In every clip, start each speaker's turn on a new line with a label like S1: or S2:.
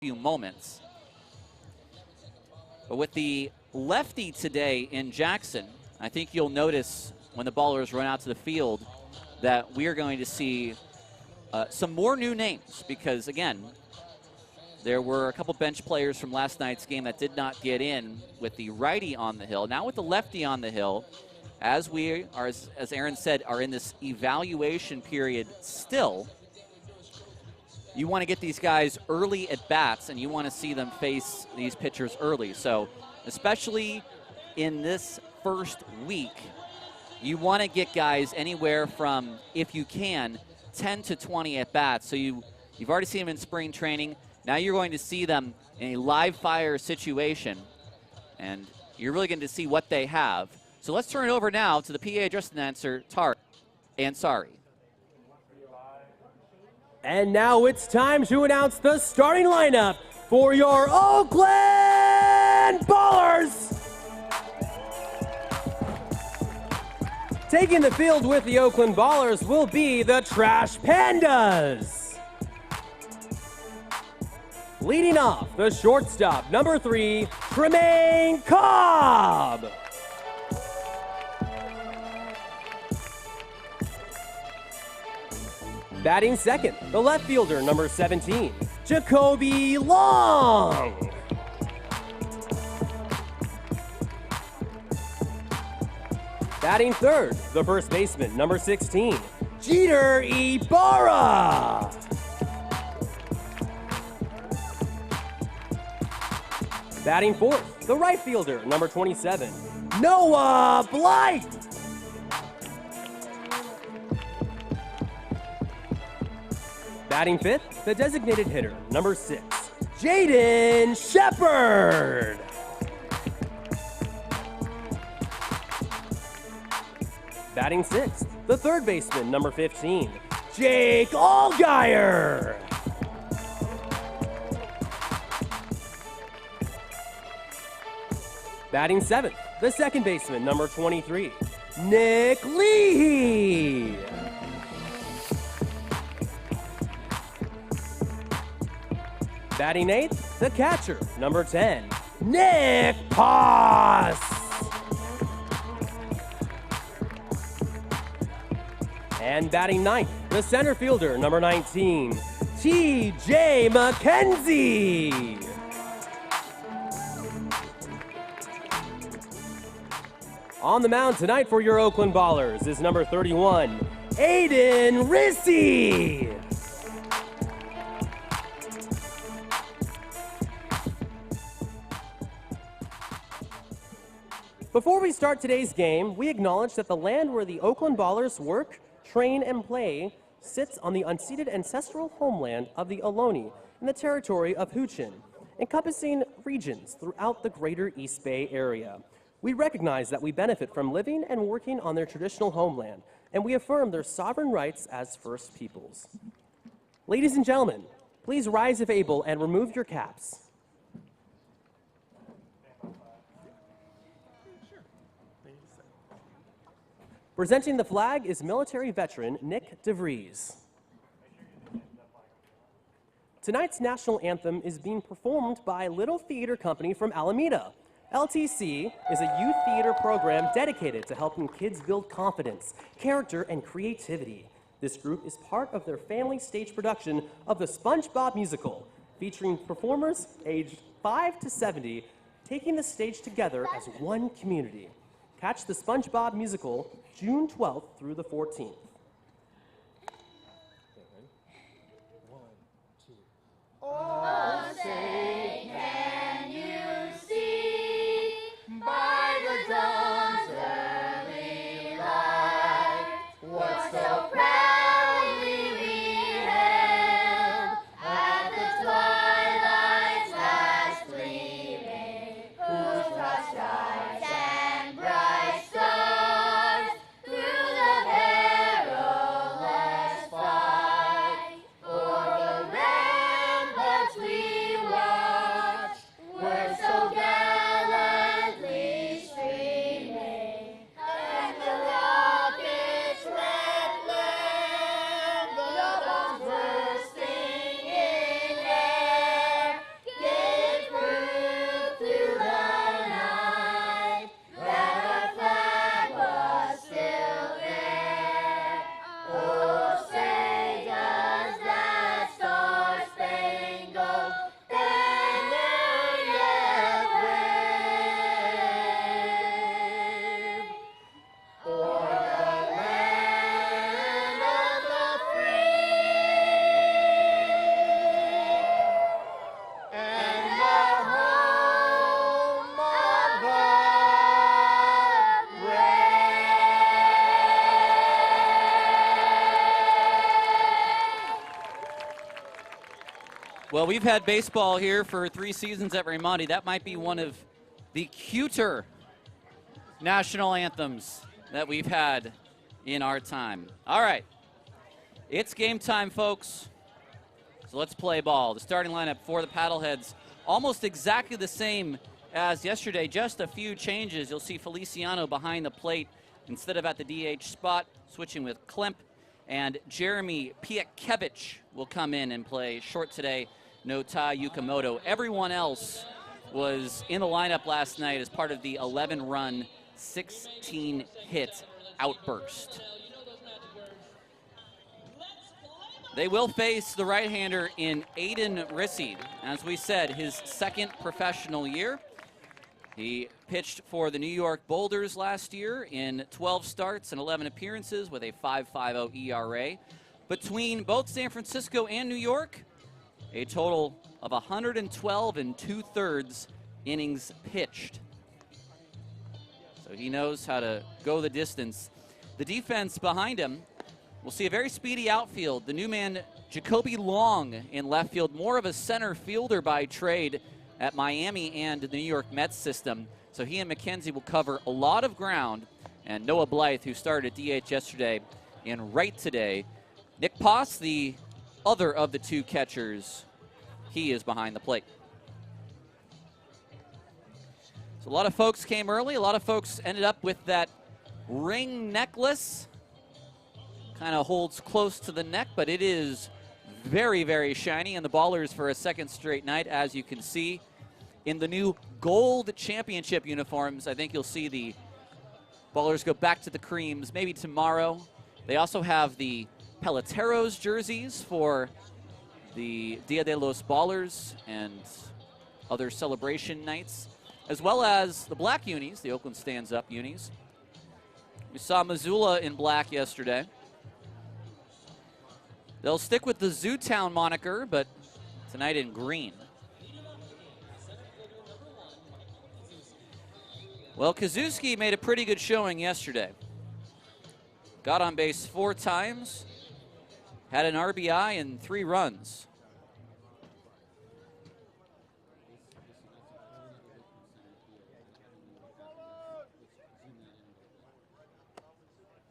S1: few moments. But with the lefty today in Jackson, I think you'll notice when the Ballers run out to the field that we are going to see some more new names because, again, there were a couple bench players from last night's game that did not get in with the righty on the hill. Now with the lefty on the hill, as we are, as Aaron said, are in this evaluation period still, you want to get these guys early at bats and you want to see them face these pitchers early. So especially in this first week, you want to get guys anywhere from, if you can, 10 to 20 at bats. So you've already seen them in spring training. Now you're going to see them in a live fire situation, and you're really going to see what they have. So let's turn it over now to the PA address announcer, Tar Ansari.
S2: And now it's time to announce the starting lineup for your Oakland Ballers. Taking the field with the Oakland Ballers will be the Trash Pandas. Leading off, the shortstop, number 3, Tremaine Cobb. Batting second, the left fielder, number 17, Jacoby Long. Batting third, the first baseman, number 16, Jeter Ibarra. Batting fourth, the right fielder, number 27, Noah Blight. Batting fifth, the designated hitter, number 6, Jaden Shepard. Batting sixth, the third baseman, number 15, Jake Allgaier. Batting seventh, the second baseman, number 23, Nick Leahy. Batting eighth, the catcher, number 10, Nick Poss. And batting ninth, the center fielder, number 19, T.J. McKenzie. On the mound tonight for your Oakland Ballers is number 31, Aiden Rissy. Before we start today's game, we acknowledge that the land where the Oakland Ballers work, train, and play sits on the unceded ancestral homeland of the Ohlone in the territory of Huichin, encompassing regions throughout the greater East Bay area. We recognize that we benefit from living and working on their traditional homeland, and we affirm their sovereign rights as First Peoples. Ladies and gentlemen, please rise if able and remove your caps. Presenting the flag is military veteran Nick DeVries. Tonight's national anthem is being performed by Little Theater Company from Alameda. LTC is a youth theater program dedicated to helping kids build confidence, character, and creativity. This group is part of their family stage production of the SpongeBob musical, featuring performers aged 5 to 70 taking the stage together as one community. Catch the SpongeBob musical June 12th through the 14th.
S3: Oh, say, can you see by the dawn's early light what so proudly we hailed at the twilight's last gleaming, whose broad stars and bright stars through the perilous
S1: Well, we've had baseball here for 3 seasons at Raimondi. That might be one of the cuter national anthems that we've had in our time. All right. It's game time, folks. So let's play ball. The starting lineup for the Paddleheads, almost exactly the same as yesterday, just a few changes. You'll see Feliciano behind the plate instead of at the DH spot, switching with Klemp. And Jeremy Piatkevich will come in and play short today. No Tai Yukamoto. Everyone else was in the lineup last night as part of the 11-run, 16-hit outburst. They will face the right-hander in Aiden Rissy. As we said, his second professional year. He pitched for the New York Boulders last year in 12 starts and 11 appearances with a 5.50 ERA. Between both San Francisco and New York, a total of 112 2/3 innings pitched. So he knows how to go the distance. The defense behind him, we'll see a very speedy outfield. The new man, Jacoby Long, in left field, more of a center fielder by trade at Miami and the New York Mets system. So he and McKenzie will cover a lot of ground. And Noah Blythe, who started at DH yesterday, in right today. Nick Poss, the other of the two catchers, he is behind the plate. So a lot of folks came early. A lot of folks ended up with that ring necklace. Kind of holds close to the neck, but it is very, very shiny. And the Ballers for a second straight night, as you can see. In the new gold championship uniforms, I think you'll see the Ballers go back to the creams maybe tomorrow. They also have the Peloteros jerseys for the Dia de los Ballers and other celebration nights, as well as the black unis, the Oakland Stands Up unis. We saw Missoula in black yesterday. They'll stick with the Zootown moniker, but tonight in green. Well, Kazuski made a pretty good showing yesterday. Got on base 4 times, had an RBI and 3 runs.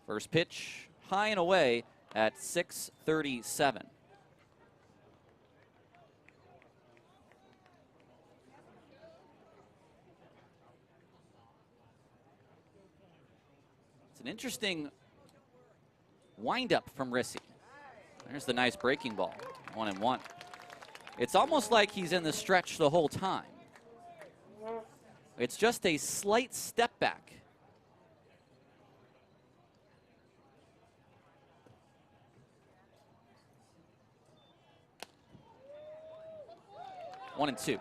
S1: First pitch, high and away at 6:37. It's an interesting windup from Rissy. There's the nice breaking ball, 1-1. It's almost like he's in the stretch the whole time. It's just a slight step back. One and two.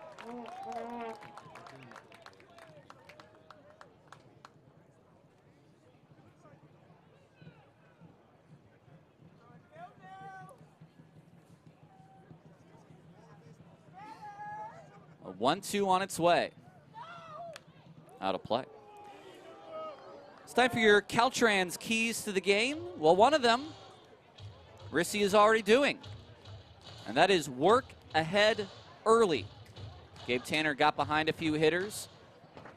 S1: A 1-2 on its way. Out of play. It's time for your Caltrans keys to the game. Well, one of them, Rissy is already doing, and that is work ahead early. Gabe Tanner got behind a few hitters,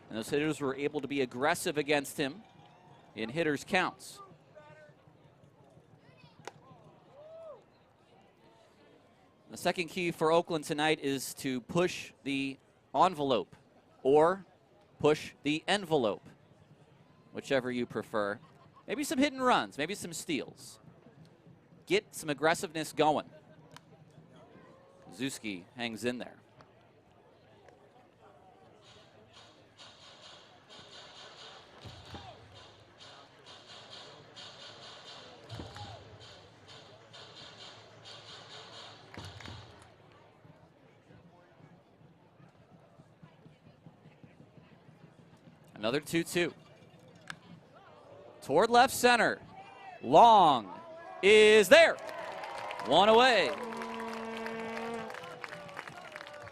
S1: and those hitters were able to be aggressive against him in hitters' counts. The second key for Oakland tonight is to push the envelope or push the envelope, whichever you prefer. Maybe some hit and runs, maybe some steals. Get some aggressiveness going. Zuski hangs in there. Another 2-2. Toward left center. Long is there. One away.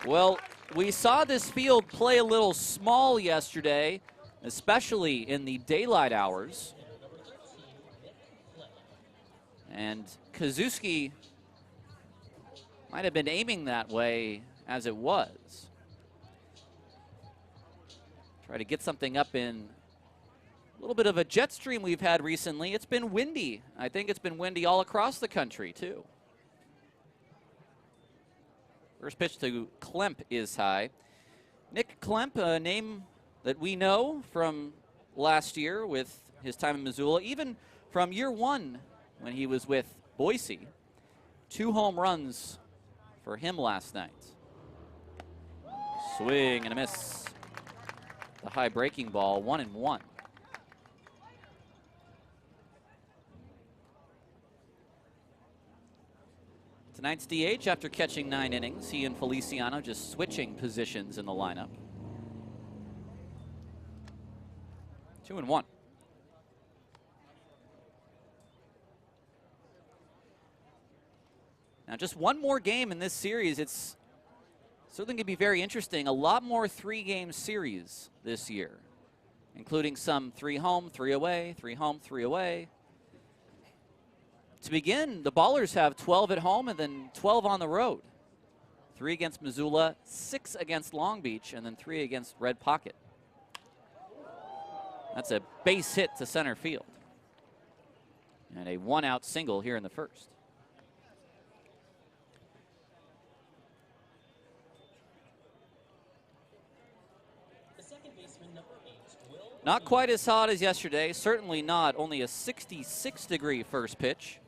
S1: Well, we saw this field play a little small yesterday, especially in the daylight hours. And Kazuski Might have been aiming that way as it was. Try to get something up in a little bit of a jet stream we've had recently. It's been windy. I think it's been windy all across the country, too. First pitch to Klemp is high. Nick Klemp, a name that we know from last year with his time in Missoula, even from year one when he was with Boise. 2 home runs for him last night. Swing and a miss. The high breaking ball, 1-1. Tonight's DH after catching 9 innings. He and Feliciano just switching positions in the lineup. 2-1. Now just one more game in this series. It's certainly going to be very interesting. A lot more 3-game series this year, including some 3 home, 3 away, 3 home, 3 away. To begin, the Ballers have 12 at home and then 12 on the road. 3 against Missoula, 6 against Long Beach, and then 3 against Red Pocket. That's a base hit to center field. And a 1-out single here in the first. Not quite as hot as yesterday, certainly not. Only a 66-degree first pitch,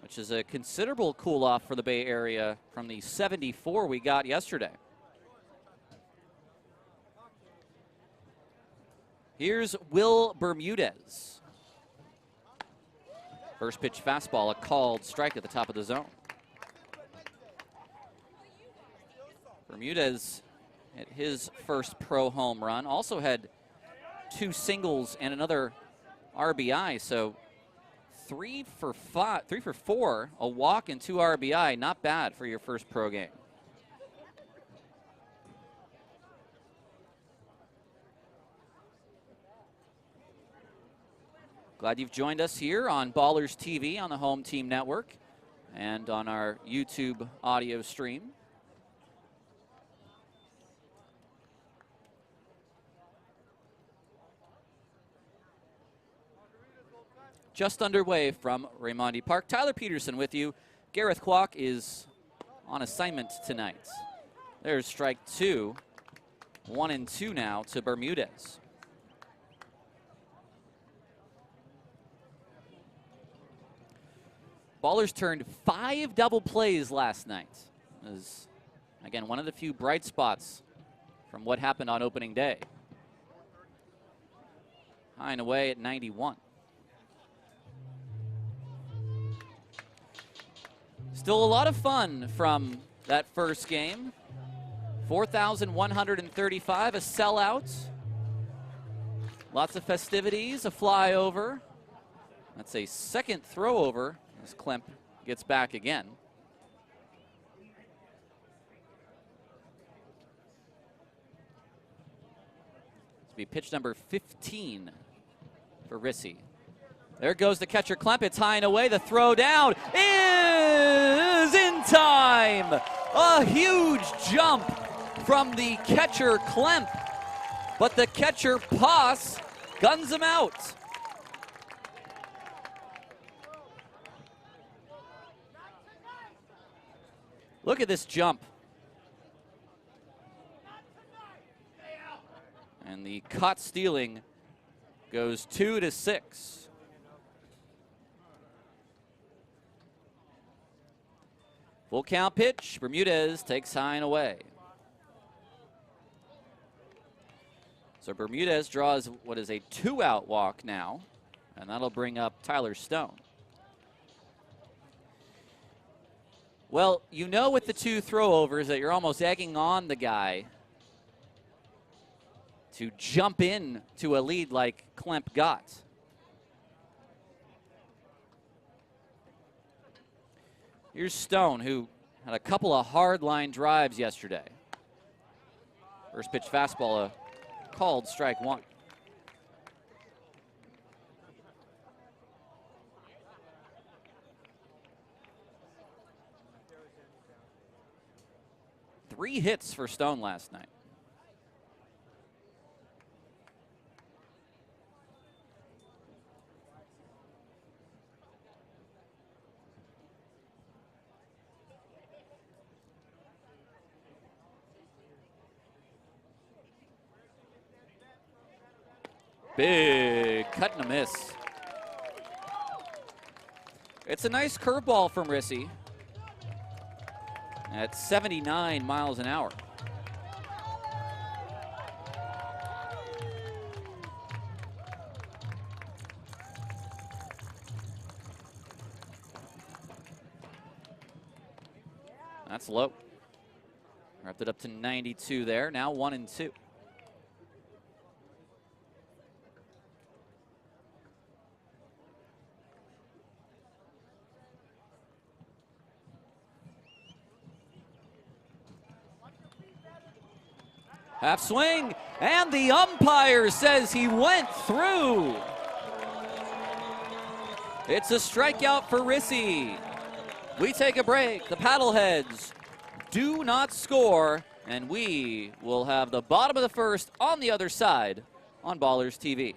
S1: which is a considerable cool-off for the Bay Area from the 74 we got yesterday. Here's Will Bermudez. First pitch fastball, a called strike at the top of the zone. Bermudez at his first pro home run also had 2 singles and another RBI, so 3 for 4, a walk and 2 RBI. Not bad for your first pro game. Glad you've joined us here on Ballers TV on the Home Team Network and on our YouTube audio stream. Just underway from Raimondi Park. Tyler Peterson with you. Gareth Kwok is on assignment tonight. There's strike 2. 1-2 now to Bermudez. Ballers turned 5 double plays last night. It was, again, one of the few bright spots from what happened on opening day. High and away at 91. Still a lot of fun from that first game. 4,135, a sellout. Lots of festivities, a flyover. That's a second throw over as Klemp gets back again. This will be pitch number 15 for Rissy. There goes the catcher Klemp. It's high and away. The throw down is in time. A huge jump from the catcher Klemp, but the catcher Poss guns him out. Look at this jump. And the caught stealing goes 2-6. Full count pitch. Bermudez takes high and away. So Bermudez draws what is a 2-out walk now, and that'll bring up Tyler Stone. Well, you know with the 2 throwovers that you're almost egging on the guy to jump in to a lead like Klemp got. Here's Stone, who had a couple of hard line drives yesterday. First pitch fastball, a called strike 1. 3 hits for Stone last night. Big cut and a miss. It's a nice curveball from Rissy at 79 miles an hour. That's low. Wrapped it up to 92 there. Now 1-2. Half swing, and the umpire says he went through. It's a strikeout for Rissy. We take a break. The Paddleheads do not score, and we will have the bottom of the first on the other side on Ballers TV.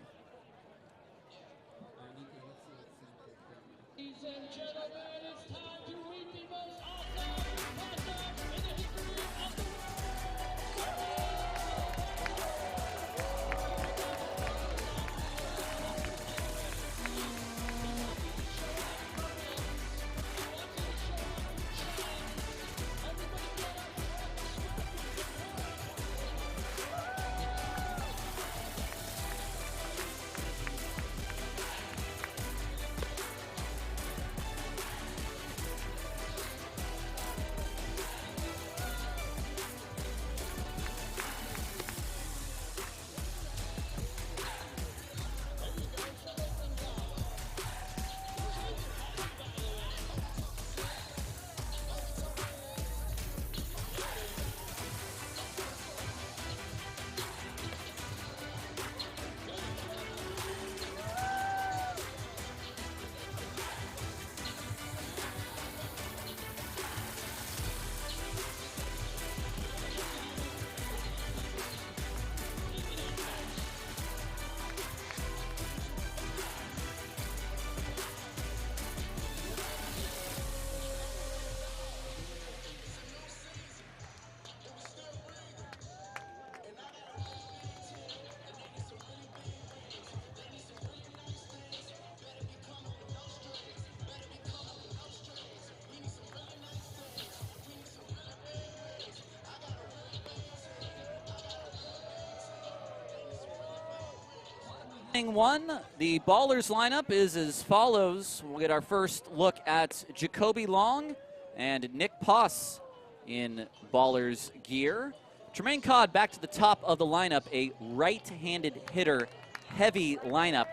S1: One, the Ballers lineup is as follows. We'll get our first look at Jacoby Long and Nick Poss in Ballers gear. Tremaine Codd back to the top of the lineup, a right-handed hitter, heavy lineup,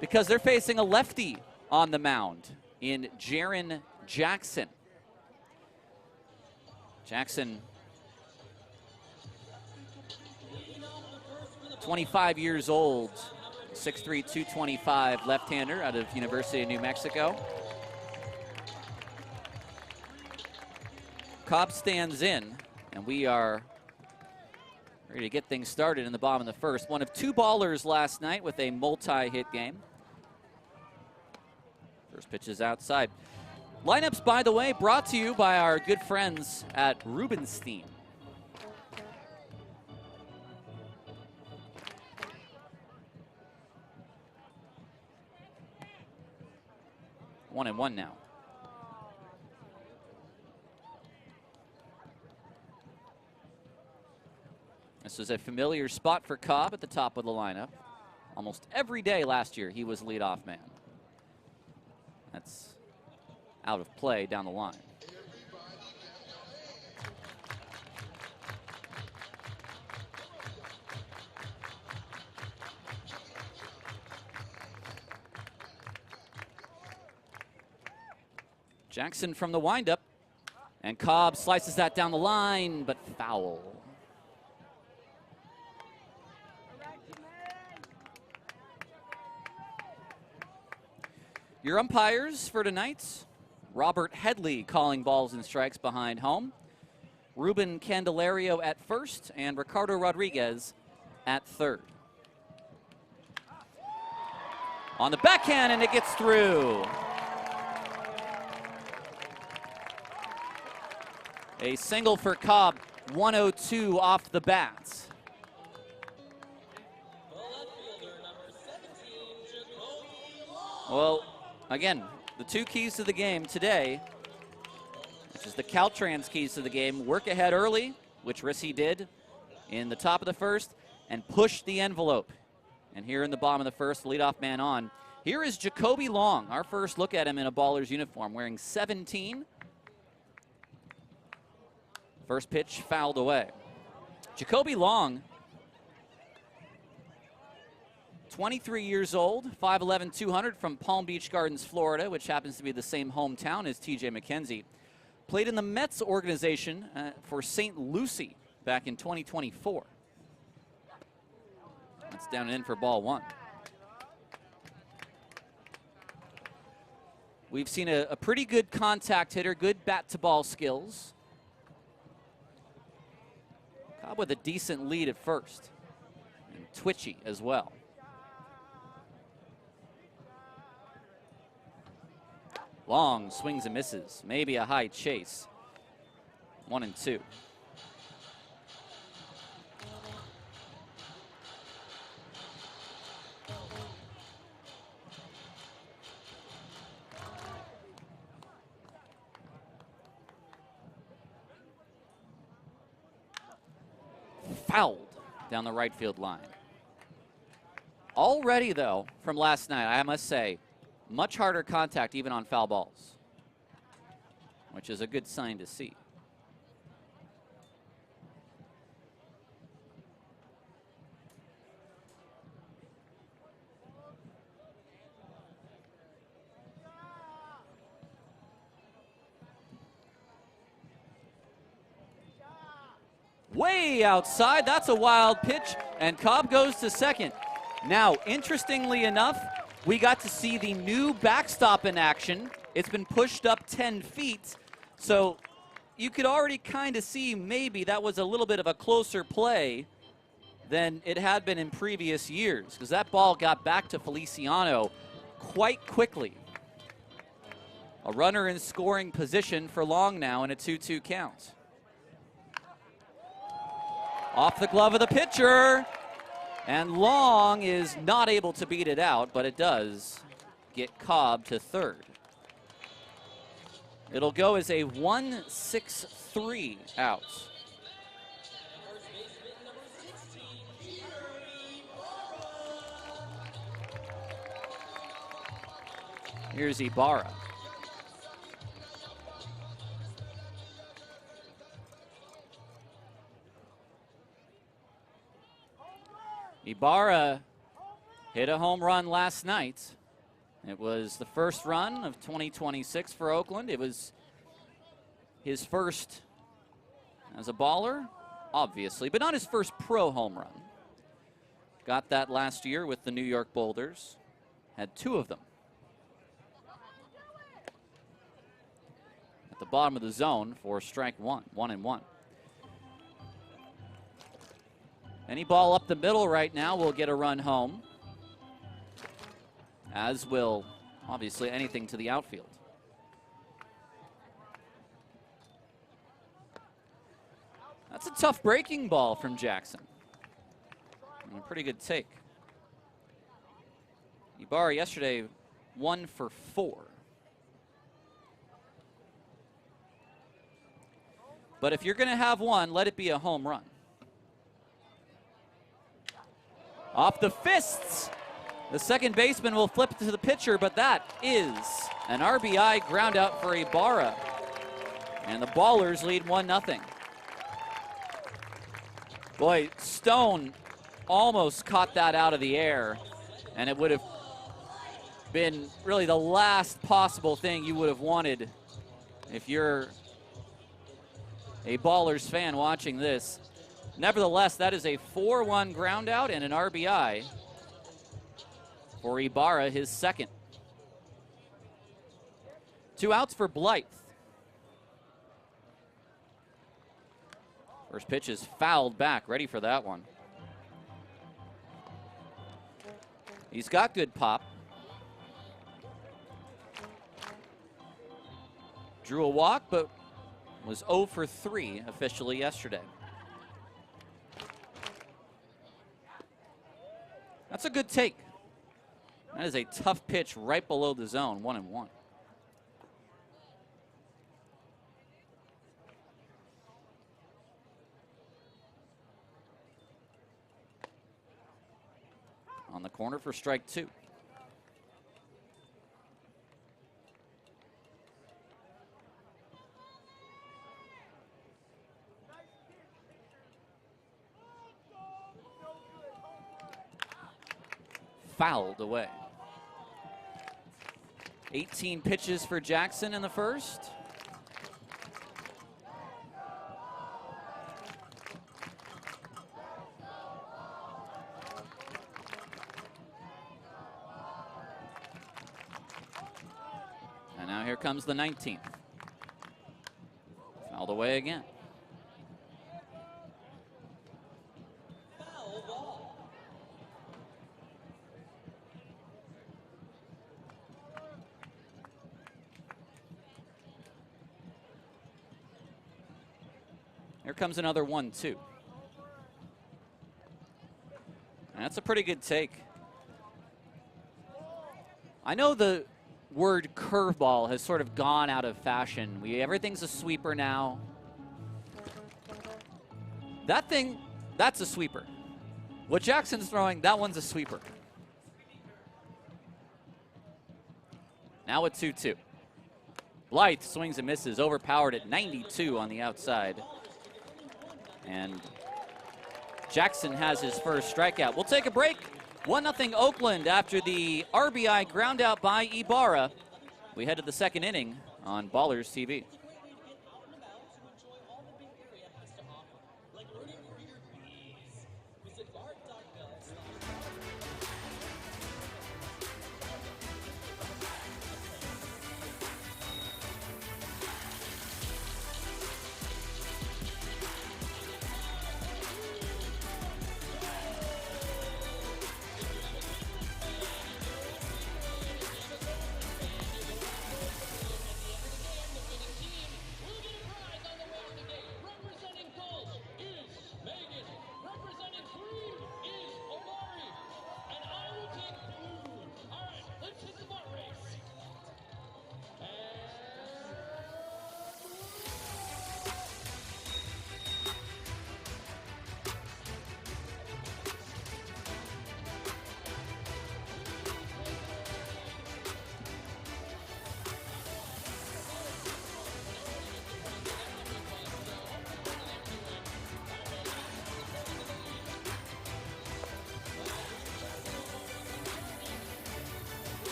S1: because they're facing a lefty on the mound in Jaron Jackson. Jackson, 25 years old, 6'3", 225, left-hander out of University of New Mexico. Cobb stands in, and we are ready to get things started in the bottom of the first. One of 2 ballers last night with a multi-hit game. First pitch is outside. Lineups, by the way, brought to you by our good friends at Rubenstein. One and one now. This is a familiar spot for Cobb at the top of the lineup. Almost every day last year he was leadoff man. That's out of play down the line. Jackson from the windup, and Cobb slices that down the line, but foul. Your umpires for tonight: Robert Headley calling balls and strikes behind home. Ruben Candelario at first, and Ricardo Rodriguez at third. On the backhand, and it gets through. A single for Cobb, 102 off the bat. Well, again, the two keys to the game today, which is the Caltrans keys to the game, work ahead early, which Rissy did in the top of the first, and push the envelope. And here in the bottom of the first, leadoff man on. Here is Jacoby Long, our first look at him in a Ballers uniform, wearing 17. First pitch fouled away. Jacoby Long, 23 years old, 5'11", 200 from Palm Beach Gardens, Florida, which happens to be the same hometown as TJ McKenzie. Played in the Mets organization for St. Lucie back in 2024. That's down and in for ball one. We've seen a pretty good contact hitter, good bat-to-ball skills. Cobb with a decent lead at first, and twitchy as well. Long swings and misses, maybe a high chase. 1-2. Fouled down the right field line. Already, though, from last night, I must say, much harder contact even on foul balls, which is a good sign to see. Way outside, that's a wild pitch, and Cobb goes to second. Now, interestingly enough, we got to see the new backstop in action. It's been pushed up 10 feet, so you could already kind of see maybe that was a little bit of a closer play than it had been in previous years, because that ball got back to Feliciano quite quickly. A runner in scoring position for Long now in a 2-2 count. Off the glove of the pitcher, and Long is not able to beat it out, but it does get Cobb to third. It'll go as a 1-6-3 out. Here's Ibarra. Ibarra hit a home run last night. It was the first run of 2026 for Oakland. It was his first as a baller, obviously, but not his first pro home run. Got that last year with the New York Boulders. Had two of them. At the bottom of the zone for strike one, 1-1. Any ball up the middle right now will get a run home, as will, obviously, anything to the outfield. That's a tough breaking ball from Jackson. And a pretty good take. Ibarra yesterday 1 for 4. But if you're going to have one, let it be a home run. Off the fists. The second baseman will flip to the pitcher, but that is an RBI ground out for Ibarra. And the Ballers lead 1-0. Boy, Stone almost caught that out of the air, and it would have been really the last possible thing you would have wanted if you're a Ballers fan watching this. Nevertheless, that is a 4-1 ground out and an RBI for Ibarra, his second. 2 outs for Blythe. First pitch is fouled back, ready for that one. He's got good pop. Drew a walk, but was 0 for 3 officially yesterday. That's a good take. That is a tough pitch right below the zone, 1-1. On the corner for strike 2. Fouled away. 18 pitches for Jackson in the first. And now here comes the 19th. Fouled away again. Here comes another 1-2. That's a pretty good take. I know the word curveball has sort of gone out of fashion. Everything's a sweeper now. That thing, that's a sweeper. What Jackson's throwing, that one's a sweeper. Now at 2-2. Blythe swings and misses, overpowered at 92 on the outside. And Jackson has his first strikeout. We'll take a break. 1-0 Oakland after the RBI ground out by Ibarra. We head to the second inning on Ballers TV.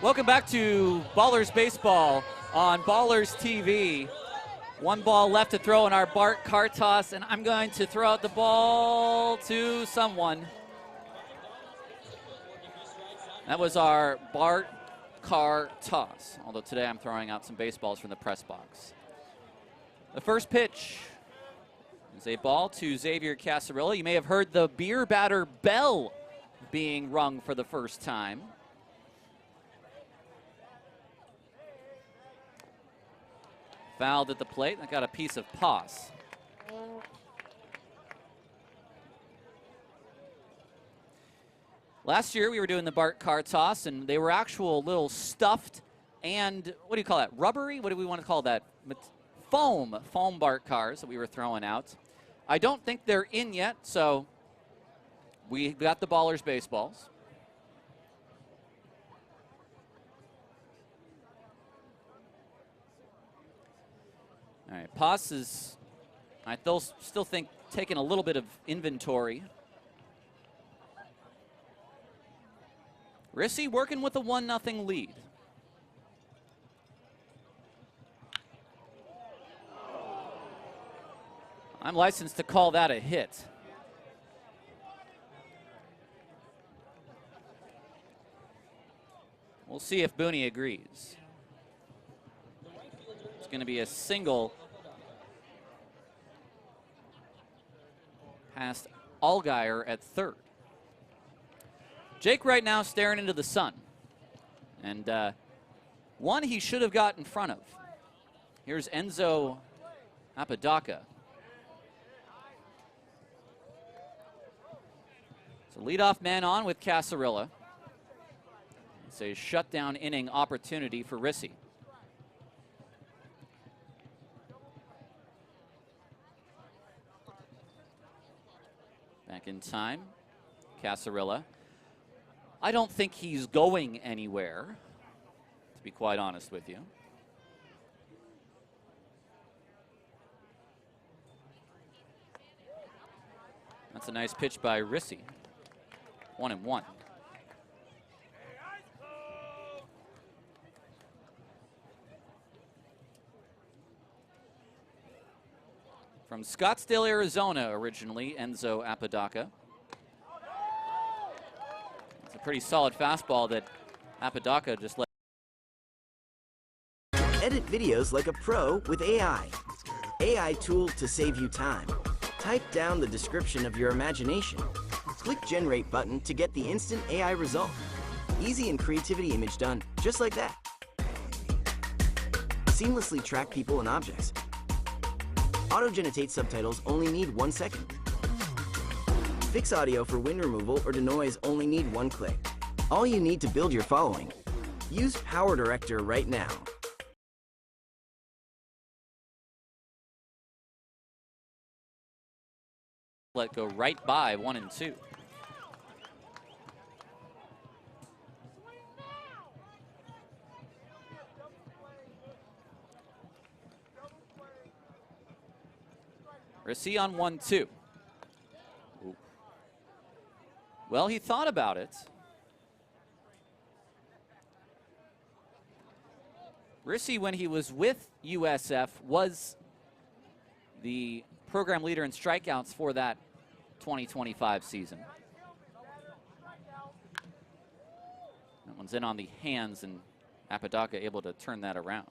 S1: Welcome back to Ballers Baseball on Ballers TV. One ball left to throw in our Bart car toss, and I'm going to throw out the ball to someone. That was our Bart car toss, although today I'm throwing out some baseballs from the press box. The first pitch is a ball to Xavier Casarilla. You may have heard the beer batter bell being rung for the first time. Fouled at the plate. That got a piece of pos. Last year we were doing the Bart car toss, and they were actual little stuffed and, what do you call that, rubbery? What do we want to call that? Foam Bart cars that we were throwing out. I don't think they're in yet, so we got the Ballers baseballs. All right, Pass is, I still think, taking a little bit of inventory. Rissy working with a 1-0 lead. I'm licensed to call that a hit. We'll see if Booney agrees. It's going to be a single past Allgaier at third. Jake right now staring into the sun. And one he should have got in front of. Here's Enzo Apodaca. So leadoff man on with Casarilla. It's a shutdown inning opportunity for Rissy. Back in time, Casarilla. I don't think he's going anywhere, to be quite honest with you. That's a nice pitch by Rissy. 1-1. From Scottsdale, Arizona, originally, Enzo Apodaca. It's a pretty solid fastball that Apodaca just let.
S4: Edit videos like a pro with AI. AI tool to save you time. Type down the description of your imagination. Click Generate button to get the instant AI result. Easy and creativity image done, just like that. Seamlessly track people and objects. Auto-generate subtitles only need 1 second. Fix audio for wind removal or denoise only need 1 click. All you need to build your following. Use Power Director right now.
S1: Let go right by 1 and 2. Rissy on 1-2. Well, he thought about it. Rissy, when he was with USF, was the program leader in strikeouts for that 2025 season. That one's in on the hands, and Apodaca able to turn that around.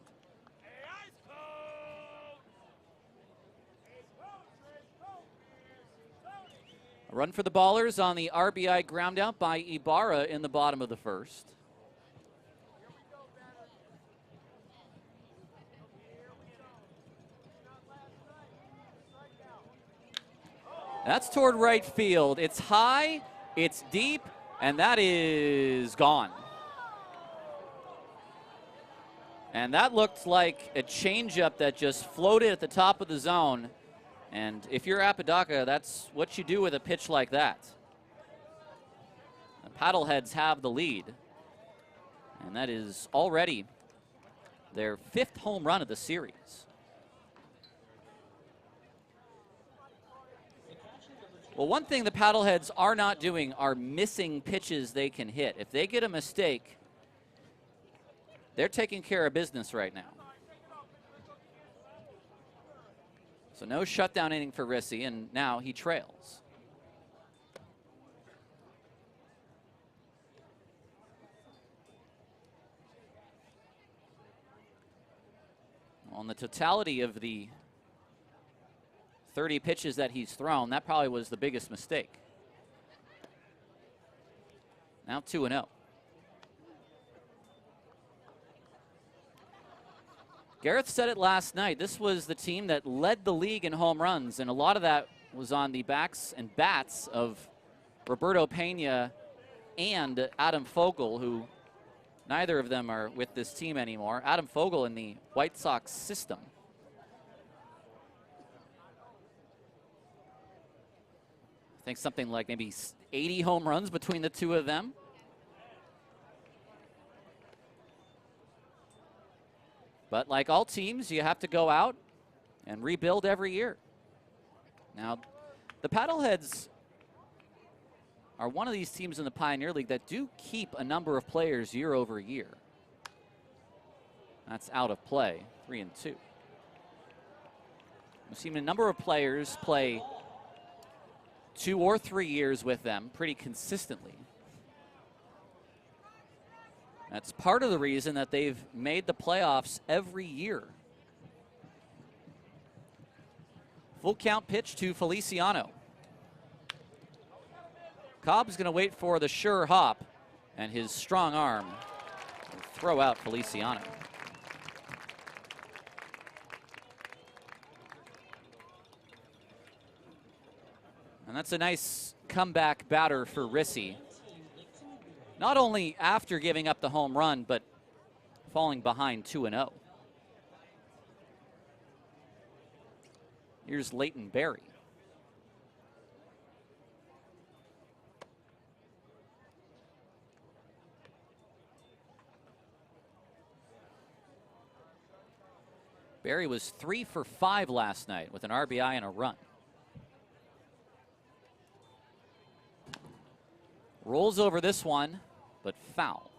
S1: A run for the Ballers on the RBI ground out by Ibarra in the bottom of the first. That's toward right field. It's high, it's deep, and that is gone. And that looked like a changeup that just floated at the top of the zone. And if you're Apodaca, that's what you do with a pitch like that. The Paddleheads have the lead. And that is already their 5th home run of the series. Well, one thing the Paddleheads are not doing are missing pitches they can hit. If they get a mistake, they're taking care of business right now. So no shutdown inning for Rissy, and now he trails. On the totality of the 30 pitches that he's thrown, that probably was the biggest mistake. Now 2-0. Gareth said it last night. This was the team that led the league in home runs, and a lot of that was on the backs and bats of Roberto Pena and Adam Fogel, who neither of them are with this team anymore. Adam Fogel in the White Sox system. I think something like maybe 80 home runs between the two of them. But like all teams, you have to go out and rebuild every year. Now, the Paddleheads are one of these teams in the Pioneer League that do keep a number of players year over year. That's out of play, 3-2. We've seen a number of players play 2 or 3 years with them pretty consistently. That's part of the reason that they've made the playoffs every year. Full count pitch to Feliciano. Cobb's going to wait for the sure hop, and his strong arm will throw out Feliciano. And that's a nice comeback batter for Rissy. Not only after giving up the home run, but falling behind 2-0. Here's Leighton Berry. Berry was 3 for 5 last night with an RBI and a run. Rolls over this one, but foul.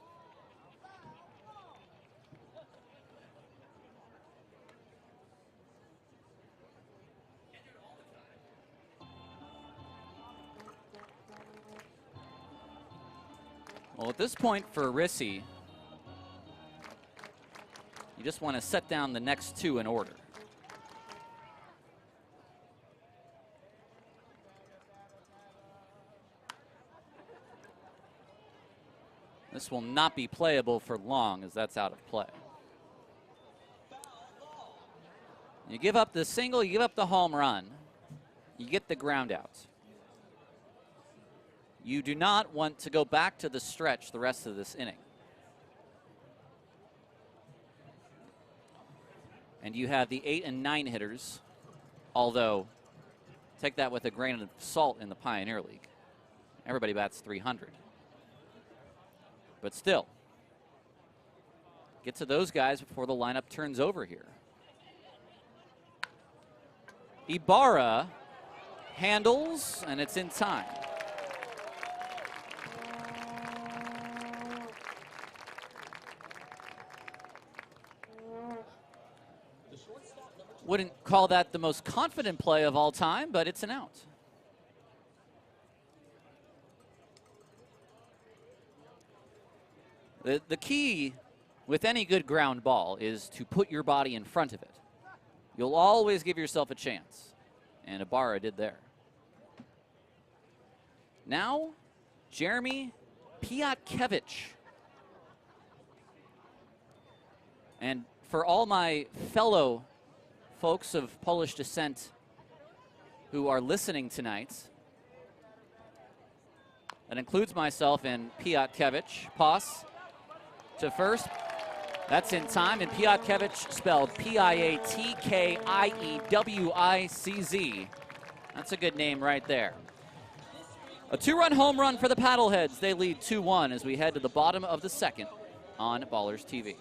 S1: Well, at this point for Rissy, you just want to set down the next 2 in order. This will not be playable for long, as that's out of play. You give up the single, you give up the home run, you get the ground out. You do not want to go back to the stretch the rest of this inning. And you have the 8 and 9 hitters, although take that with a grain of salt in the Pioneer League. Everybody bats 300. But still, get to those guys before the lineup turns over here. Ibarra handles, and it's in time. Wouldn't call that the most confident play of all time, but it's an out. The key with any good ground ball is to put your body in front of it. You'll always give yourself a chance, and Ibarra did there. Now, Jeremy Piatkevich. And for all my fellow folks of Polish descent who are listening tonight, that includes myself and Piatkevich. Pass to first. That's in time, and Piatkevich spelled P-I-A-T-K-I-E-W-I-C-Z. That's a good name right there. A 2-run home run for the Paddleheads. They lead 2-1 as we head to the bottom of the second on Ballers TV.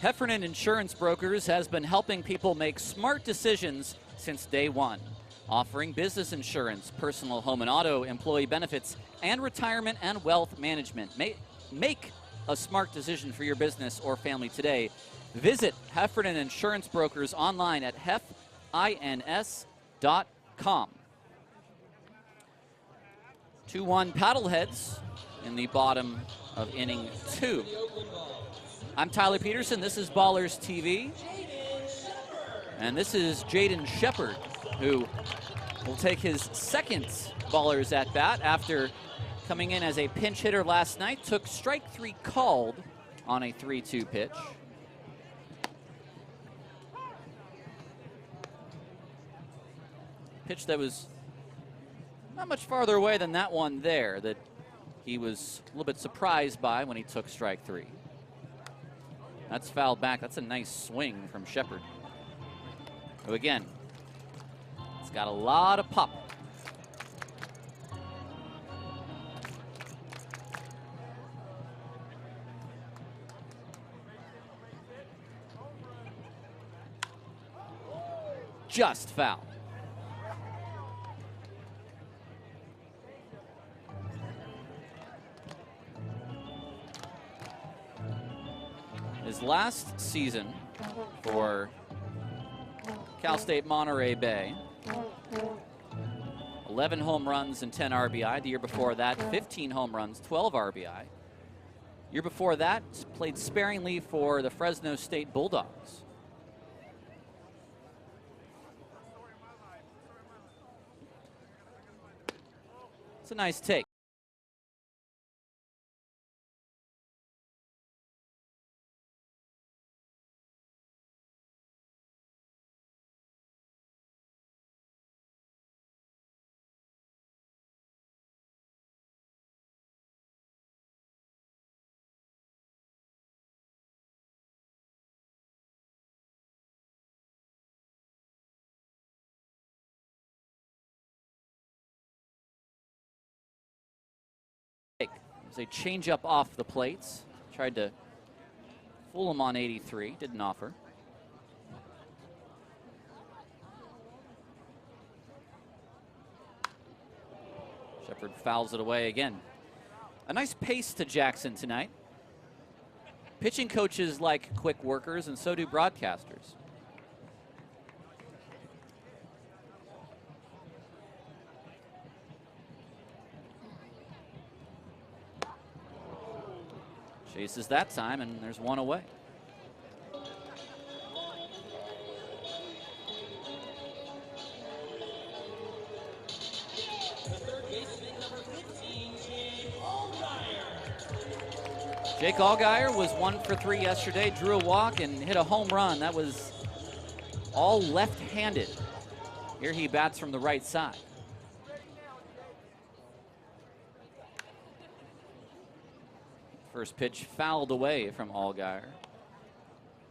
S1: Heffernan Insurance Brokers has been helping people make smart decisions since day one, offering business insurance, personal home and auto, employee benefits, and retirement and wealth management. Make a smart decision for your business or family today. Visit Heffernan Insurance Brokers online at hefins.com. 2-1 Paddleheads in the bottom of inning 2. I'm Tyler Peterson. This is Ballers TV. And this is Jaden Shepard, who will take his second Ballers at bat after coming in as a pinch hitter last night. Took strike 3 called on a 3-2 pitch. Pitch that was not much farther away than that one there that he was a little bit surprised by when he took strike 3. That's fouled back. That's a nice swing from Shepard, who again, it's got a lot of pop. Just foul. His last season for Cal State Monterey Bay, 11 home runs and 10 RBI. The year before that, 15 home runs, 12 RBI. Year before that, played sparingly for the Fresno State Bulldogs. It's a nice take. As they change up off the plates. Tried to fool him on 83, didn't offer. Shepard fouls it away again. A nice pace to Jackson tonight. Pitching coaches like quick workers, and so do broadcasters. Chases that time, and there's one away. Jake Allgaier was 1 for 3 yesterday, drew a walk and hit a home run. That was all left-handed. Here he bats from the right side. First pitch fouled away from Allgaier.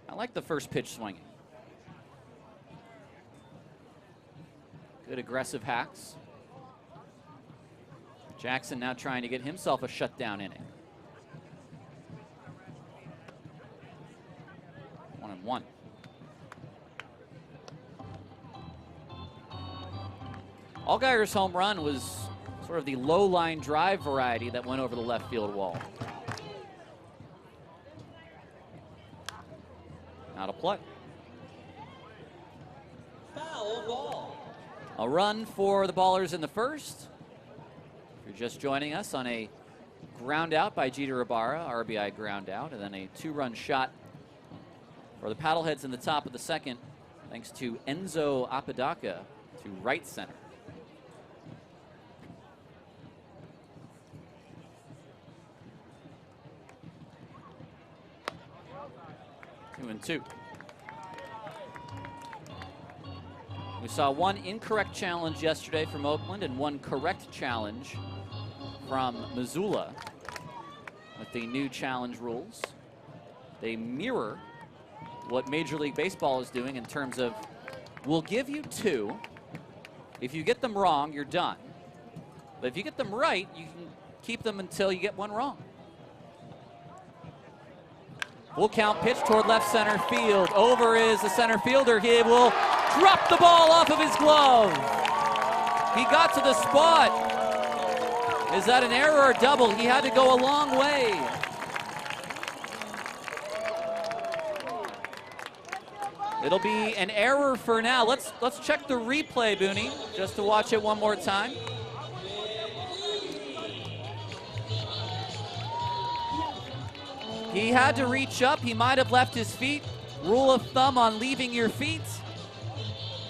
S1: I like the first pitch swinging. Good aggressive hacks. Jackson now trying to get himself a shutdown inning. 1-1. Allgaier's home run was sort of the low line drive variety that went over the left field wall. Out of play.
S3: Foul ball.
S1: A run for the Ballers in the first. If you're just joining us, on a ground out by Jeter Ibarra, RBI ground out, and then a 2-run shot for the Paddleheads in the top of the second, thanks to Enzo Apodaca to right center. Two and two. We saw one incorrect challenge yesterday from Oakland and one correct challenge from Missoula with the new challenge rules. They mirror what Major League Baseball is doing in terms of, we'll give you 2. If you get them wrong, you're done. But if you get them right, you can keep them until you get one wrong. Full count pitch toward left center field. Over is the center fielder. He will drop the ball off of his glove. He got to the spot. Is that an error or double? He had to go a long way. It'll be an error for now. Let's check the replay, Booney, just to watch it one more time. He had to reach up. He might have left his feet. Rule of thumb on leaving your feet.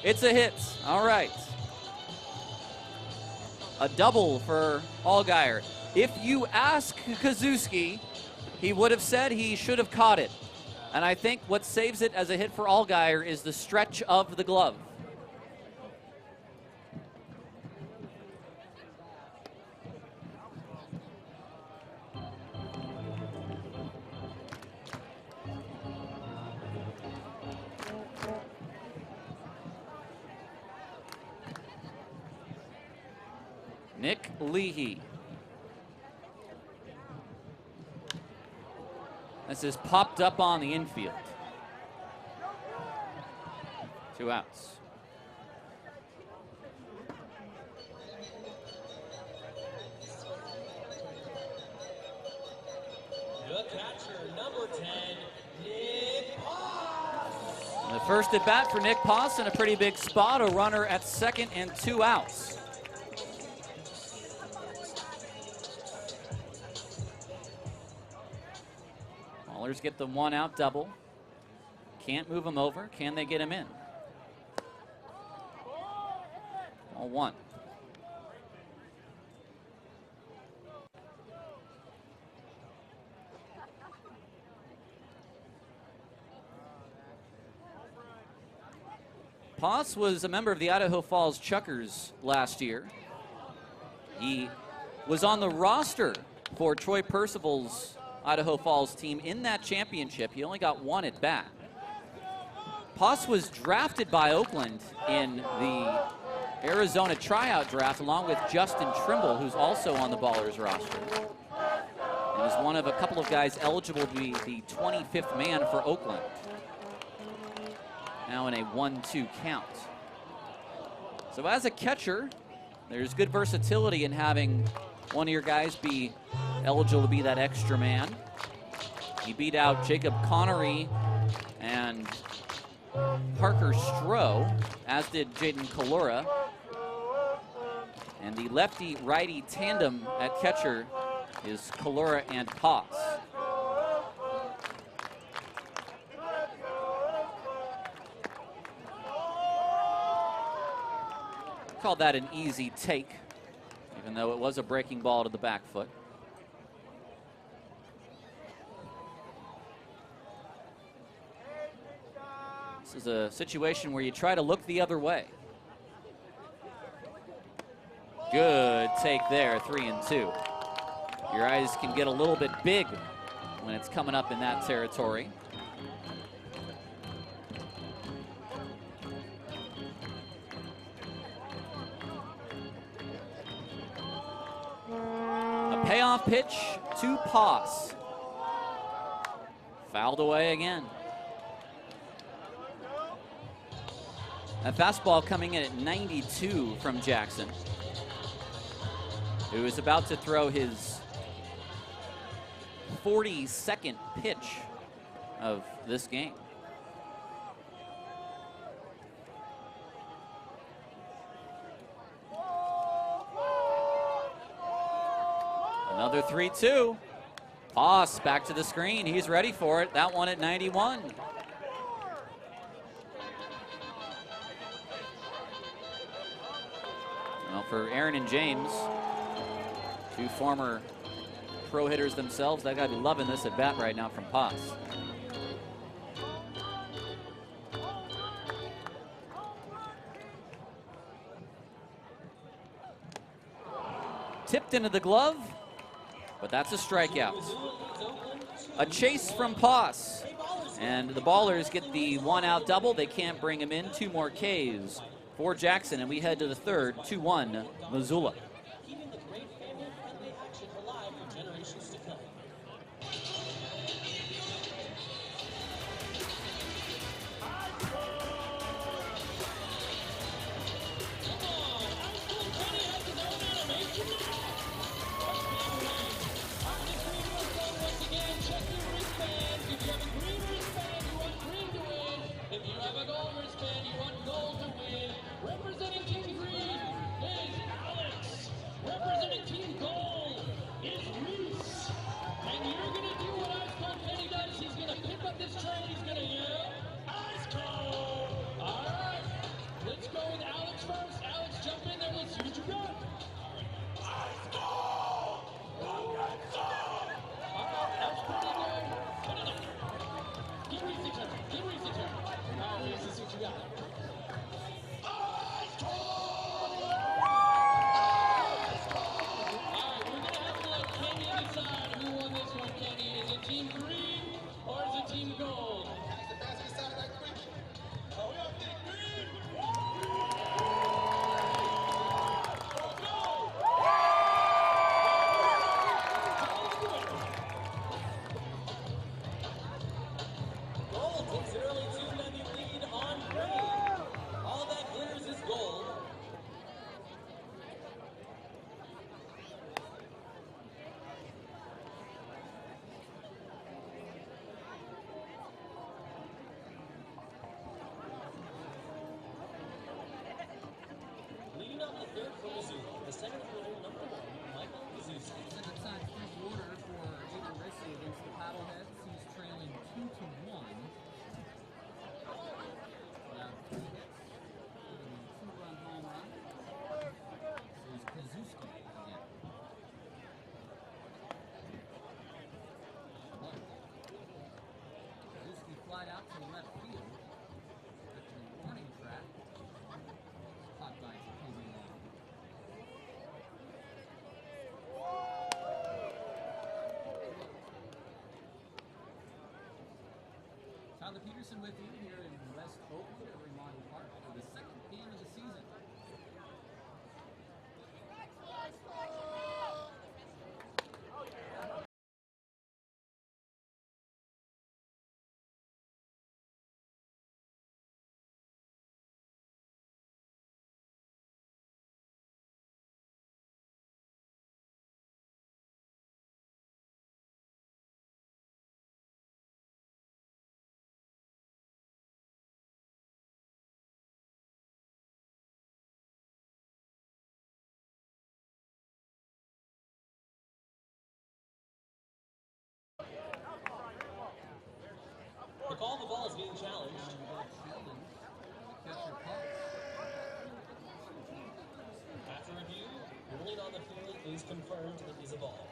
S1: It's a hit. All right. A double for Allgaier. If you ask Kazuski, he would have said he should have caught it. And I think what saves it as a hit for Allgaier is the stretch of the glove. Nick Leahy. This is popped up on the infield. 2 outs.
S3: The catcher, number 10, Nick Poss.
S1: The first at bat for Nick Poss in a pretty big spot. A runner at second and 2 outs. Ballers get the 1 out double. Can't move him over. Can they get him in? Ball 1. Poss was a member of the Idaho Falls Chuckers last year. He was on the roster for Troy Percival's Idaho Falls team in that championship. He only got 1 at bat. Poss was drafted by Oakland in the Arizona tryout draft along with Justin Trimble, who's also on the Ballers roster. And is one of a couple of guys eligible to be the 25th man for Oakland. Now in a 1-2 count. So as a catcher, there's good versatility in having one of your guys be eligible to be that extra man. He beat out Jacob Connery and Parker Stroh, as did Jaden Kalora. And the lefty-righty tandem at catcher is Kalora and Poss. Called that an easy take, even though it was a breaking ball to the back foot. This is a situation where you try to look the other way. Good take there, 3-2. Your eyes can get a little bit big when it's coming up in that territory. A payoff pitch to Poss. Fouled away again. A fastball coming in at 92 from Jackson, who is about to throw his 42nd pitch of this game. Another 3-2. Poss back to the screen. He's ready for it. That one at 91. Well, for Aaron and James, two former pro hitters themselves, they got to be loving this at bat right now from Poss. Tipped into the glove, but that's a strikeout. A chase from Poss, and the Ballers get the 1-out double. They can't bring him in. 2 more Ks for Jackson, and we head to the third, 2-1 Missoula.
S5: Jason with you here in West Oakland at Remodel Park for the second game of the season.
S3: The call, the ball is being challenged. After review, the ruling on the field is confirmed it is a ball.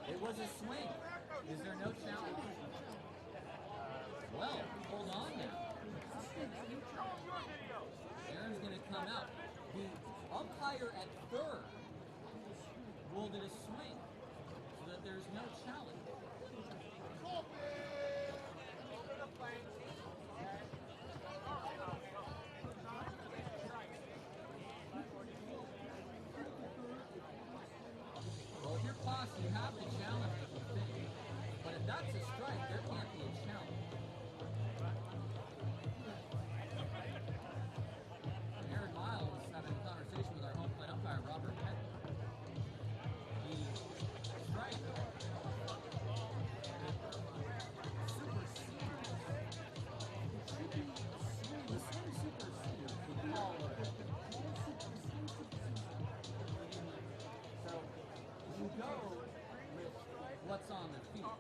S5: It was a swing. Is there no challenge? Well, hold on now. Aaron's going to come out. The umpire at third ruled it a swing, so that there's no challenge. Well, if you're Fox, you have to challenge the thing. But if that's a strike, there can't be a challenge. Aaron Miles having a conversation with our home plate umpire, Robert Petty. The strike supersedes the call of it. So you go with what's on the field.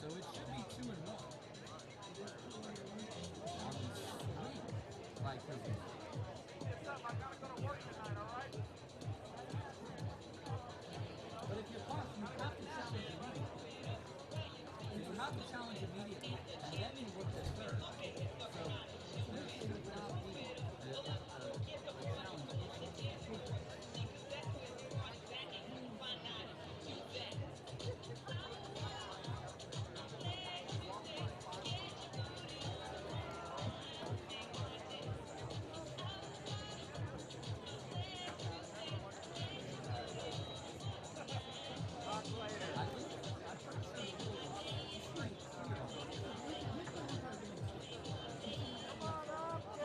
S5: So it should be 2-1. On the swing by Cousins. But if you're Fox, you have to challenge immediately. You have to challenge immediately, and then you look at third. So there should not be a challenge.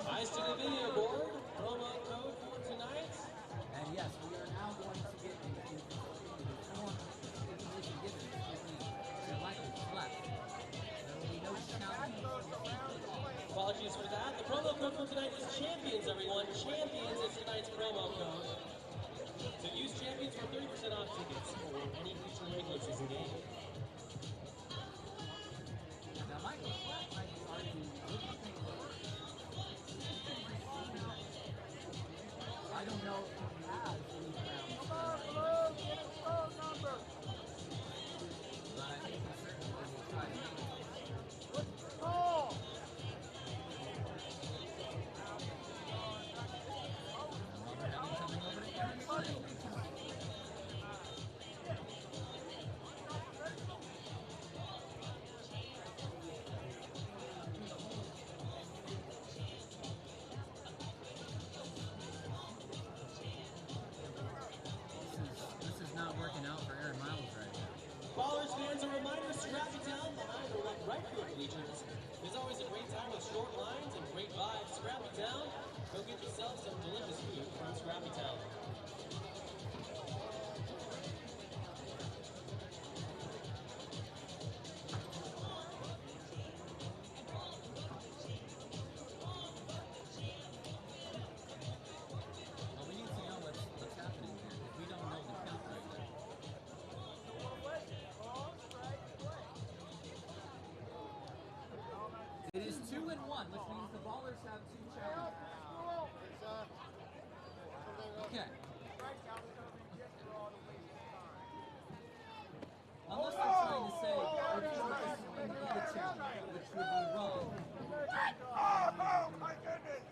S3: Eyes to the video board. Promo code for tonight.
S5: And yes, we are now going to get into the form information given to Michael Fleck. There will be no challenge.
S3: Apologies for that. The promo code for tonight is Champions, everyone. Champions is tonight's promo code. So use Champions for 30% off tickets for any future regular season game.
S5: Now, Michael Fleck might be arguing with the thing. I don't know if he has any grounds. But I think he certainly will try to make it. Robert Evans coming over to Aaron Miles. This is not working out for Aaron Miles right now.
S3: Ballers fans, a reminder, Scrappy Town behind the right field bleachers. There's always a great time with short lines and great vibes. Scrappy Town, go get yourself some delicious food from Scrappy Town.
S5: Well, we need to know what's happening here. If we don't know the count right now. It is 2-1, which means the Ballers have two challenges. Okay. Unless they're trying to say if you were to swing the challenge, which would be wrong.
S6: Oh, my goodness!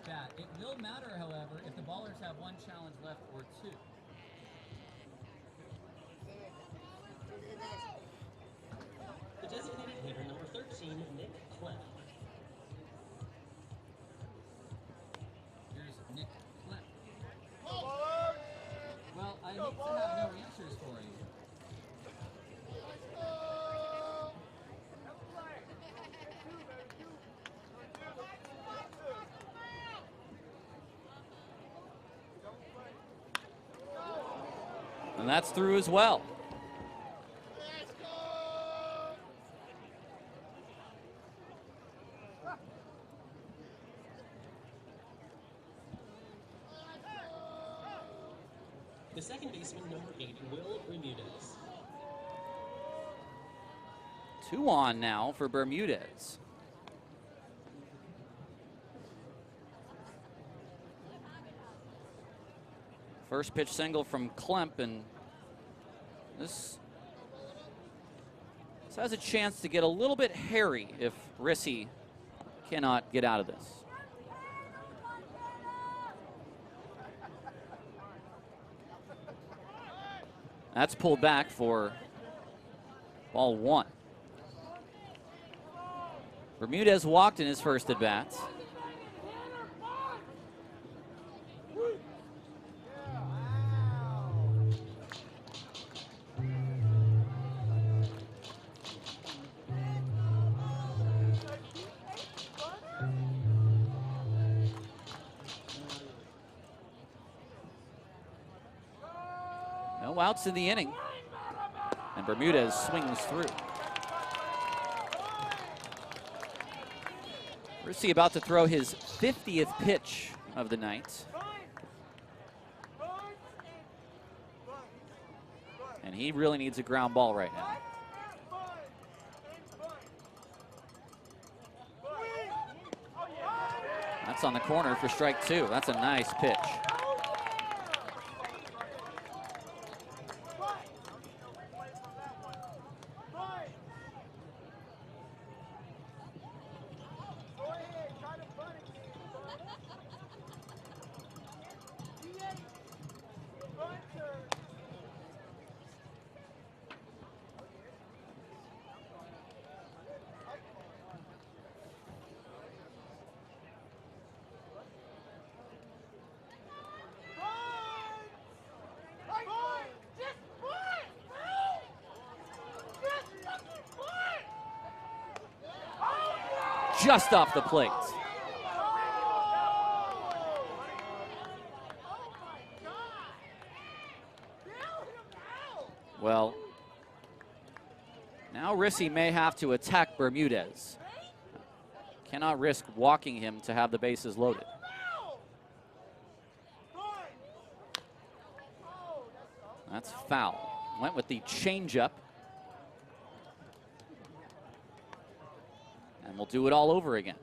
S5: bat. It will matter, however, if the ballers have one challenge left or two.
S3: The designated hitter, number 13, Nick Clem.
S5: Here's Nick Clem. Well, I hate to have no answers for you.
S1: And that's through as well.
S3: The second baseman, number 8, Will Bermudez.
S1: 2 on now for Bermudez. First pitch single from Klemp, and this has a chance to get a little bit hairy if Rissy cannot get out of this. That's pulled back for ball 1. Bermudez walked in his first at bat. No outs in the inning, and Bermudez swings through. Rissy about to throw his 50th pitch of the night. And he really needs a ground ball right now. That's on the corner for strike 2. That's a nice pitch. Just off the plate. Well, now Rissy may have to attack Bermudez. Cannot risk walking him to have the bases loaded. That's foul. Went with the changeup. And we'll do it all over again.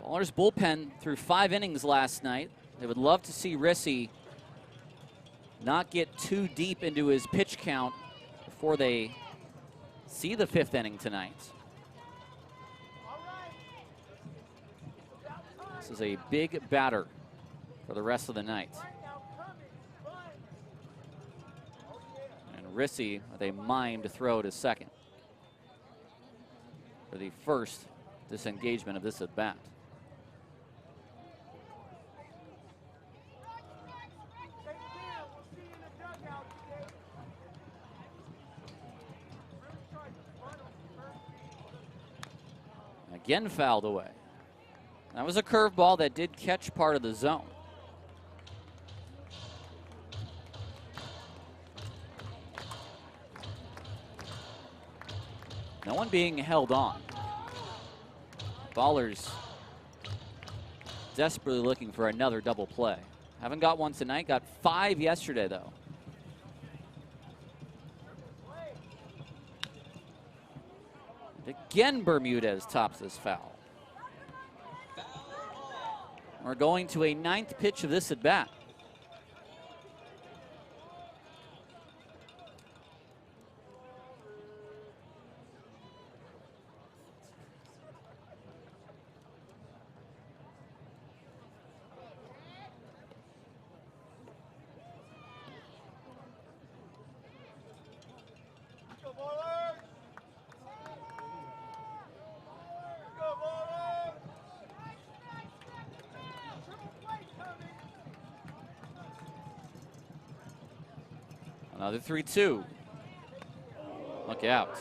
S1: Ballers bullpen through 5 innings last night. They would love to see Rissy not get too deep into his pitch count before they see the 5th inning tonight. This is a big batter for the rest of the night. And Rissy with a mimed throw to second for the first disengagement of this at bat. Again fouled away. That was a curveball that did catch part of the zone. No one being held on. Ballers desperately looking for another double play. Haven't got one tonight, got 5 yesterday though. Again, Bermudez tops this foul. We're going to a 9th pitch of this at bat. Another 3-2. Look out.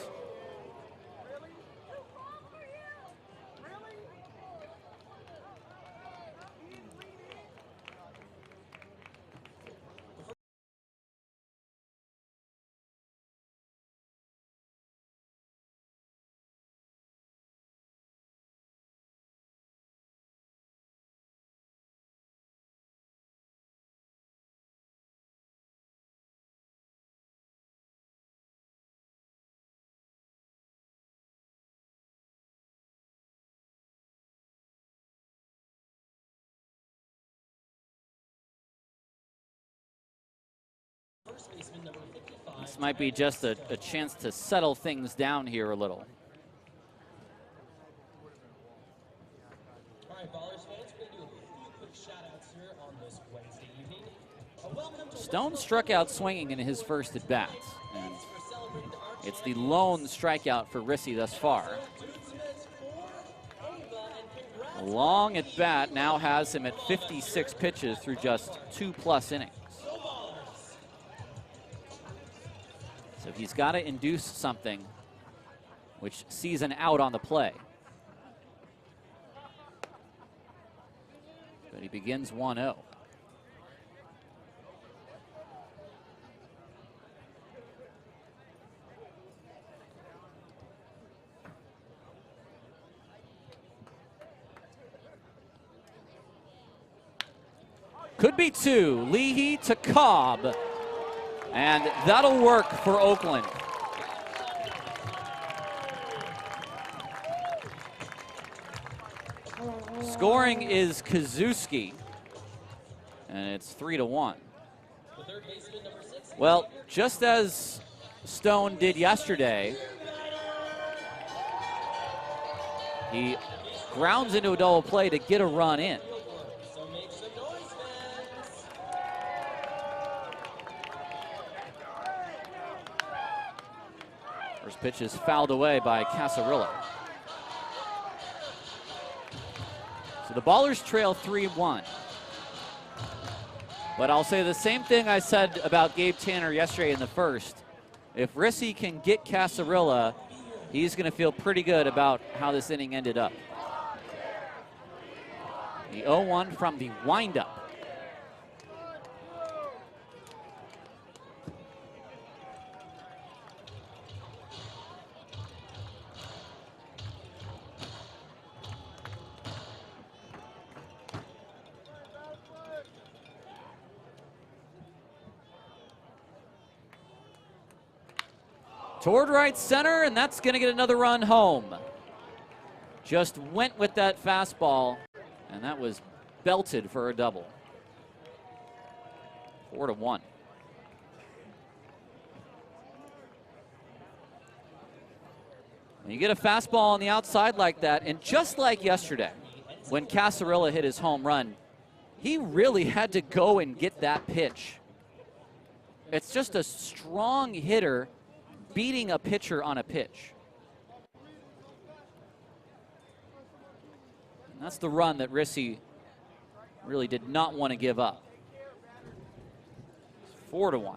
S1: This might be just a chance to settle things down here a little.
S3: All right, Ballers fans, we're going to do a few quick shout-outs here on this Wednesday evening. Welcome to
S1: Stone struck out swinging in his first at-bat. And
S3: for celebrating our
S1: it's the lone strikeout for Rissy thus far. A long at-bat now has him at 56 pitches through just 2+ innings. So he's got to induce something which sees an out on the play. But he begins 1-0. Could be 2. Leahy to Cobb. And that'll work for Oakland. Scoring is Kazuski. And it's 3-1. Well, just as Stone did yesterday, he grounds into a double play to get a run in. First pitch is fouled away by Casarillo. So the Ballers trail 3-1. But I'll say the same thing I said about Gabe Tanner yesterday in the first. If Rissy can get Casarillo, he's going to feel pretty good about how this inning ended up. The 0-1 from the windup. Toward right center, and that's going to get another run home. Just went with that fastball, and that was belted for a double. 4-1. When you get a fastball on the outside like that, and just like yesterday, when Casarillo hit his home run, he really had to go and get that pitch. It's just a strong hitter beating a pitcher on a pitch. And that's the run that Rissy really did not want to give up. 4-1.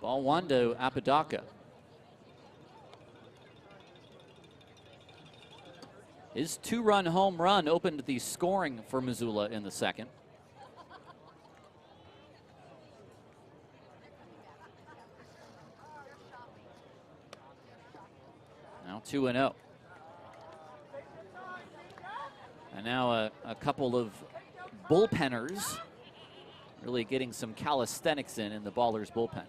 S1: Ball 1 to Apodaca. His 2-run home run opened the scoring for Missoula in the second. Now 2-0. And now a couple of bullpenners really getting some calisthenics in the Ballers bullpen.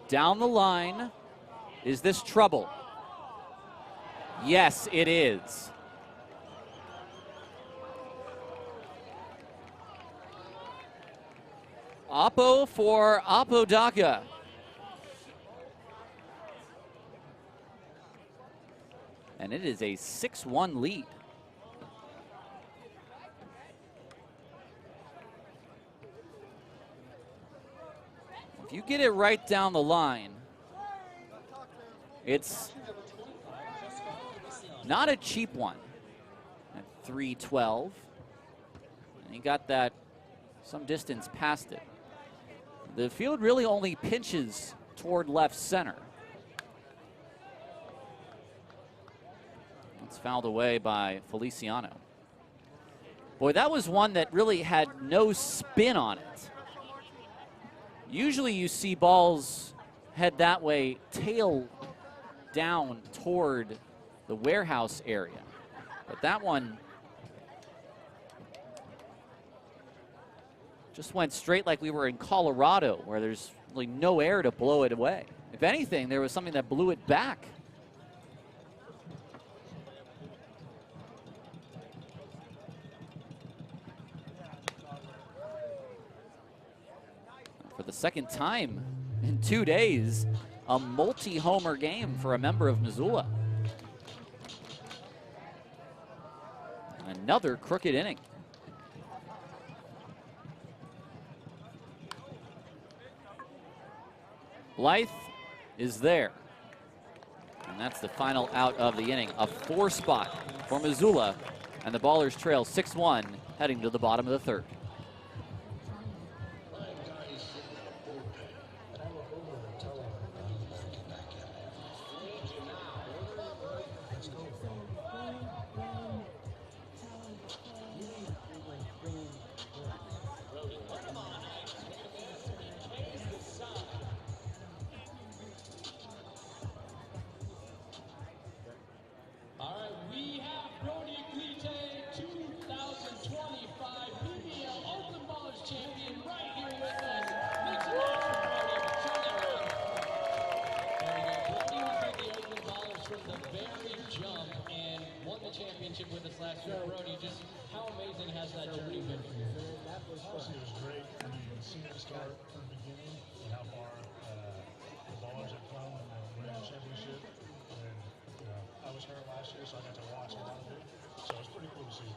S1: Down the line, is this trouble? Yes, it is. Oppo for Apodaca. And it is a 6-1 lead. If you get it right down the line, it's Not a cheap one at 312. And he got that some distance past it. The field really only pinches toward left center. It's fouled away by Feliciano. Boy, that was one that really had no spin on it. Usually you see balls head that way, tail down toward the warehouse area. But that one just went straight like we were in Colorado, where there's really no air to blow it away. If anything, there was something that blew it back. For the second time in 2 days, a multi-homer game for a member of Missoula. Another crooked inning. Blythe is there. And that's the final out of the inning. A 4 spot for Missoula. And the Ballers trail 6-1 heading to the bottom of the third.
S3: With us last year, Brody, just how amazing has that journey been for you?
S7: Honestly, it was great. I mean, seeing it start from the beginning and how far the Ballers have come and winning the championship. And, I was hurt last year, so I got to watch a lot of it. So it was pretty cool to see.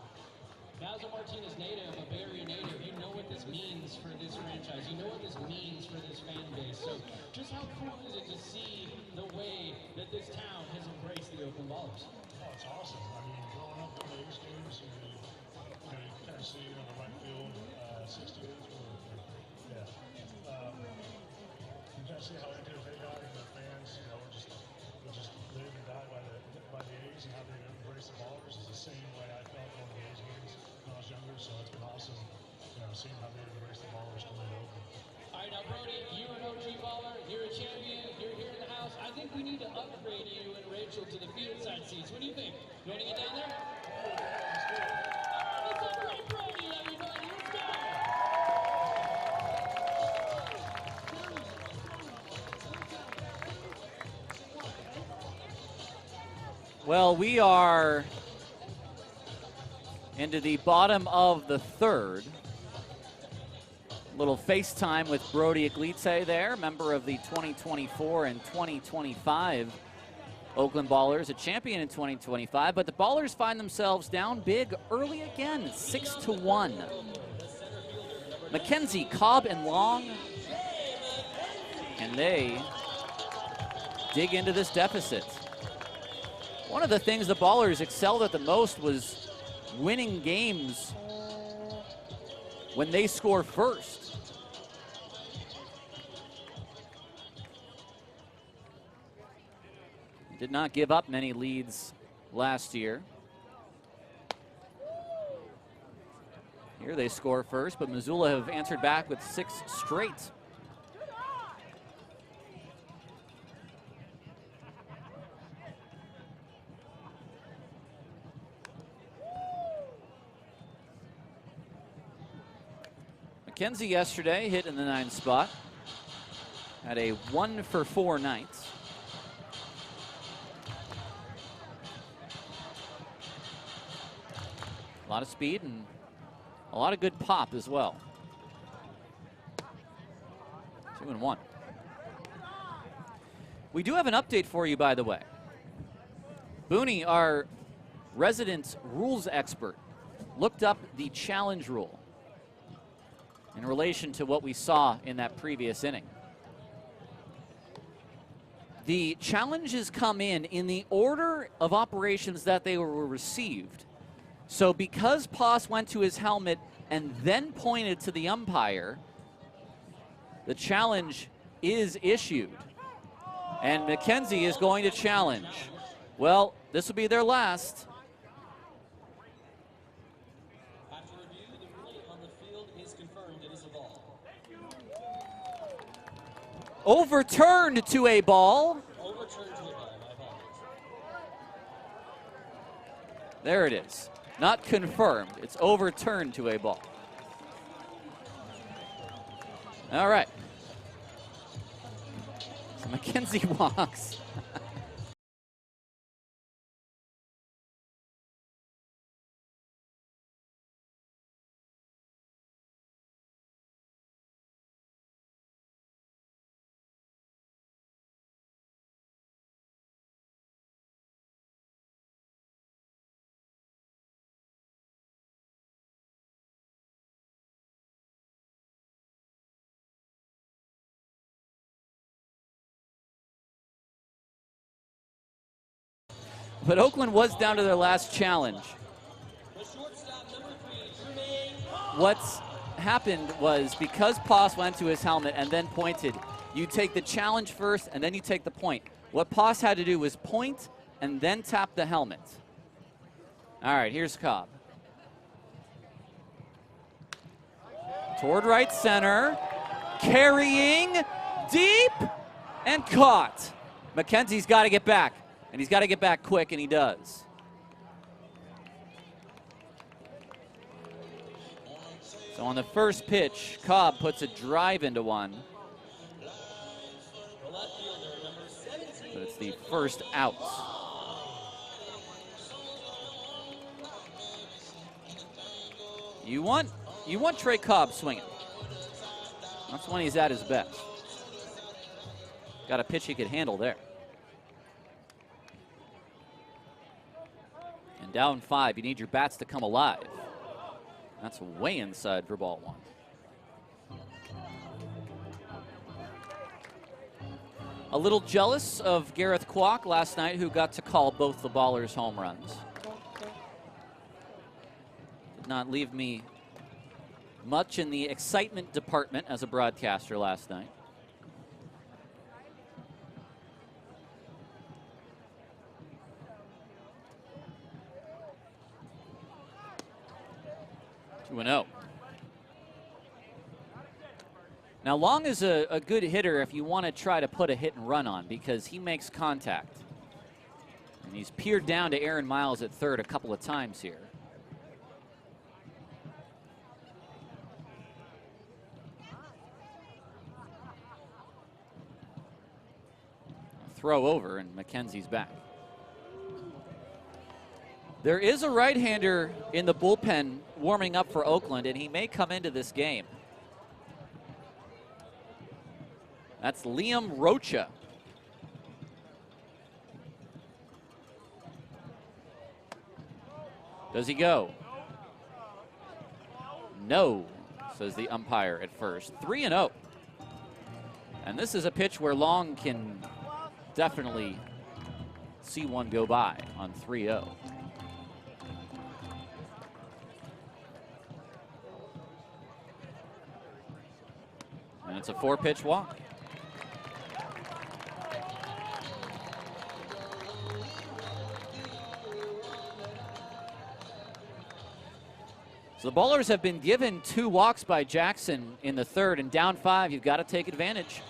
S3: Now, as a Martinez native, a Bay Area native, you know what this means for this franchise. You know what this means for this fan base. So just how cool is it to see the way that this town has embraced the Oakland Ballers?
S7: Oh, it's awesome. I mean, growing up in the A's games, you kind of see on the right field, 60 days you kind of see how active they got and their fans, we just live and die by the A's and how they embrace the Ballers is the same way I felt going to the A's games when I was younger. So it's been awesome, seeing how they embrace the Ballers coming to Oakland.
S3: All right, now Brody, you're an OG baller, you're a champion, you're here in the house. I think we need to upgrade you and Rachel to the field side seats. What do you think? You want to get down there? Let's do it. Let's upgrade Brody, everybody. Let's go.
S1: Well, we are into the bottom of the third. Little FaceTime with Brody Iglite there, member of the 2024 and 2025 Oakland Ballers, a champion in 2025. But the Ballers find themselves down big early again, 6-1. McKenzie, Cobb, and Long, and they dig into this deficit. One of the things the Ballers excelled at the most was winning games when they score first. Did not give up many leads last year. Here they score first, but Missoula have answered back with 6 straight. McKenzie yesterday hit in the 9th spot. Had a 1-for-4 night. A lot of speed and a lot of good pop as well. 2-1. We do have an update for you, by the way. Booney, our resident rules expert, looked up the challenge rule in relation to what we saw in that previous inning. the challenges come in the order of operations that they were received. So because Poss went to his helmet and then pointed to the umpire, the challenge is issued. And McKenzie is going to challenge. Well, this will be their last.
S3: After review, the ruling on the field is confirmed. It is a ball.
S1: Overturned to a ball.
S3: Overturned to a ball. My apologies.
S1: There it is. Not confirmed. It's overturned to a ball. All right. So McKenzie walks. But Oakland was down to their last challenge.
S3: The shortstop, number 3, Jermaine.
S1: What's happened was because Poss went to his helmet and then pointed, you take the challenge first and then you take the point. What Poss had to do was point and then tap the helmet. All right, here's Cobb. Toward right center, carrying deep and caught. McKenzie's got to get back, and he's got to get back quick, and he does. So on the first pitch, Cobb puts a drive into one.
S3: The left fielder, number 17.
S1: But it's the first out. You want Trey Cobb swinging. That's when he's at his best. Got a pitch he could handle there. And down 5, you need your bats to come alive. That's way inside for ball 1. A little jealous of Gareth Kwok last night, who got to call both the Ballers home runs. Did not leave me much in the excitement department as a broadcaster last night. Two and 0. Now, Long is a good hitter if you want to try to put a hit and run on, because he makes contact. And he's peered down to Aaron Miles at third a couple of times here. Throw over, and McKenzie's back. There is a right-hander in the bullpen warming up for Oakland, and he may come into this game. That's Liam Rocha. Does he go? No, says the umpire at first. 3-0. And this is a pitch where Long can definitely see one go by on 3-0. And it's a 4-pitch walk. So the Ballers have been given 2 walks by Jackson in the third, and down 5, you've got to take advantage,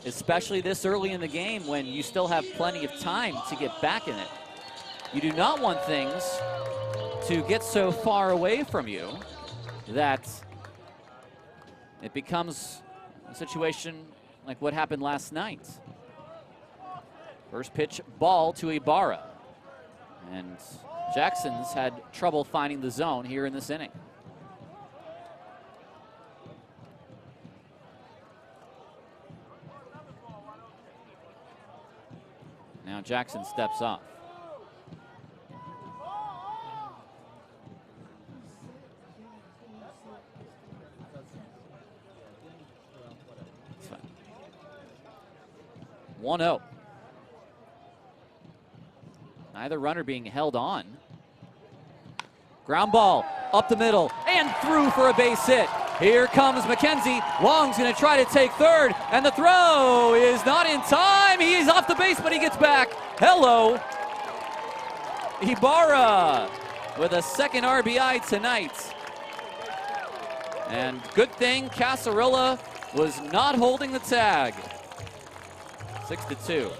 S1: especially this early in the game when you still have plenty of time to get back in it. You do not want things to get so far away from you that it becomes a situation like what happened last night. First pitch ball to Ibarra. And Jackson's had trouble finding the zone here in this inning. Now Jackson steps off. It's fine. 1-0. Neither runner being held on. Ground ball up the middle and through for a base hit. Here comes McKenzie. Long's going to try to take third, and the throw is not in time. He's off the base, but he gets back. Hello. Ibarra with a second RBI tonight. And good thing Casarilla was not holding the tag. 6-2.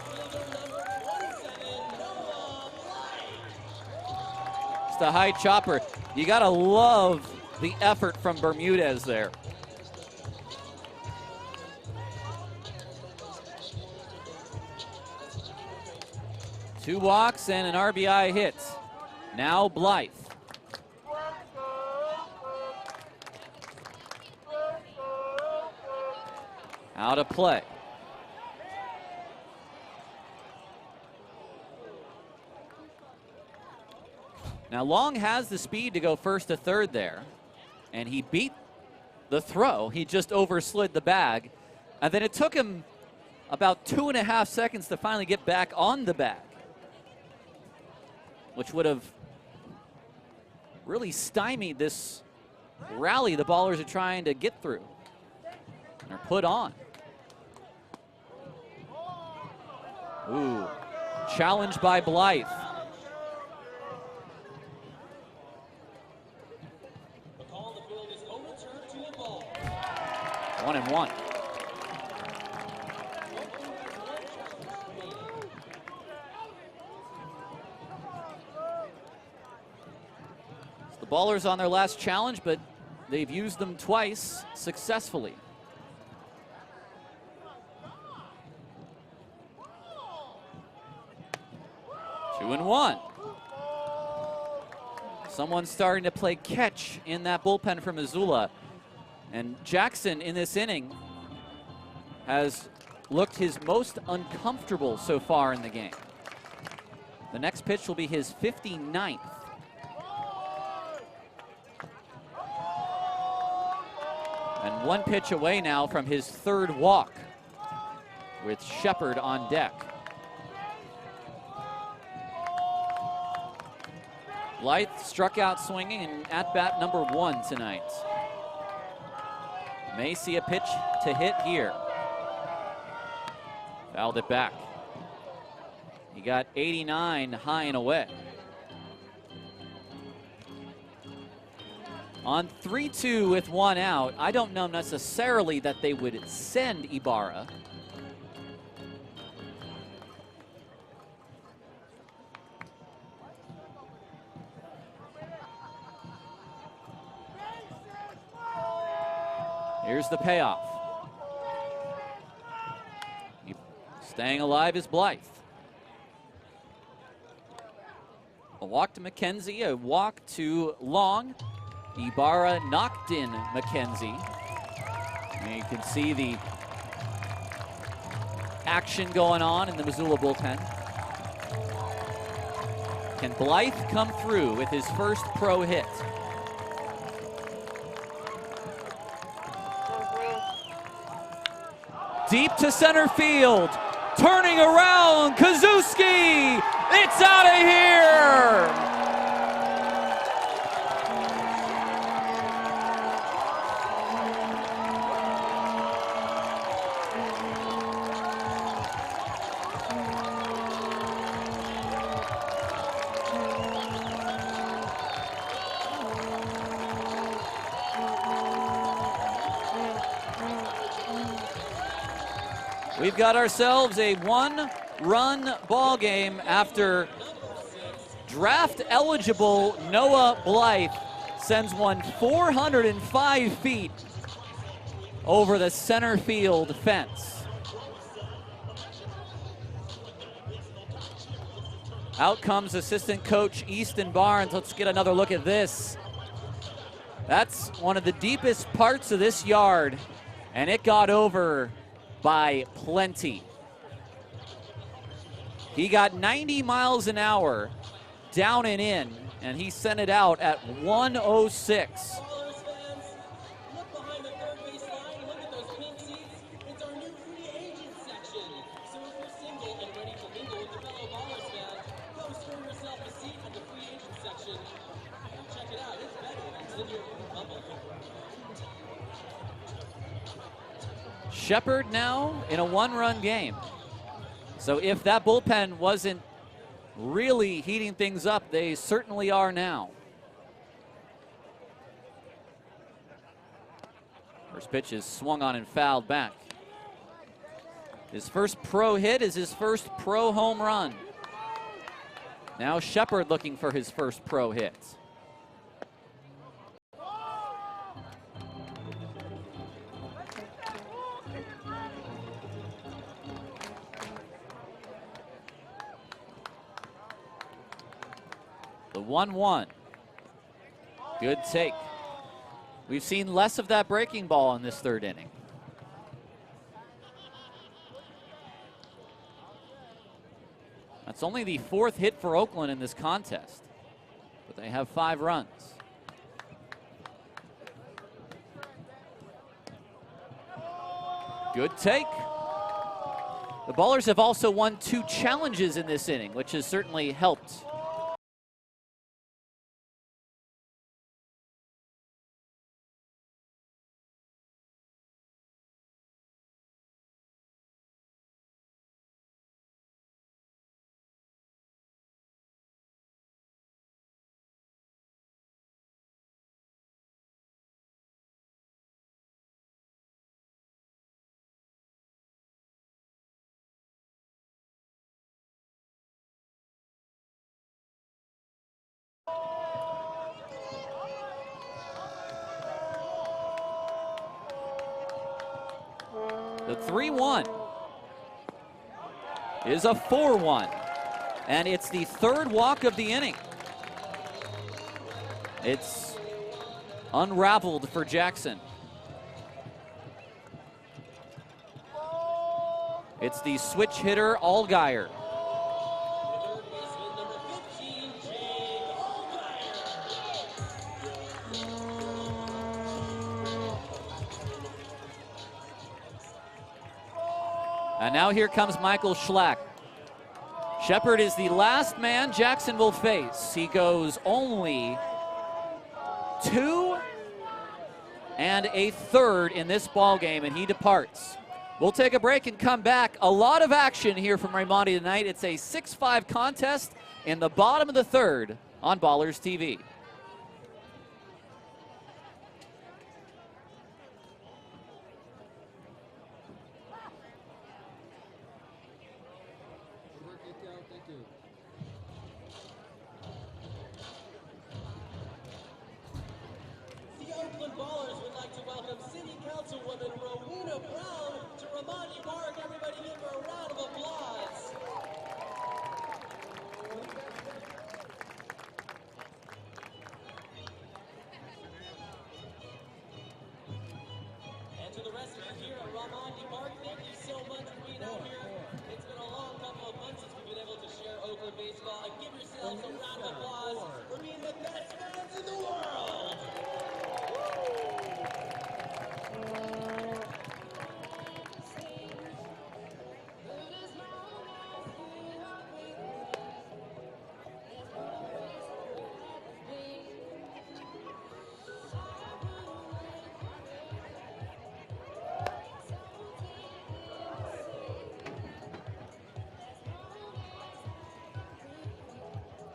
S1: Just a high chopper. You gotta love the effort from Bermudez there. Two walks and an RBI hit. Now Blythe. Out of play. Now Long has the speed to go first to third there, and he beat the throw. He just overslid the bag, and then it took him about 2.5 seconds to finally get back on the bag, which would have really stymied this rally the Ballers are trying to get through and are put on. Ooh, challenged by Blythe.
S3: The call on the field is overturned to a ball.
S1: 1-1. The Ballers on their last challenge, but they've used them twice successfully. Two and one. Someone's starting to play catch in that bullpen for Missoula. And Jackson in this inning has looked his most uncomfortable so far in the game. The next pitch will be his 59th. And one pitch away now from his third walk with Shepard on deck. Blythe struck out swinging in at-bat number 1 tonight. May see a pitch to hit here. Fouled it back. He got 89 high and away. On 3-2 with one out, I don't know necessarily that they would send Ibarra. Here's the payoff. Staying alive is Blythe. A walk to McKenzie, a walk to Long. Ibarra knocked in McKenzie. And you can see the action going on in the Missoula bullpen. Can Blythe come through with his first pro hit? Deep to center field, turning around, Kazuski, it's out of here! We've got ourselves a one-run ball game after draft-eligible Noah Blythe sends one 405 feet over the center field fence. Out comes assistant coach Easton Barnes. Let's get another look at this. That's one of the deepest parts of this yard, and it got over by plenty. He got 90 miles an hour down and in, and he sent it out at 106.
S3: Look behind the third base line. Look at those pink seats. It's our new free agent section. So if you're single and ready to mingle with the fellow Ballers fan, go screw yourself
S1: Shepard now in a one-run game. So if that bullpen wasn't really heating things up, they certainly are now. First pitch is swung on and fouled back. His first pro hit is his first pro home run. Now Shepard looking for his first pro hit. The 1-1. Good take. We've seen less of that breaking ball in this third inning. That's only the 4th hit for Oakland in this contest, but they have 5 runs. Good take. The Ballers have also won 2 challenges in this inning, which has certainly helped. The 3-1 is a 4-1, and it's the 3rd walk of the inning. It's unraveled for Jackson. It's the switch hitter, Allgaier. And now here comes Michael Schlack. Shepard is the last man Jackson will face. He goes only 2 1/3 in this ball game, and he departs. We'll take a break and come back. A lot of action here from Raimondi tonight. It's a 6-5 contest in the bottom of the 3rd on Ballers TV.
S3: The Oakland Ballers would like to welcome City Councilwoman Rowena Brown to Raimondi Park. Everybody give her a round of applause. And to the rest of you here at Raimondi Park, thank you so much for being out here. It's been a long couple of months since we've been able to share Oakland baseball. And give yourselves a round of applause for being the best fans in the world.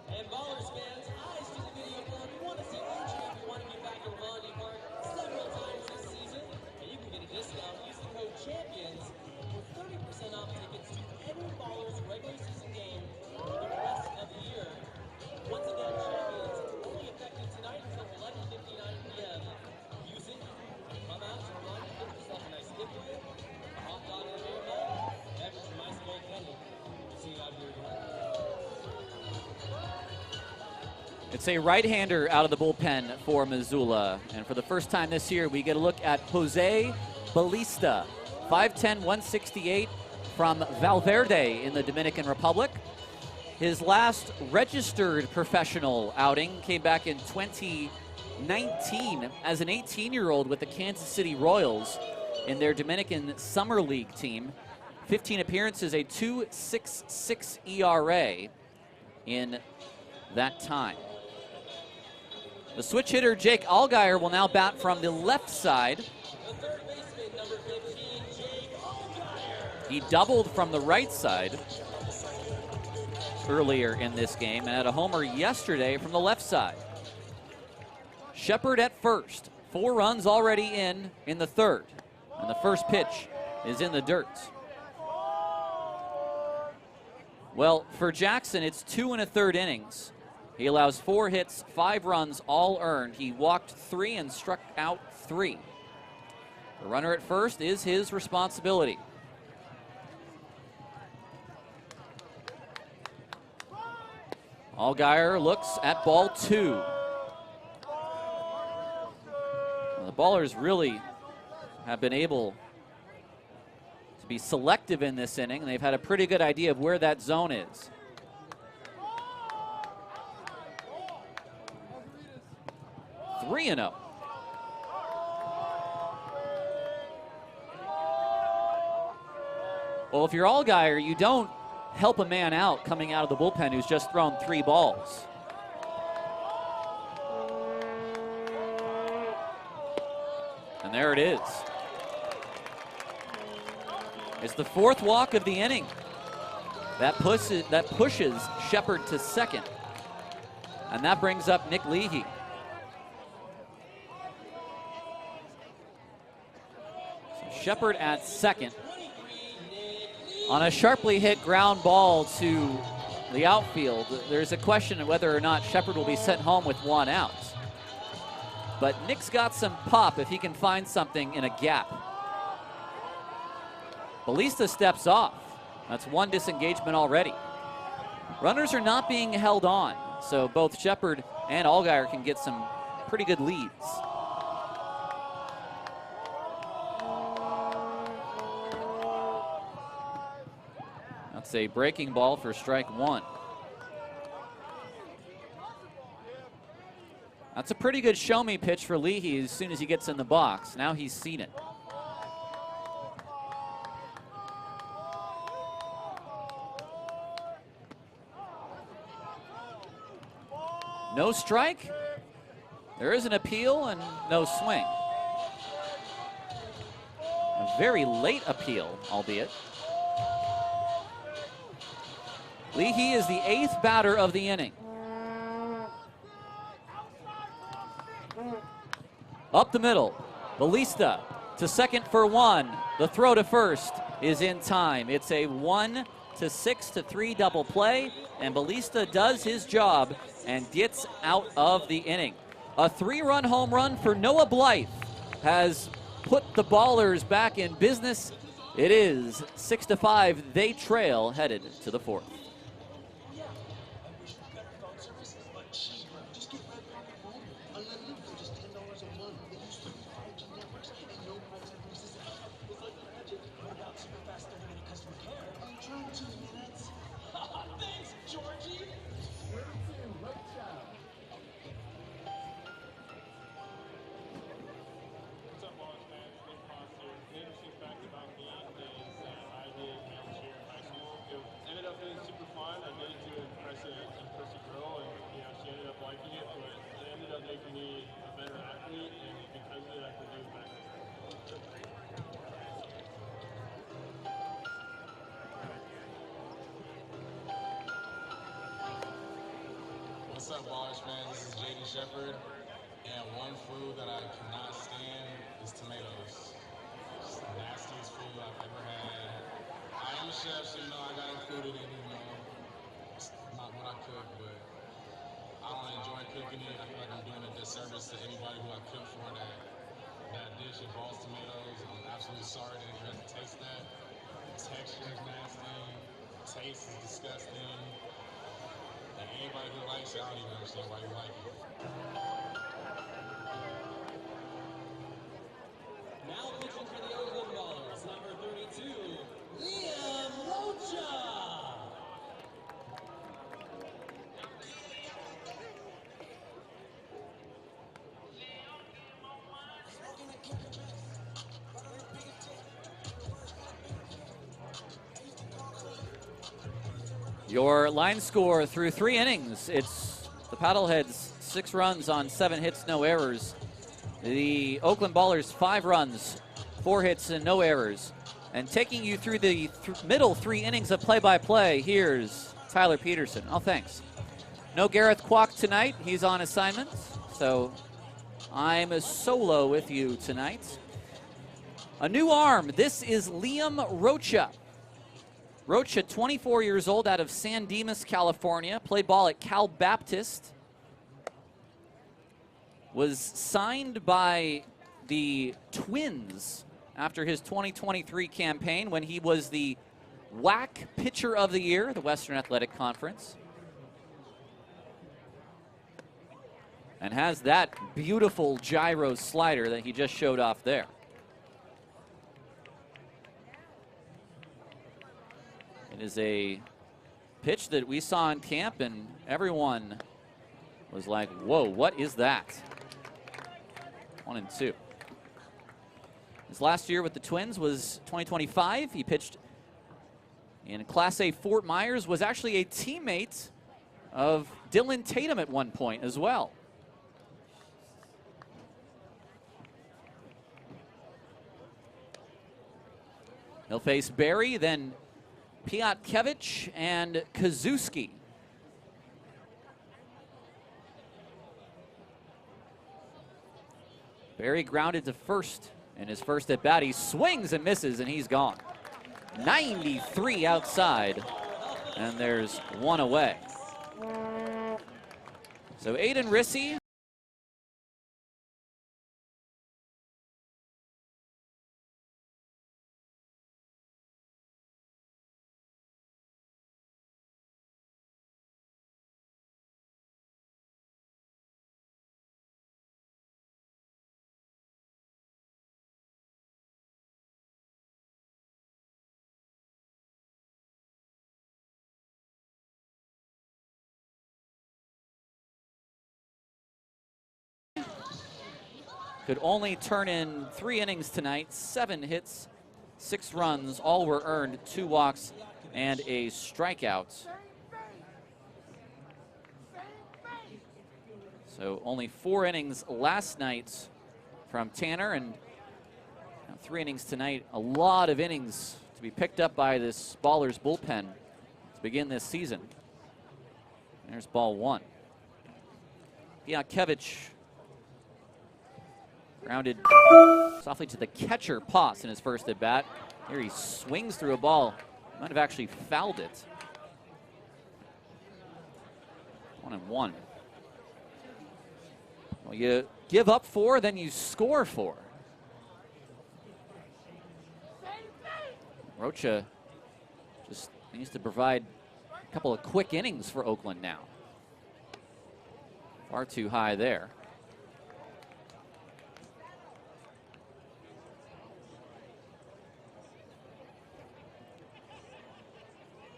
S3: And Ballers fans, eyes to the video club. We want to see each and every one of you back in Raimondi Park several times this season. And you can get a discount. Use the code CHAMPIONS for 30% off tickets to any Ballers regular season game for the rest of the year. Once again, Champions, only effective tonight until 11:59 p.m. Use it. Come out to Raimondi, get yourself a nice gift with it. A hot dog in the beer mug, beverage from Ice Cold Kenny. We'll see you out here tonight.
S1: It's a right-hander out of the bullpen for Missoula. And for the first time this year, we get a look at Jose Balista, 5'10", 168, from Valverde in the Dominican Republic. His last registered professional outing came back in 2019 as an 18-year-old with the Kansas City Royals in their Dominican Summer League team. 15 appearances, a 2.66 ERA in that time. The switch hitter, Jake Allgaier, will now bat from the left side.
S3: The third baseman, number 15, Jake
S1: He doubled from the right side earlier in this game and had a homer yesterday from the left side. Shepard at first. 4 runs already in the third. And the first pitch is in the dirt. Well, for Jackson, it's 2 1/3 innings. He allows 4 hits, 5 runs, all earned. He walked 3 and struck out 3. The runner at first is his responsibility. Allgaier looks at ball 2. Well, the Ballers really have been able to be selective in this inning. They've had a pretty good idea of where that zone is. Three and 0. Well, if you're Allgaier, you don't help a man out coming out of the bullpen who's just thrown 3 balls. And there it is. It's the 4th walk of the inning. That pushes Shepard to second. And that brings up Nick Leahy. So Shepard at second. On a sharply hit ground ball to the outfield, there's a question of whether or not Shepard will be sent home with 1 out. But Nick's got some pop if he can find something in a gap. Ballista steps off. That's 1 disengagement already. Runners are not being held on, so both Shepard and Allgaier can get some pretty good leads. That's a breaking ball for strike 1. That's a pretty good show-me pitch for Leahy as soon as he gets in the box. Now he's seen it. No strike. There is an appeal and no swing. A very late appeal, albeit. Leahy is the 8th batter of the inning. Up the middle, Ballista to second for 1. The throw to first is in time. It's a 1-6-3 double play, and Ballista does his job and gets out of the inning. A 3-run home run for Noah Blythe has put the Ballers back in business. It is 6-5. They trail headed to the 4th.
S8: What's up, Ballers fans? This is JD Shepard, and one food that I cannot stand is tomatoes. It's the nastiest food I've ever had. I am a chef, so you know I got included in it. It's not what I cook, but I don't enjoy cooking it. I feel like I'm doing a disservice to anybody who I cook for that dish involves tomatoes. I'm absolutely sorry that it doesn't taste that. The texture is nasty. The taste is disgusting. And anybody who likes it, I don't even understand why you like it.
S3: Now pitching for the Oakland Ballers, number 32, Liam Rocha.
S1: Your line score through 3 innings. It's the Paddleheads 6 runs on 7 hits, no errors. The Oakland Ballers 5 runs, 4 hits and no errors. And taking you through the middle 3 innings of play-by-play, here's Tyler Peterson. Oh, thanks. No Gareth Kwok tonight. He's on assignment, so I'm a solo with you tonight. A new arm. This is Liam Rocha. Rocha, 24 years old, out of San Dimas, California. Played ball at Cal Baptist. Was signed by the Twins after his 2023 campaign when he was the WAC Pitcher of the Year, the Western Athletic Conference. And has that beautiful gyro slider that he just showed off there. It is a pitch that we saw in camp, and everyone was like, whoa, what is that? 1-2. His last year with the Twins was 2025. He pitched in Class A Fort Myers, was actually a teammate of Dylan Tatum at one point as well. He'll face Barry, then Piatkevich and Kazuski. Barry grounded to first in his first at bat. He swings and misses, and he's gone. 93 outside, and there's 1 away. So Aiden Rissy. Could only turn in 3 innings tonight, 7 hits, 6 runs, all were earned, 2 walks and a strikeout. So only 4 innings last night from Tanner, and 3 innings tonight. A lot of innings to be picked up by this Ballers bullpen to begin this season. There's ball 1. Piatkevich grounded softly to the catcher, Poss, in his first at bat. Here he swings through a ball. Might have actually fouled it. 1-1. Well, you give up 4, then you score 4. Rocha just needs to provide a couple of quick innings for Oakland now. Far too high there.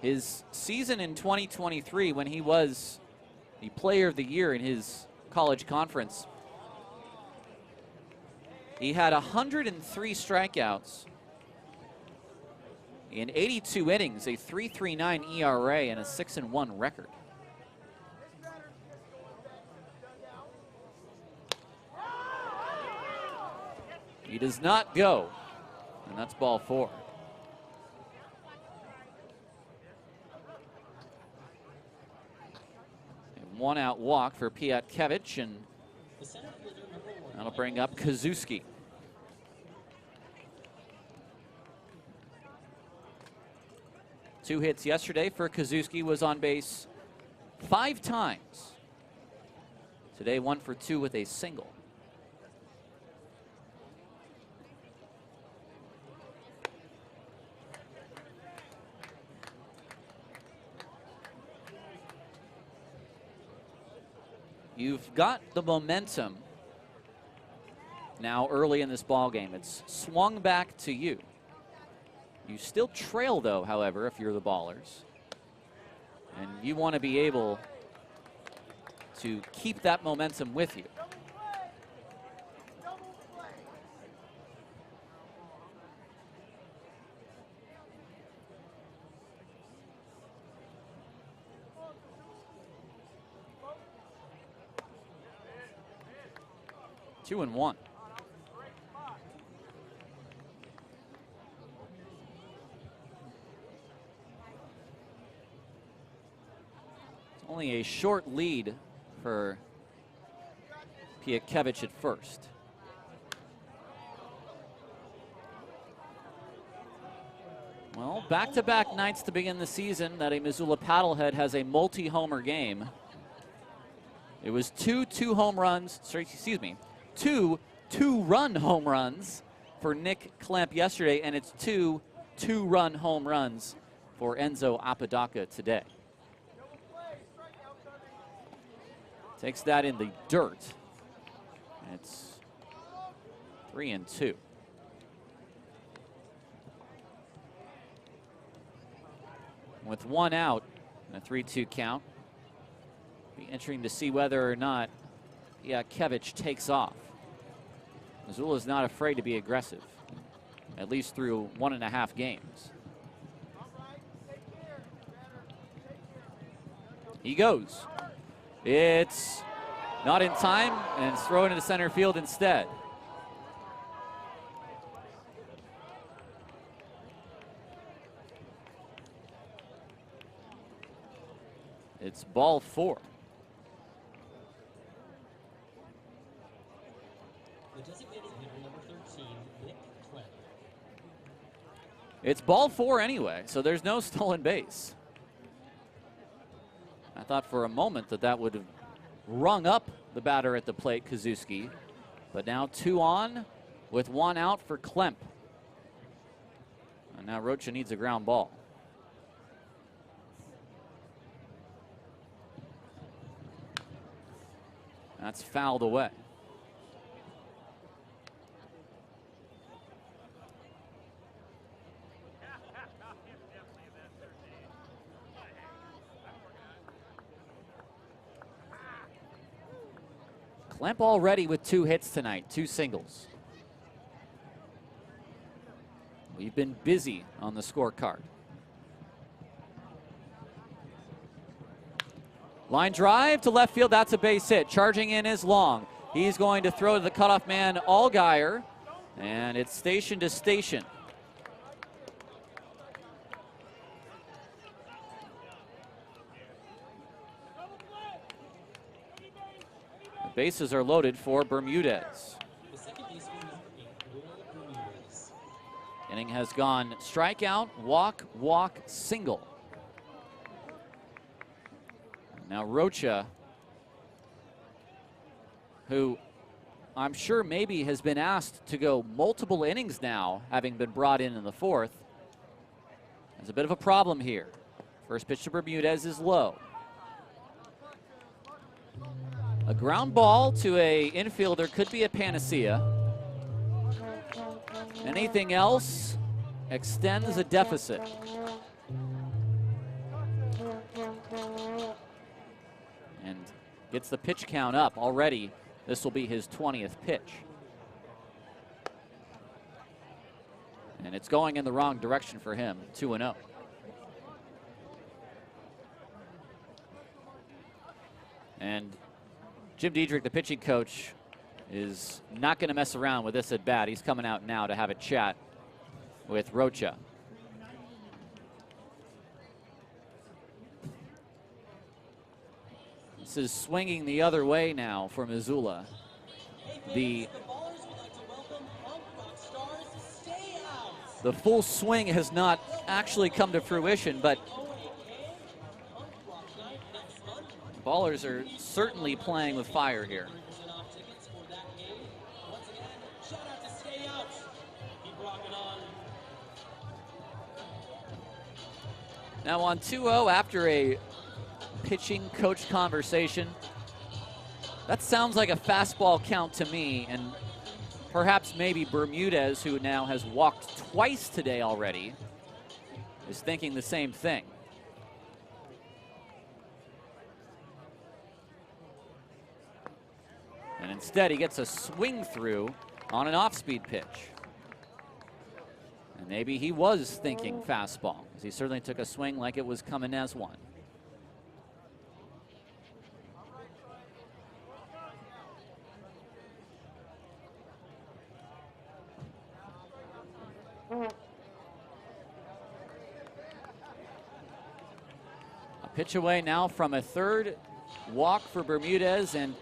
S1: His season in 2023, when he was the player of the year in his college conference, he had 103 strikeouts in 82 innings, a 3.39 ERA, and a 6-1 record. He does not go, and that's ball 4. A 1-out walk for Piatkevich, and that'll bring up Kazuski. Two hits yesterday for Kazuski, was on base 5 times. Today 1 for 2 with a single. You've got the momentum now early in this ball game. It's swung back to you. You still trail, though, however, if you're the Ballers. And you want to be able to keep that momentum with you. Two and 1. Only a short lead for Piatkevich at first. Well, back-to-back nights to begin the season that a Missoula Paddlehead has a multi-homer game. It was two two-run home runs for Nick Klemp yesterday, and it's two two-run home runs for Enzo Apodaca today. Takes that in the dirt. It's 3-2. With one out and a 3-2 count. Be interesting to see whether or not Kevich takes off. Missoula is not afraid to be aggressive, at least through 1.5 games. He goes. It's not in time, and it's thrown into center field instead. It's ball 4.
S3: The designated hitter, number 13, Nick Klemp.
S1: It's ball 4 anyway, so there's no stolen base. I thought for a moment that would have rung up the batter at the plate, Kazuski. But now 2 on with 1 out for Klemp. And now Rocha needs a ground ball. That's fouled away. Klemp already with 2 hits tonight, 2 singles. We've been busy on the scorecard. Line drive to left field, that's a base hit. Charging in is Long. He's going to throw to the cutoff man, Allgaier, and it's station to station. The bases are loaded for Bermudez.
S3: The second baseman is Will Bermudez.
S1: Inning has gone strikeout, walk, single. Now Rocha, who I'm sure maybe has been asked to go multiple innings now, having been brought in the 4th, has a bit of a problem here. First pitch to Bermudez is low. A ground ball to a infielder could be a panacea. Anything else extends a deficit. And gets the pitch count up already. This will be his 20th pitch. And it's going in the wrong direction for him, 2-0. And Jim Diedrich, the pitching coach, is not going to mess around with this at bat. He's coming out now to have a chat with Rocha. This is swinging the other way now for Missoula. The full swing has not actually come to fruition, but Ballers are certainly playing with fire here. Now on 2-0 after a pitching coach conversation, that sounds like a fastball count to me, and perhaps maybe Bermudez, who now has walked twice today already, is thinking the same thing. And instead he gets a swing through on an off-speed pitch. And maybe he was thinking fastball, because he certainly took a swing like it was coming as one. A Pitch away now from a third walk for Bermudez, and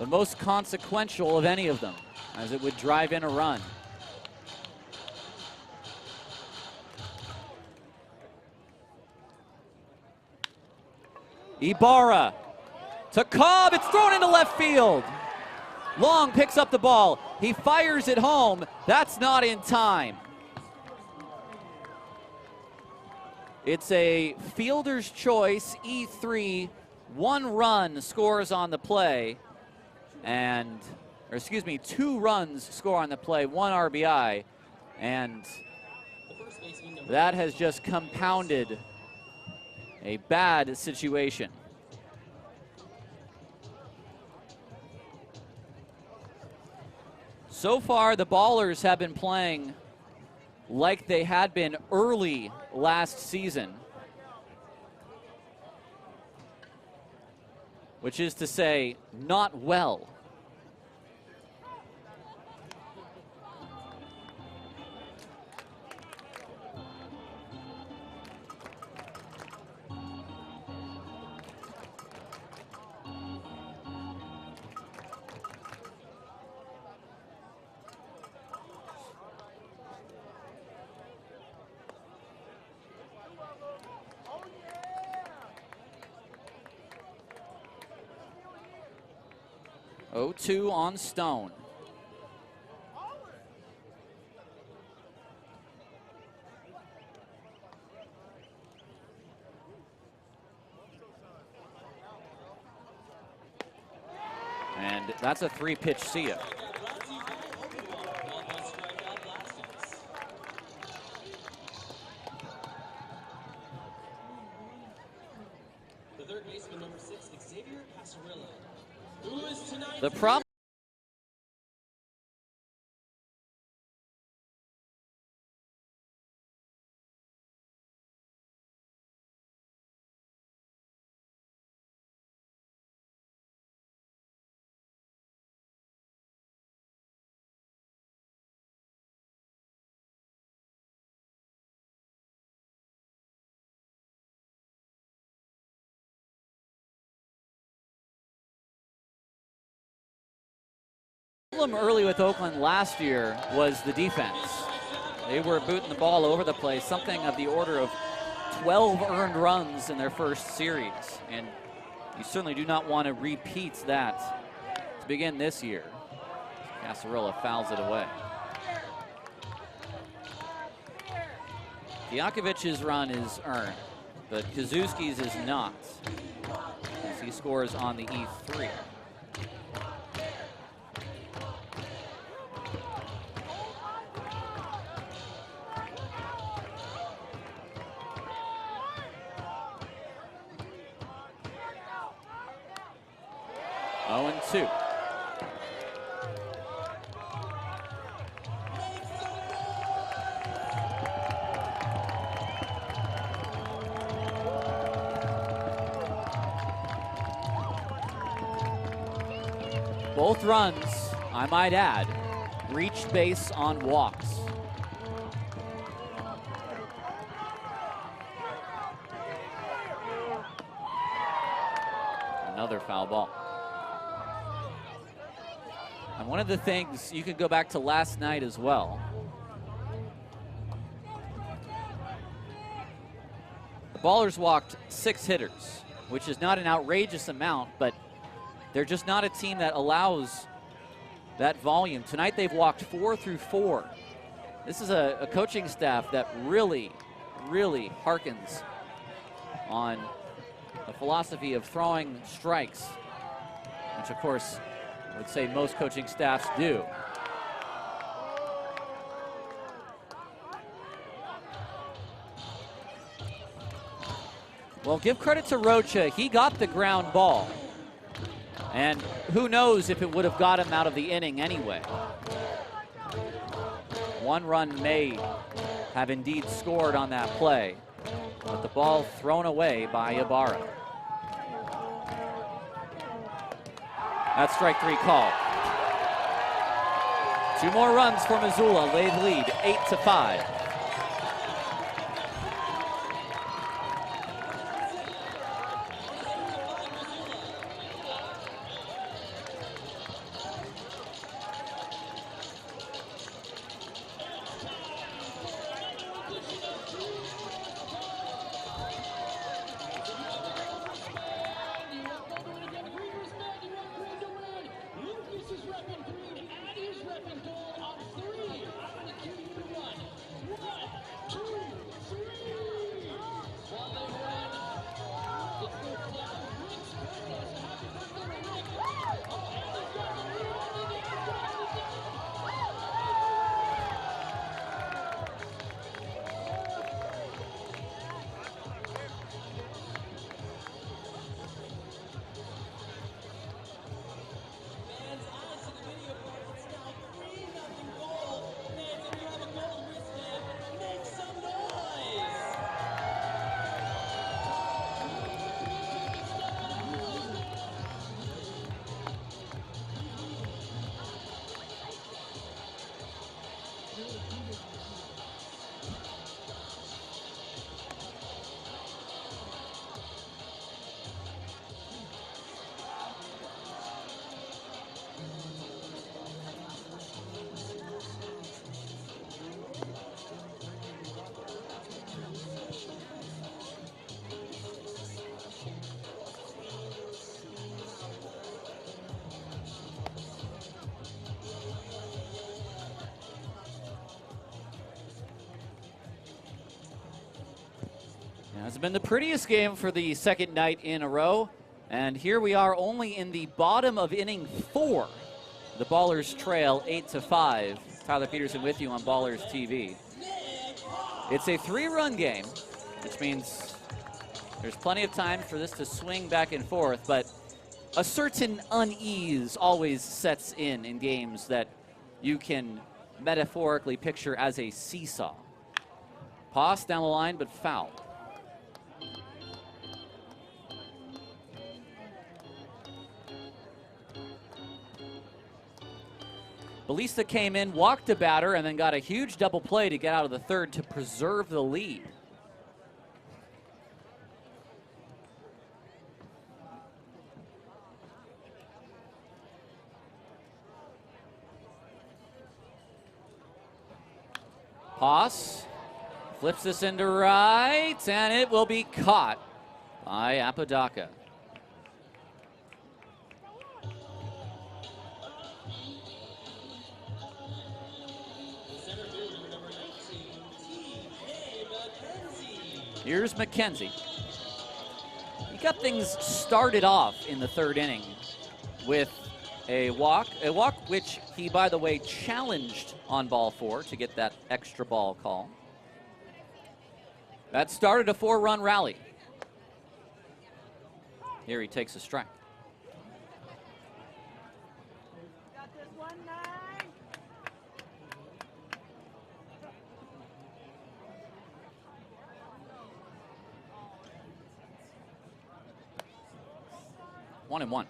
S1: the most consequential of any of them, as it would drive in a run. Ibarra to Cobb. It's thrown into left field. Long picks up the ball. He fires it home. That's not in time. It's a fielder's choice, E3. 1 run scores on the play. And, or excuse me, 2 runs score on the play, 1 RBI. And that has just compounded a bad situation. So far, the Ballers have been playing like they had been early last season, which is to say, not well. Oh, 2 on Stone. And that's a 3-pitch see ya.
S3: The third baseman, number 6, Xavier Pasarilla, who is tonight.
S1: The problem. Early with Oakland last year was the defense. They were booting the ball over the place, something of the order of 12 earned runs in their first series. And you certainly do not want to repeat that to begin this year. Casarilla fouls it away. Diakovic's run is earned, but Kazuski's is not, as he scores on the E3. Oh, and 2. Both runs, I might add, reached base on walks. Another foul ball. And one of the things, you could go back to last night as well. The Ballers walked 6 hitters, which is not an outrageous amount, but they're just not a team that allows that volume. Tonight they've walked 4 through 4. This is a coaching staff that really, really harkens on the philosophy of throwing strikes, which of course I would say most coaching staffs do. Well, give credit to Rocha. He got the ground ball. And who knows if it would have got him out of the inning anyway. 1 run may have indeed scored on that play, but the ball thrown away by Ibarra. That's strike 3 call. 2 more runs for Missoula. They lead 8-5. It's been the prettiest game for the second night in a row. And here we are only in the bottom of inning 4. The Ballers trail 8-5. Tyler Peterson with you on Ballers TV. It's a 3-run game, which means there's plenty of time for this to swing back and forth, but a certain unease always sets in games that you can metaphorically picture as a seesaw. Pass down the line, but foul. Balista came in, walked the batter, and then got a huge double play to get out of the third to preserve the lead. Haas flips this into right, and it will be caught by Apodaca. Here's McKenzie. He got things started off in the third inning with a walk which he, by the way, challenged on ball 4 to get that extra ball call. That started a 4-run rally. Here he takes a strike.
S6: Got this 1-9.
S1: 1-1.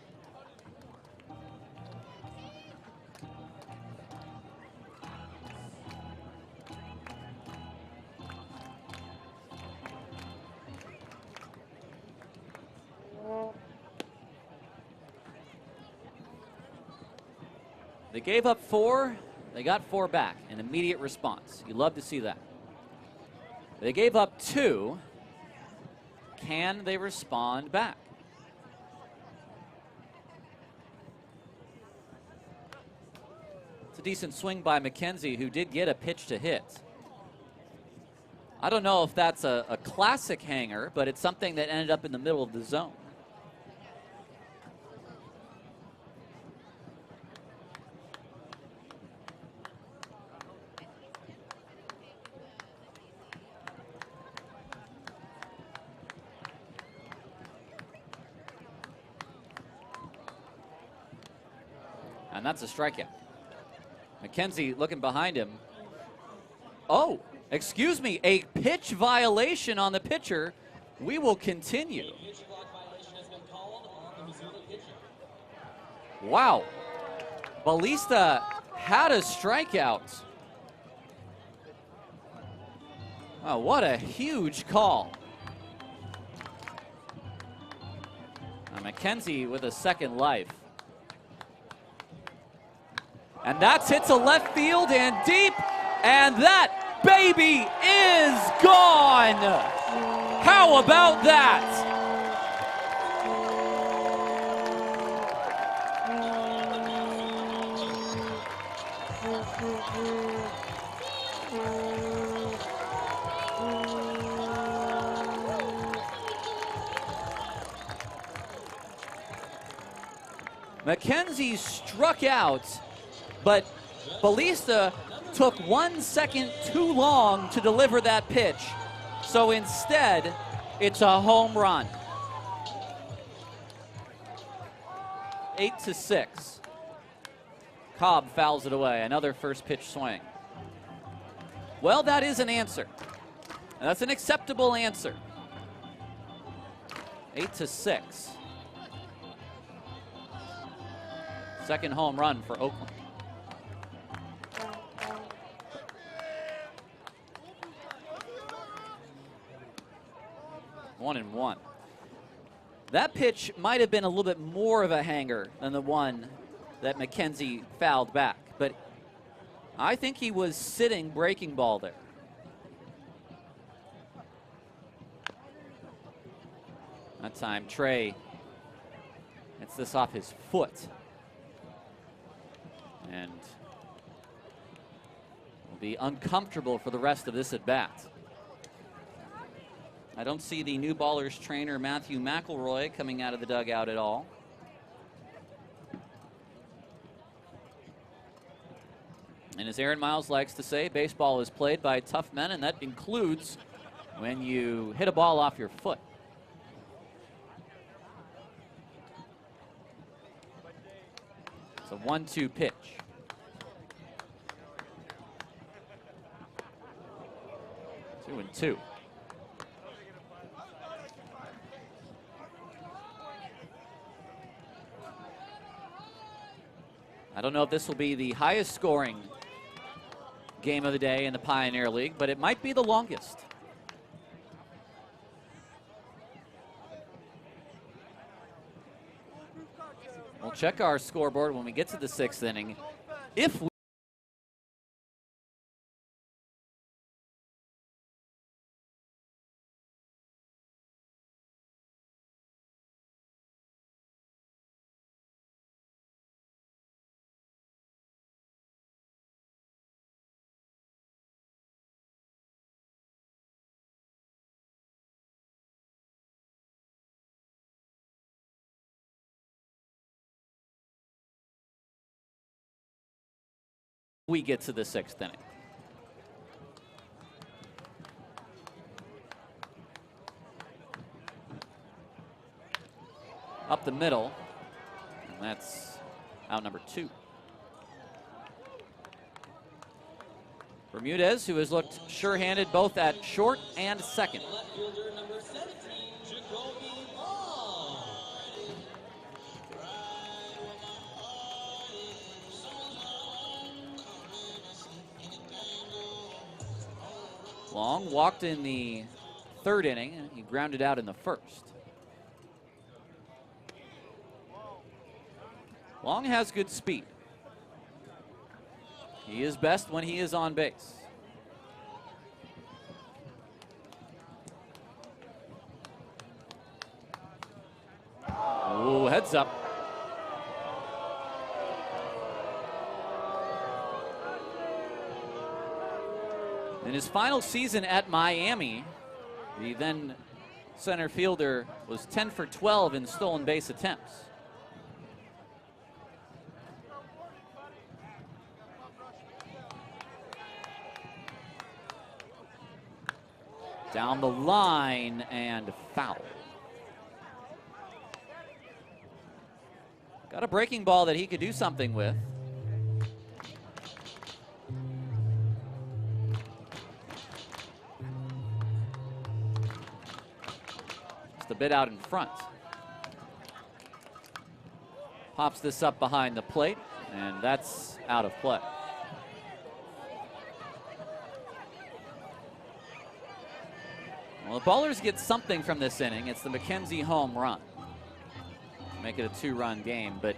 S1: They gave up 4. They got 4 back. An immediate response. You love to see that. They gave up 2. Can they respond back? It's a decent swing by McKenzie, who did get a pitch to hit. I don't know if that's a classic hanger, but it's something that ended up in the middle of the zone. And that's a strikeout. McKenzie looking behind him. Oh, excuse me, a pitch violation on the pitcher. We will continue. Wow. Balista had a strikeout. Oh, what a huge call. Now McKenzie with a second life. And that's hit to left field and deep, and that baby is gone. How about that? McKenzie struck out, but Balista took 1 second too long to deliver that pitch. So instead, it's a home run. 8-6. Cobb fouls it away. Another first pitch swing. Well, that is an answer. And that's an acceptable answer. 8-6. Second home run for Oakland. 1-1. That pitch might have been a little bit more of a hanger than the one that McKenzie fouled back, but I think he was sitting breaking ball there. That time Trey gets this off his foot and will be uncomfortable for the rest of this at bat. I don't see the new ballers trainer Matthew McElroy coming out of the dugout at all. And as Aaron Miles likes to say, baseball is played by tough men, and that includes when you hit a ball off your foot. It's a 1-2 pitch. 2-2. I don't know if this will be the highest scoring game of the day in the Pioneer League, but it might be the longest. We'll check our scoreboard when we get to the 6th inning. If we get to the 6th inning. Up the middle, and that's out number 2. Bermudez, who has looked sure-handed both at short and second.
S3: Left fielder number 17, Jacoby Long.
S1: Long walked in the 3rd inning, and he grounded out in the 1st. Long has good speed. He is best when he is on base. Ooh, heads up. In his final season at Miami, the then center fielder was 10 for 12 in stolen base attempts. Down the line and foul. Got a breaking ball that he could do something with. Just a bit out in front. Pops this up behind the plate, and that's out of play. Well, the Ballers get something from this inning. It's the McKenzie home run. Make it a 2-run game, but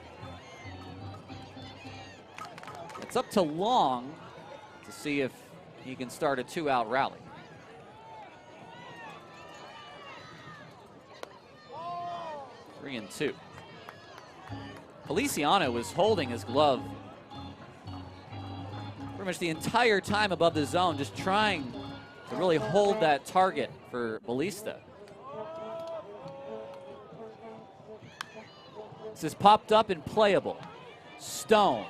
S1: it's up to Long to see if he can start a 2-out rally. Three and 2. Feliciano was holding his glove pretty much the entire time above the zone, just trying to really hold that target for Ballista. This is popped up and playable. Stone.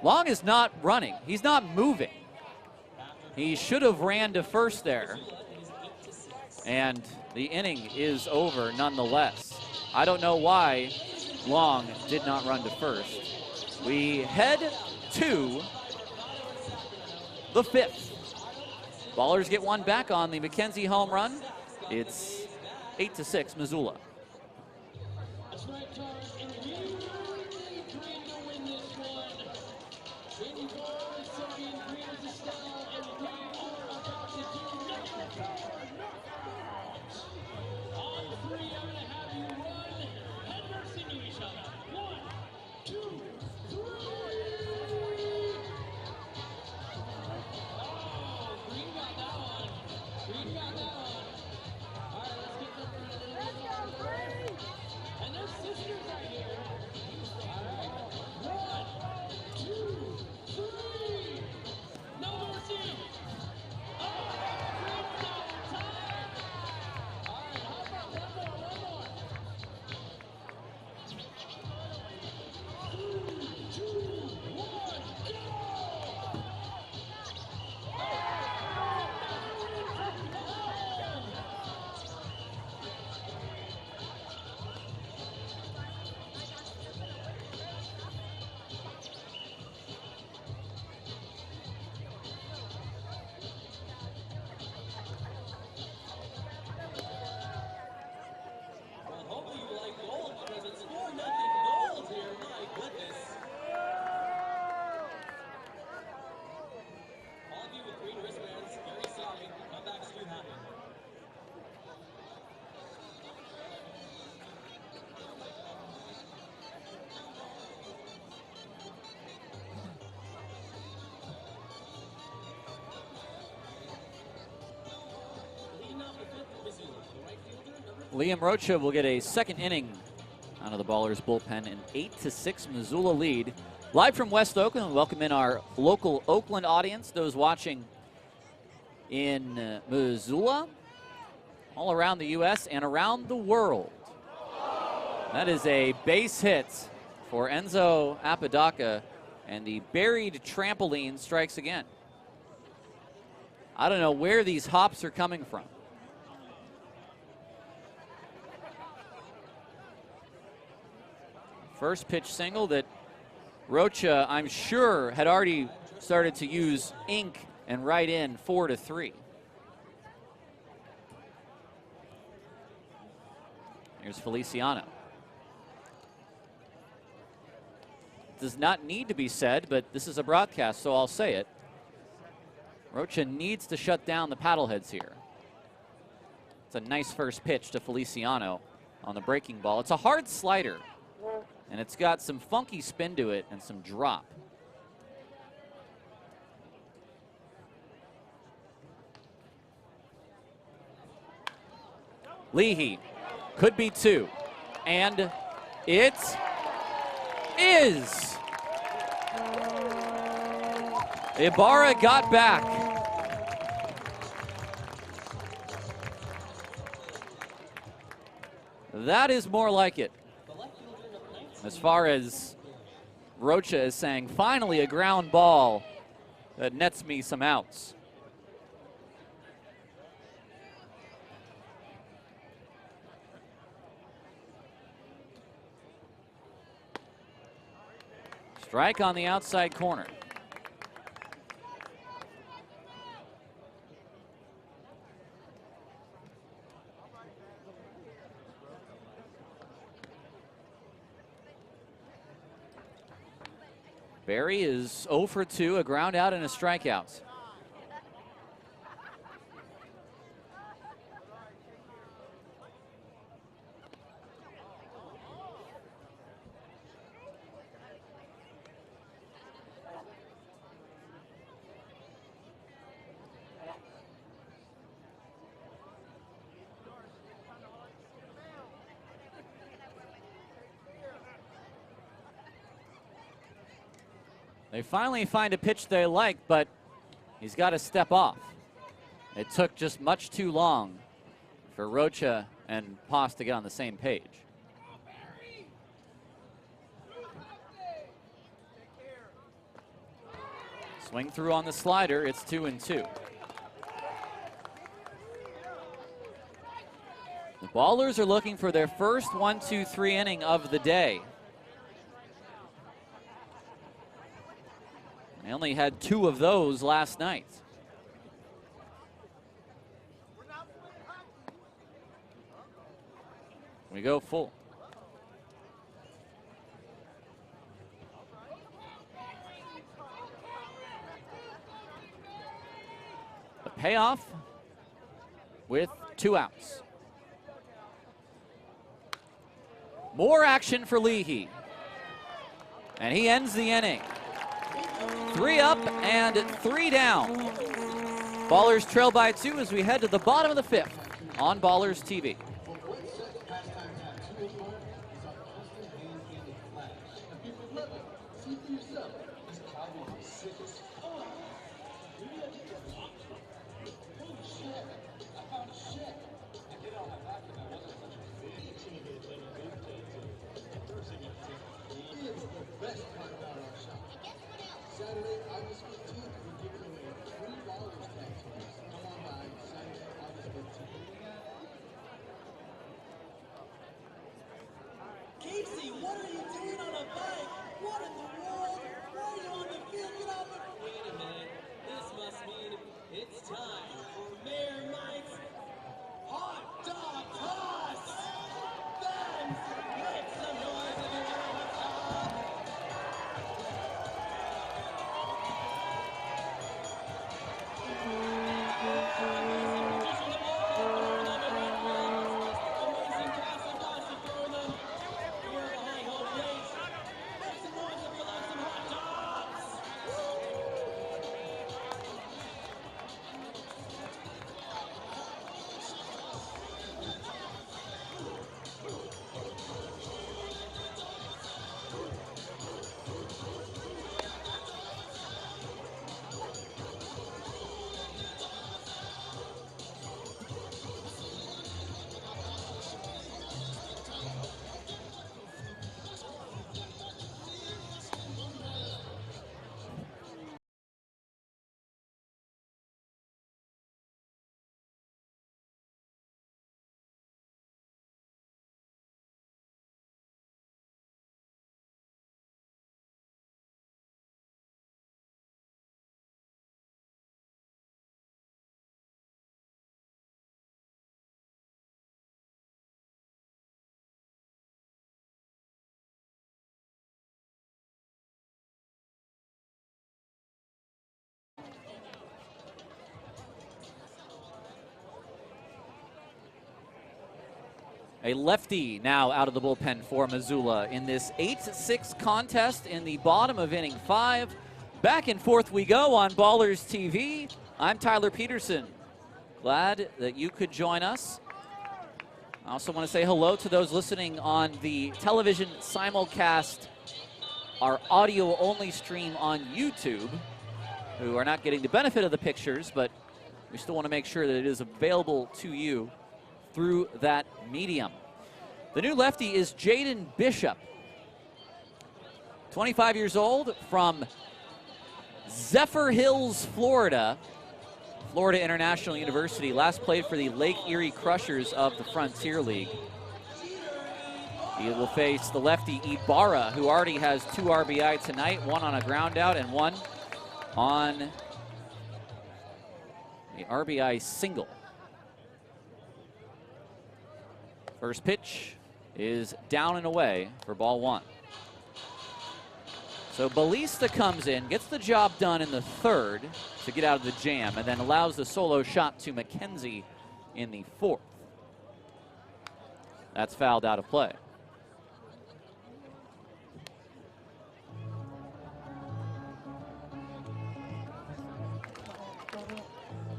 S1: Long is not running. He's not moving. He should have ran to first there. And the inning is over nonetheless. I don't know why Long did not run to first. We head to the 5th. Ballers get one back on the McKenzie home run. It's 8-6 Missoula.
S3: That's right, Cards, and we really dream to win this one. In goal, serving Greers Estelle, and we are about to do number 4 knockouts.
S1: Liam Rocha will get a second inning out of the Ballers bullpen, an 8-6 Missoula lead. Live from West Oakland, we welcome in our local Oakland audience, those watching in Missoula, all around the U.S. and around the world. That is a base hit for Enzo Apodaca, and the buried trampoline strikes again. I don't know where these hops are coming from. First pitch single that Rocha, I'm sure, had already started to use ink and write in 4-3. Here's Feliciano. Does not need to be said, but this is a broadcast, so I'll say it. Rocha needs to shut down the Paddleheads here. It's a nice first pitch to Feliciano on the breaking ball. It's a hard slider, and it's got some funky spin to it and some drop. Leahy could be two, and it is. Ibarra got back. That is more like it. As far as Rocha is saying, finally a ground ball that nets me some outs. Strike on the outside corner. Barry is 0 for 2, a ground out and a strikeout. They finally find a pitch they like, but he's got to step off. It took just much too long for Rocha and Paz to get on the same page. Swing through on the slider, it's 2-2. The Ballers are looking for their first 1-2-3 inning of the day. They only had 2 of those last night. We go full. The payoff with 2 outs. More action for Leahy. And he ends the inning. 3 up and 3 down. Ballers trail by 2 as we head to the bottom of the 5th on Ballers TV. A lefty now out of the bullpen for Missoula in this 8-6 contest in the bottom of inning 5. Back and forth we go on Ballers TV. I'm Tyler Peterson. Glad that you could join us. I also want to say hello to those listening on the television simulcast, our audio-only stream on YouTube, who are not getting the benefit of the pictures, but we still want to make sure that it is available to you through that medium. The new lefty is Jaden Bishop, 25 years old, from Zephyr Hills, Florida International University. Last played for the Lake Erie Crushers of the Frontier League. He will face the lefty Ibarra, who already has 2 RBI tonight, 1 on a ground out and 1 on the RBI single. First pitch is down and away for ball 1. So Balista comes in, gets the job done in the 3rd to get out of the jam, and then allows the solo shot to McKenzie in the 4th. That's fouled out of play.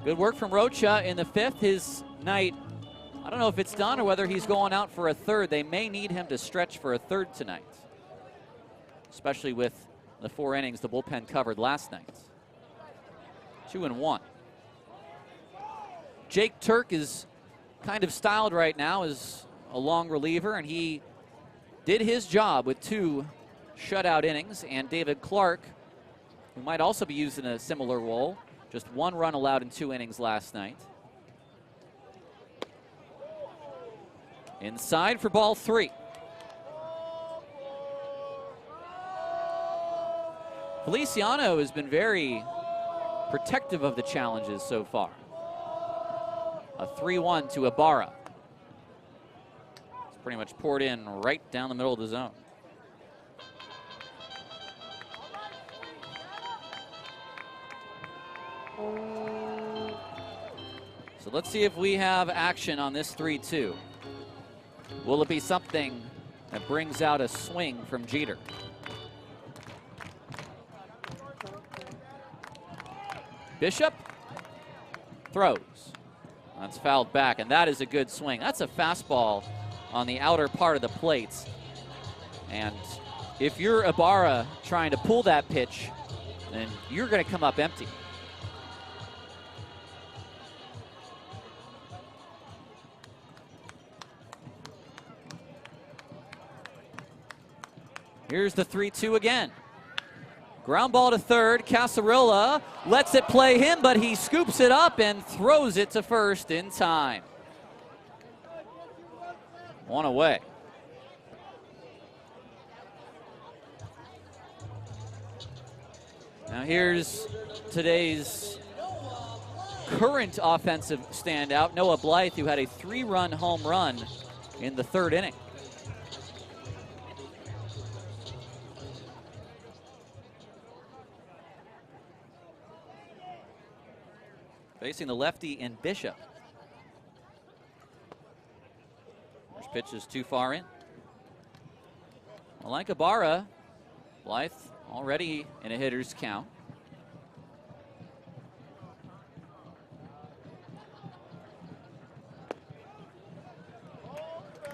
S1: Good work from Rocha in the 5th. His night, I don't know if it's done or whether he's going out for a 3rd. They may need him to stretch for a 3rd tonight, especially with the 4 innings the bullpen covered last night. 2-1. Jake Turk is kind of styled right now as a long reliever, and he did his job with 2 shutout innings. And David Clark, who might also be used in a similar role, just 1 run allowed in 2 innings last night. Inside for ball 3. Feliciano has been very protective of the challenges so far. A 3-1 to Ibarra. It's pretty much poured in right down the middle of the zone. So let's see if we have action on this 3-2. Will it be something that brings out a swing from Jeter? Bishop throws. That's fouled back, and that is a good swing. That's a fastball on the outer part of the plates. And if you're Ibarra trying to pull that pitch, then you're going to come up empty. Here's the 3-2 again. Ground ball to 3rd. Casarilla lets it play him, but he scoops it up and throws it to 1st in time. 1 away. Now here's today's current offensive standout, Noah Blythe, who had a 3-run home run in the 3rd inning. Facing the lefty in Bishop. First pitch is too far in. Well, like Ibarra, Blythe already in a hitter's count.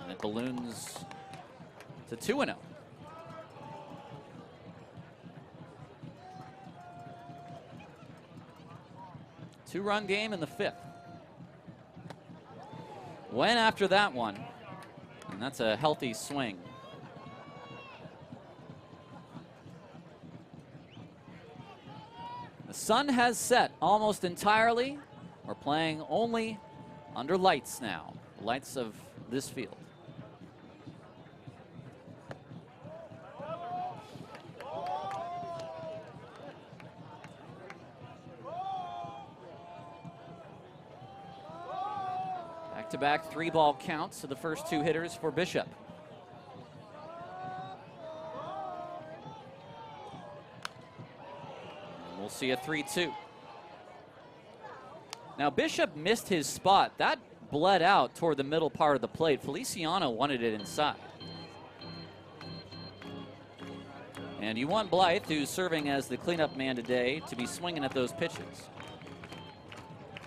S1: And it balloons to 2-0. Two-run game in the 5th. Went after that one, and that's a healthy swing. The sun has set almost entirely. We're playing only under lights now, lights of this field. Back-to-back 3-ball counts to the first 2 hitters for Bishop. And we'll see a 3-2. Now Bishop missed his spot. That bled out toward the middle part of the plate. Feliciano wanted it inside. And you want Blythe, who's serving as the cleanup man today, to be swinging at those pitches.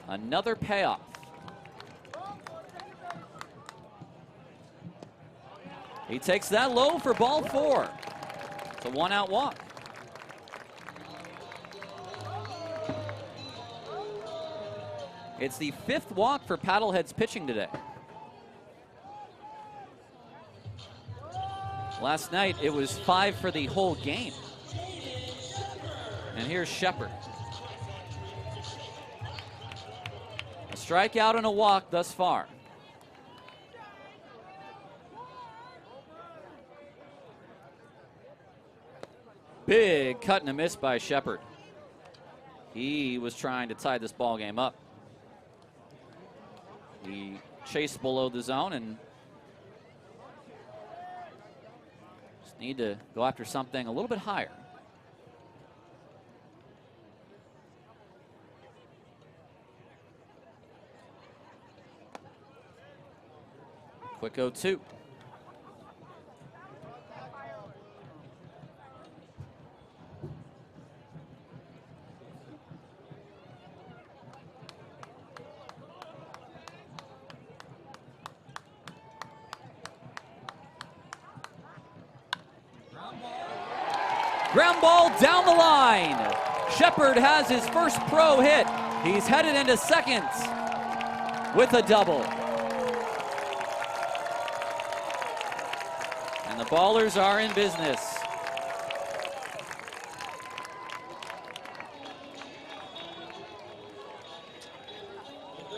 S1: Another payoff. He takes that low for ball 4. It's a 1-out walk. It's the 5th walk for Paddleheads pitching today. Last night it was 5 for the whole game. And here's Shepard. A strikeout and a walk thus far. Big cut and a miss by Shepard. He was trying to tie this ball game up. He chased below the zone and just need to go after something a little bit higher. Quick 0-2. Ground ball down the line. Shepard has his first pro hit. He's headed into second with a double. And the Ballers are in business.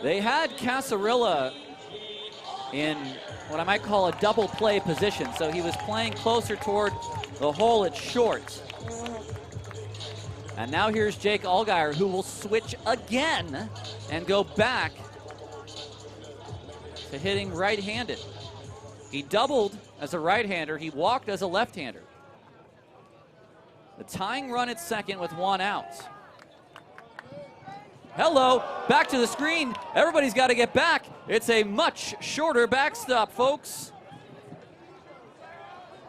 S1: They had Casarilla in what I might call a double play position, so he was playing closer toward the hole at short. And now here's Jake Allgaier, who will switch again and go back to hitting right-handed. He doubled as a right-hander. He walked as a left-hander. The tying run at second with 1 out. Hello, back to the screen. Everybody's got to get back. It's a much shorter backstop, folks.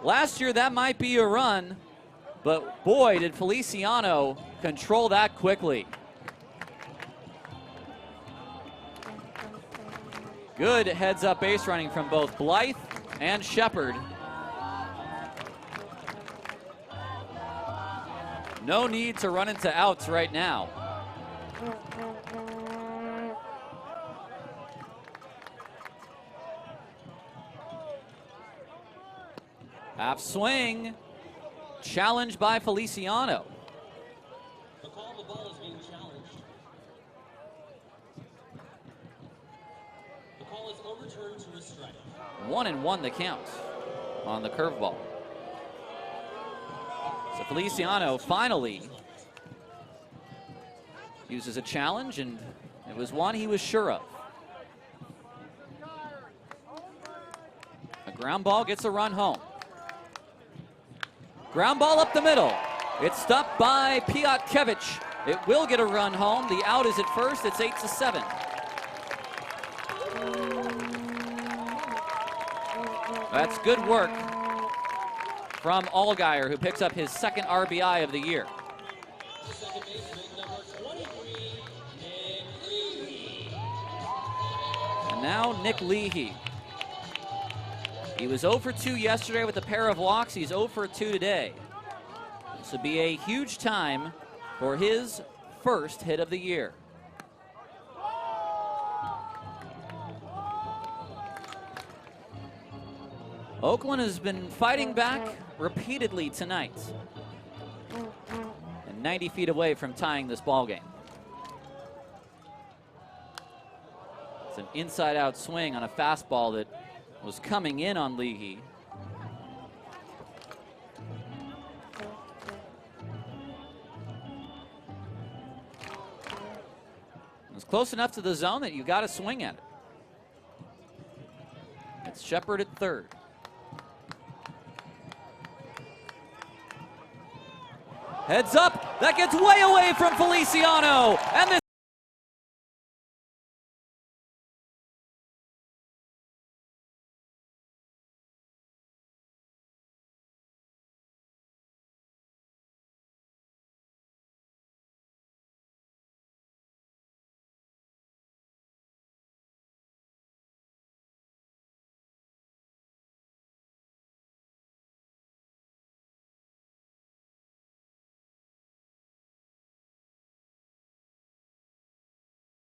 S1: Last year, that might be a run, but boy, did Feliciano control that quickly. Good heads-up base running from both Blythe and Shepard. No need to run into outs right now. Half swing, challenged by Feliciano.
S3: The call, the ball is being challenged. The call is overturned to a strike.
S1: 1-1 the count on the curveball. So Feliciano finally uses a challenge, and it was one he was sure of. A ground ball gets a run home. Ground ball up the middle. It's stopped by Piatkevich. It will get a run home. The out is at first. It's 8-7. That's good work from Allgaier, who picks up his second RBI of the year.
S3: Second baseman, number 23, Nick Leahy.
S1: And now Nick Leahy. He was 0 for 2 yesterday with a pair of walks. He's 0 for 2 today. This would be a huge time for his first hit of the year. Oakland has been fighting back repeatedly tonight, and 90 feet away from tying this ball game. It's an inside-out swing on a fastball that was coming in on Leahy. It was close enough to the zone that you got to swing at it. It's Shepard at third. Heads up, that gets way away from Feliciano, and this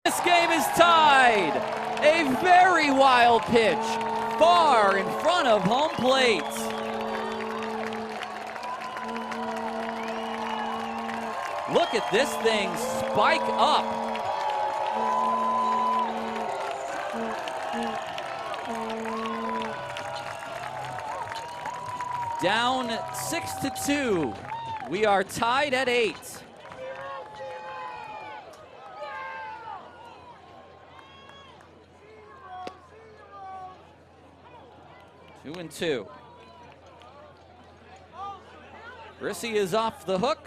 S1: This game is tied. A very wild pitch, far in front of home plate. Look at this thing spike up. Down 6-2. We are tied at 8. Two and two. Rissy is off the hook.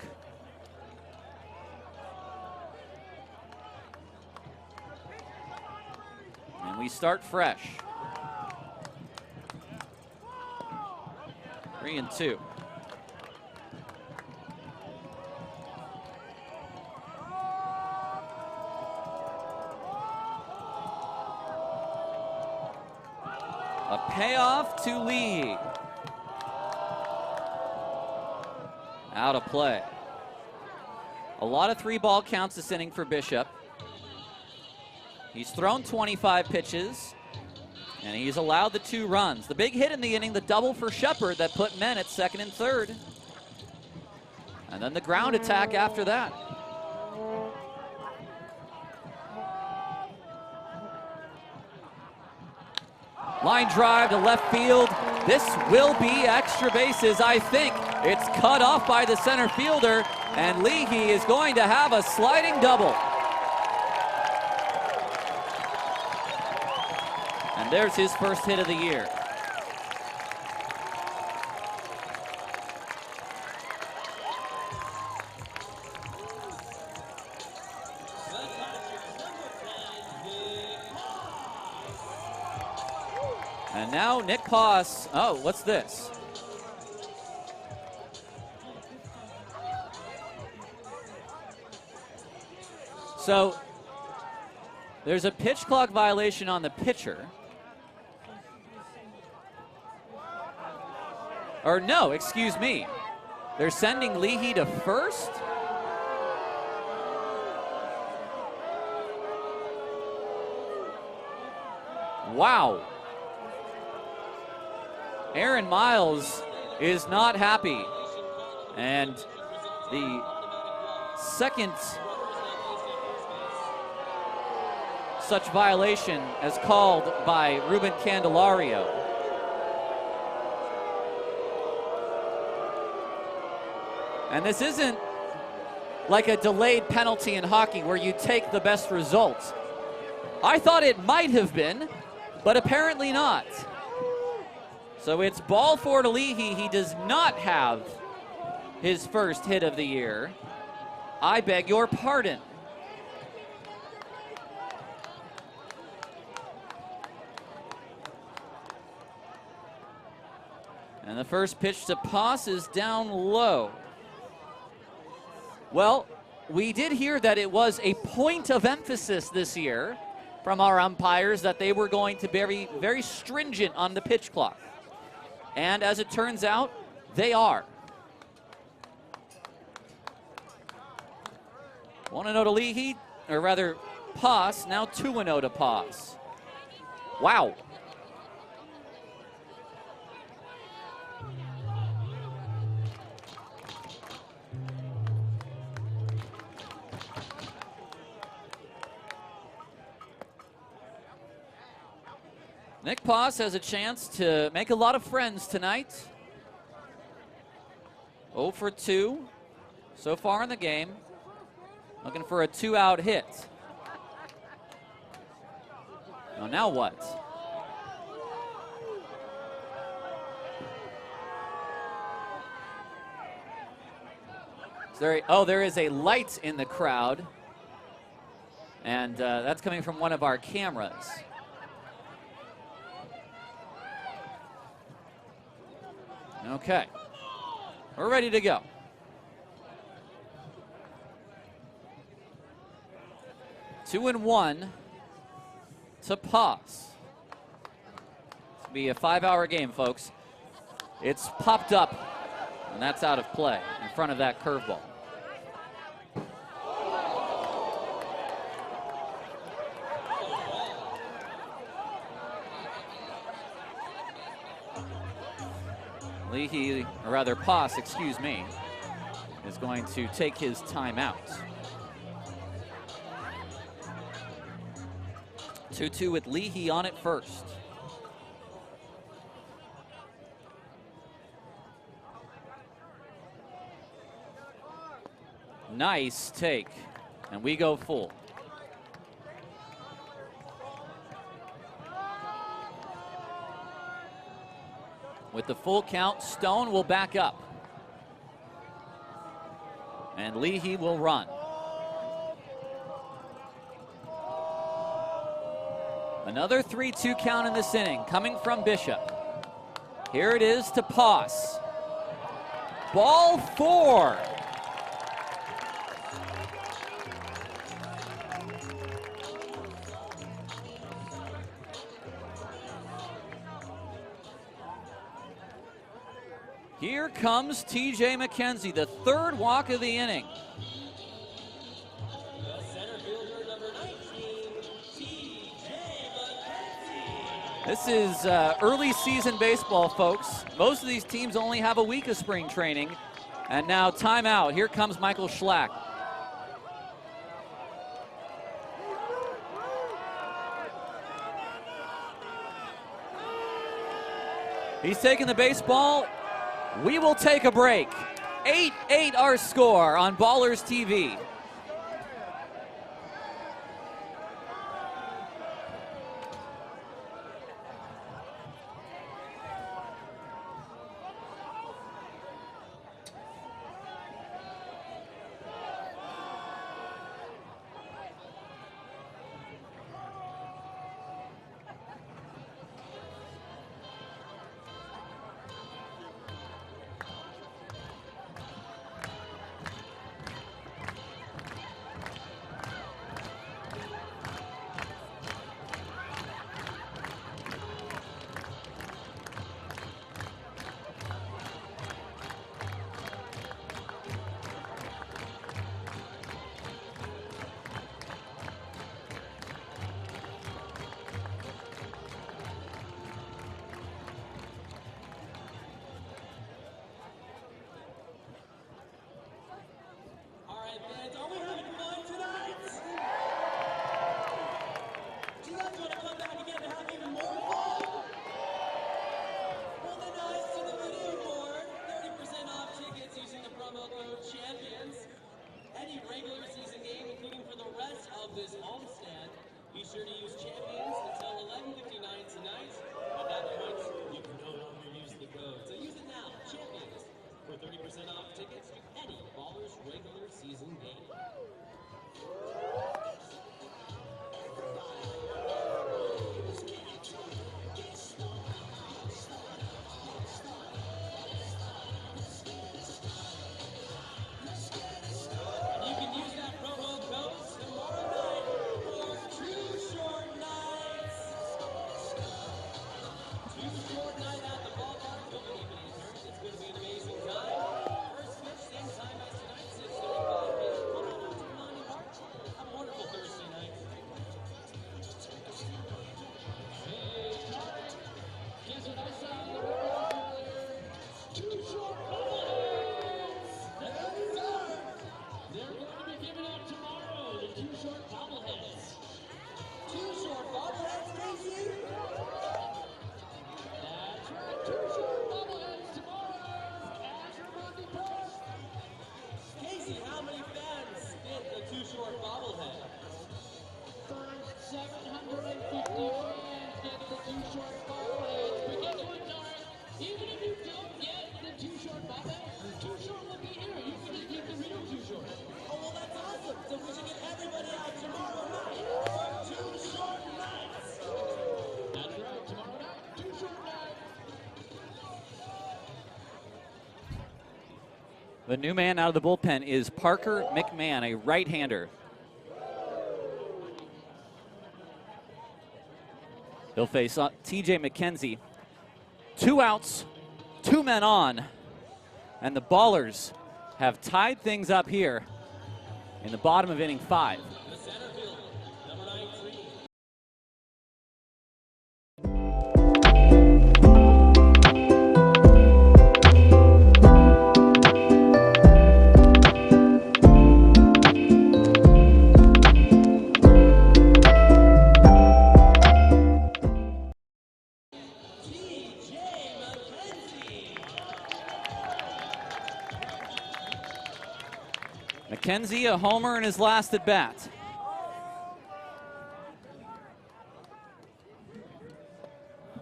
S1: And we start fresh. 3 and 2. A payoff to Lee. Out of play. A lot of 3-ball counts this inning for Bishop. He's thrown 25 pitches, and he's allowed the 2 runs. The big hit in the inning, the double for Shepard that put men at second and third. And then the ground attack after that. Line drive to left field. This will be extra bases, I think. It's cut off by the center fielder, and Leahy is going to have a sliding double. And there's his first hit of the year. And now Nick Poss. Oh, what's this? So there's a pitch clock violation on the pitcher. Or no, excuse me. They're sending Leahy to first? Wow. Aaron Miles is not happy. And the second such violation as called by Ruben Candelario. And this isn't like a delayed penalty in hockey where you take the best results. I thought it might have been, but apparently not. So it's ball 4 to Leahy. He does not have his first hit of the year. I beg your pardon. And the first pitch to Poss is down low. Well, we did hear that it was a point of emphasis this year from our umpires that they were going to be very stringent on the pitch clock. And as it turns out, they are. 1-0 to Leahy, or rather Poss, now 2-0 to Poss. Wow. Nick Poss has a chance to make a lot of friends tonight. 0 for 2 so far in the game. Looking for a 2-out hit. Now what? There is a light in the crowd. And that's coming from one of our cameras. Okay, we're ready to go. Two and 1 to Poss. It's gonna be a 5-hour game, folks. It's popped up, and that's out of play in front of that curveball. Leahy, or rather Poss, excuse me, is going to take his timeout. 2-2 with Leahy on it first. Nice take, and we go full. With the full count, Stone will back up. And Leahy will run. Another 3-2 count in this inning coming from Bishop. Here it is to Poss. Ball 4. Here comes TJ McKenzie, the third walk of the inning.
S3: The center fielder, number 19, TJ McKenzie.
S1: This is early season baseball, folks. Most of these teams only have a week of spring training. And now timeout. Here comes Michael Schlack. He's taking the baseball. We will take a break. 8-8 our score on Ballers TV. The new man out of the bullpen is Parker McMahon, a right-hander. He'll face TJ McKenzie. 2 outs, 2 men on, and the Ballers have tied things up here in the bottom of inning 5. McKenzie, a homer in his last at bat.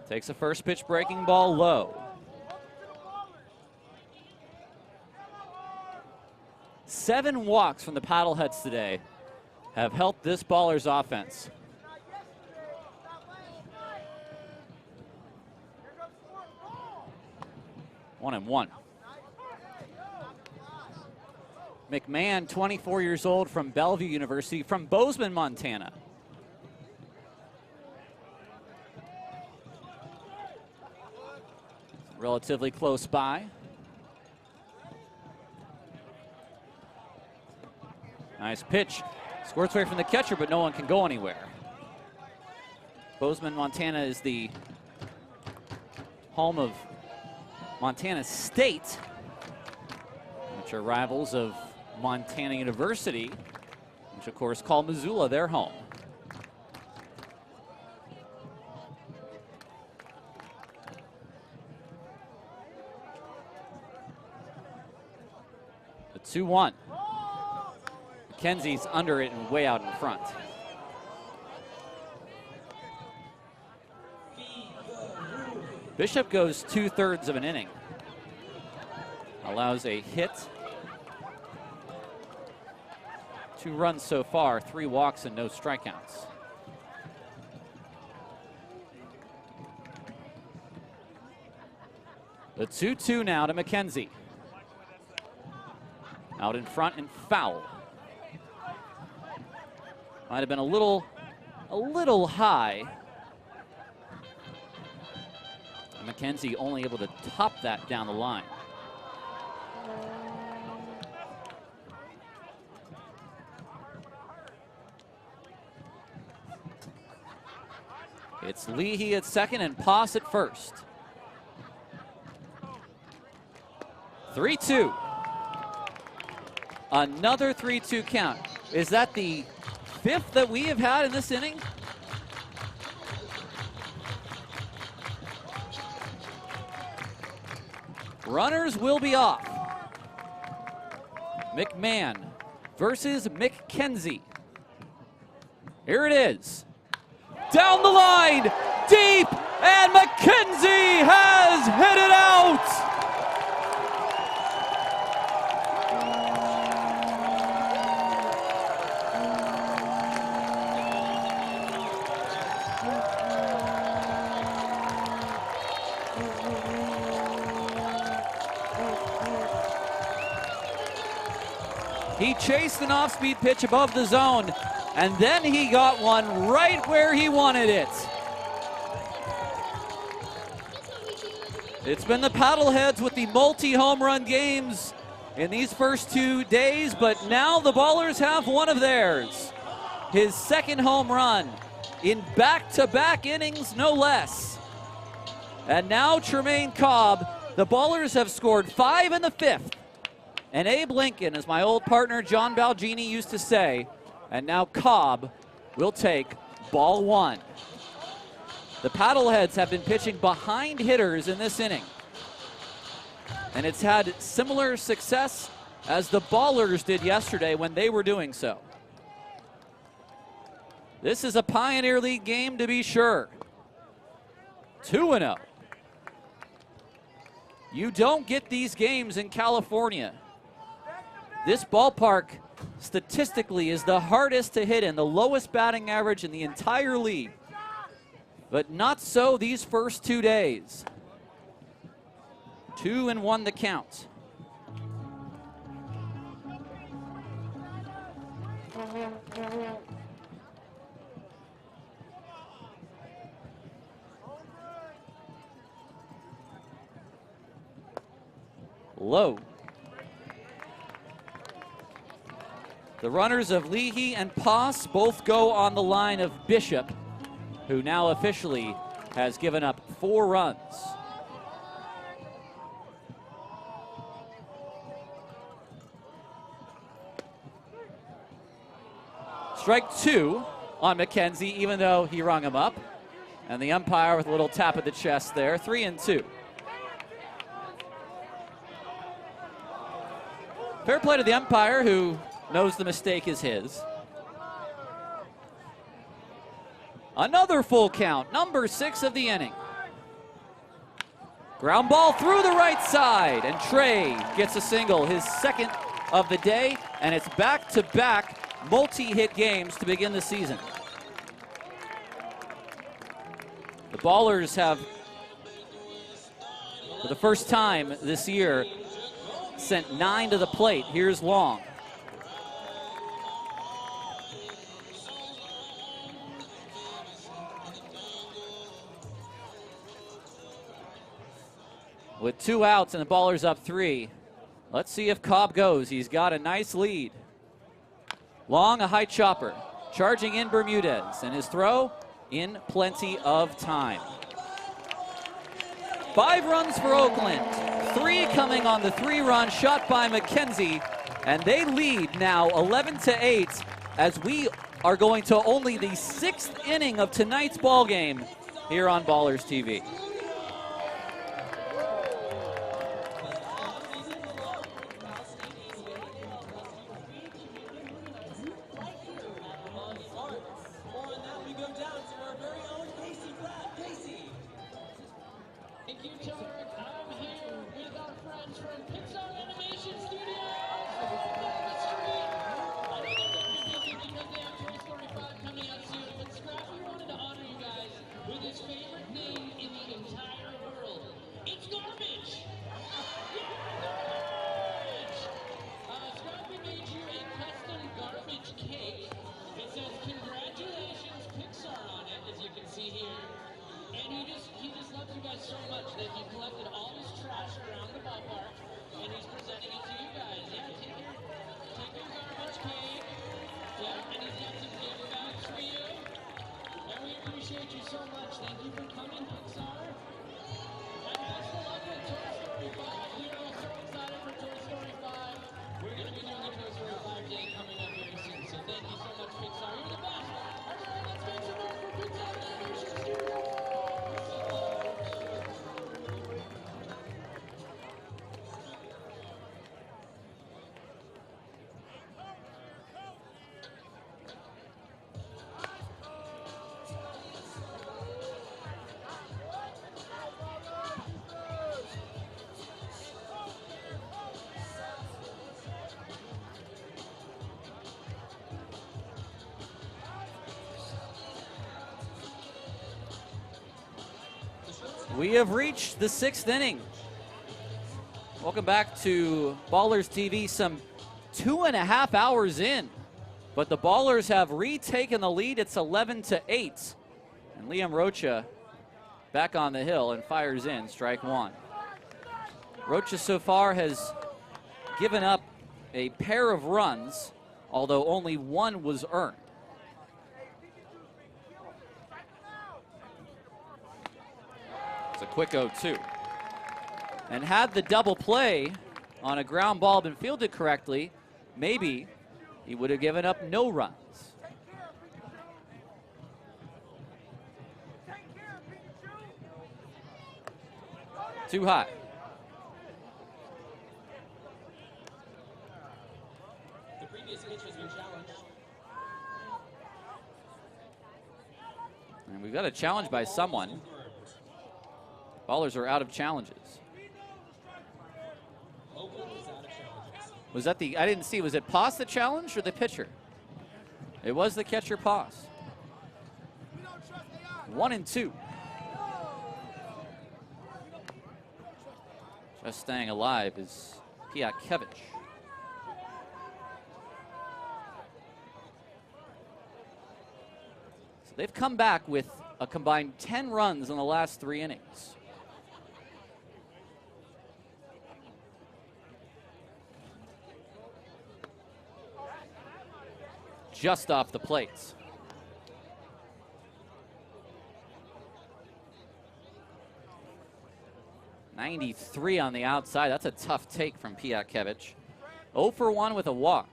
S1: Takes a first pitch breaking ball low. 7 walks from the Paddleheads today have helped this Ballers offense. One and one. McMahon, 24 years old, from Bellevue University, from Bozeman, Montana. Relatively close by. Nice pitch. Squirts away from the catcher, but no one can go anywhere. Bozeman, Montana is the home of Montana State, which are rivals of Montana University, which of course call Missoula their home. The 2-1. McKenzie's under it and way out in front. Bishop goes 2/3 of an inning. Allows a hit. 2 runs so far, 3 walks and no strikeouts. The 2-2 now to McKenzie. Out in front and foul. Might have been a little high. And McKenzie only able to top that down the line. It's Leahy at second and Poss at first. 3-2. Another 3-2 count. Is that the 5th that we have had in this inning? Runners will be off. McMahon versus McKenzie. Here it is. Down the line, deep, and McKenzie has hit it out. He chased an off-speed pitch above the zone, and then he got one right where he wanted it. It's been the Paddleheads with the multi-home run games in these first 2 days, but now the Ballers have one of theirs. His second home run in back-to-back innings, no less. And now Tremaine Cobb, the Ballers have scored 5 in the 5th. And Abe Lincoln, as my old partner John Balgini used to say, and now Cobb will take ball 1. The Paddleheads have been pitching behind hitters in this inning. And it's had similar success as the Ballers did yesterday when they were doing so. This is a Pioneer League game to be sure. 2-0. You don't get these games in California. This ballpark statistically is the hardest to hit in, the lowest batting average in the entire league. But not so these first 2 days. 2-1 the count. Low. The runners of Leahy and Poss both go on the line of Bishop, who now officially has given up 4 runs. Strike 2 on McKenzie, even though he rung him up. And the umpire with a little tap at the chest there, 3-2. Fair play to the umpire, who knows the mistake is his. Another full count, number 6 of the inning. Ground ball through the right side, and Trey gets a single, his second of the day, and it's back-to-back multi-hit games to begin the season. The Ballers have, for the first time this year, sent 9 to the plate. Here's Long. With 2 outs and the Ballers up 3. Let's see if Cobb goes. He's got a nice lead. Long, a high chopper. Charging in Bermudez, and his throw in plenty of time. 5 runs for Oakland. 3 coming on the 3-run shot by McKenzie, and they lead now 11-8 as we are going to only the 6th inning of tonight's ball game here on Ballers TV. We have reached the 6th inning. Welcome back to Ballers TV, some 2.5 hours in. But the Ballers have retaken the lead. It's 11-8. And Liam Rocha back on the hill and fires in, strike 1. Rocha so far has given up a pair of runs, although only 1 was earned. It's a quick 0-2. And had the double play on a ground ball been fielded correctly, maybe he would have given up no runs. Too high.
S3: The previous pitch has been challenged.
S1: And we've got a challenge by someone. Ballers are out of challenges. Was that the, I didn't see, was it Pass the challenge or the pitcher? It was the catcher Pass. 1-2. Just staying alive is Piatkevich. So they've come back with a combined 10 runs in the last 3 innings. Just off the plates. .93 on the outside. That's a tough take from Piatkevich. 0 for 1 with a walk.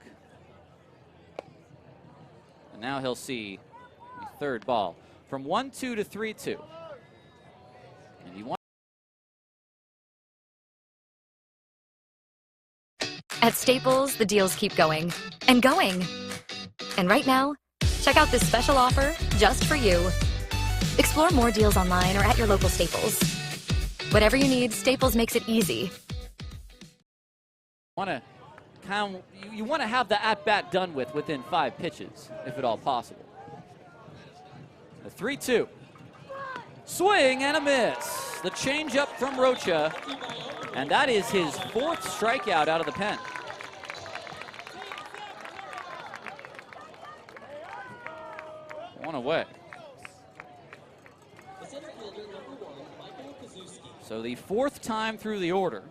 S1: And now he'll see the third ball. From 1-2 to 3-2. And he wants
S9: At Staples, the deals keep going and going. And right now, check out this special offer just for you. Explore more deals online or at your local Staples. Whatever you need, Staples makes it easy.
S1: You want to have the at-bat done within 5 pitches, if at all possible. The 3-2. Swing and a miss. The changeup from Rocha, and that is his 4th strikeout out of the pen. One away. So the 4th time through the order.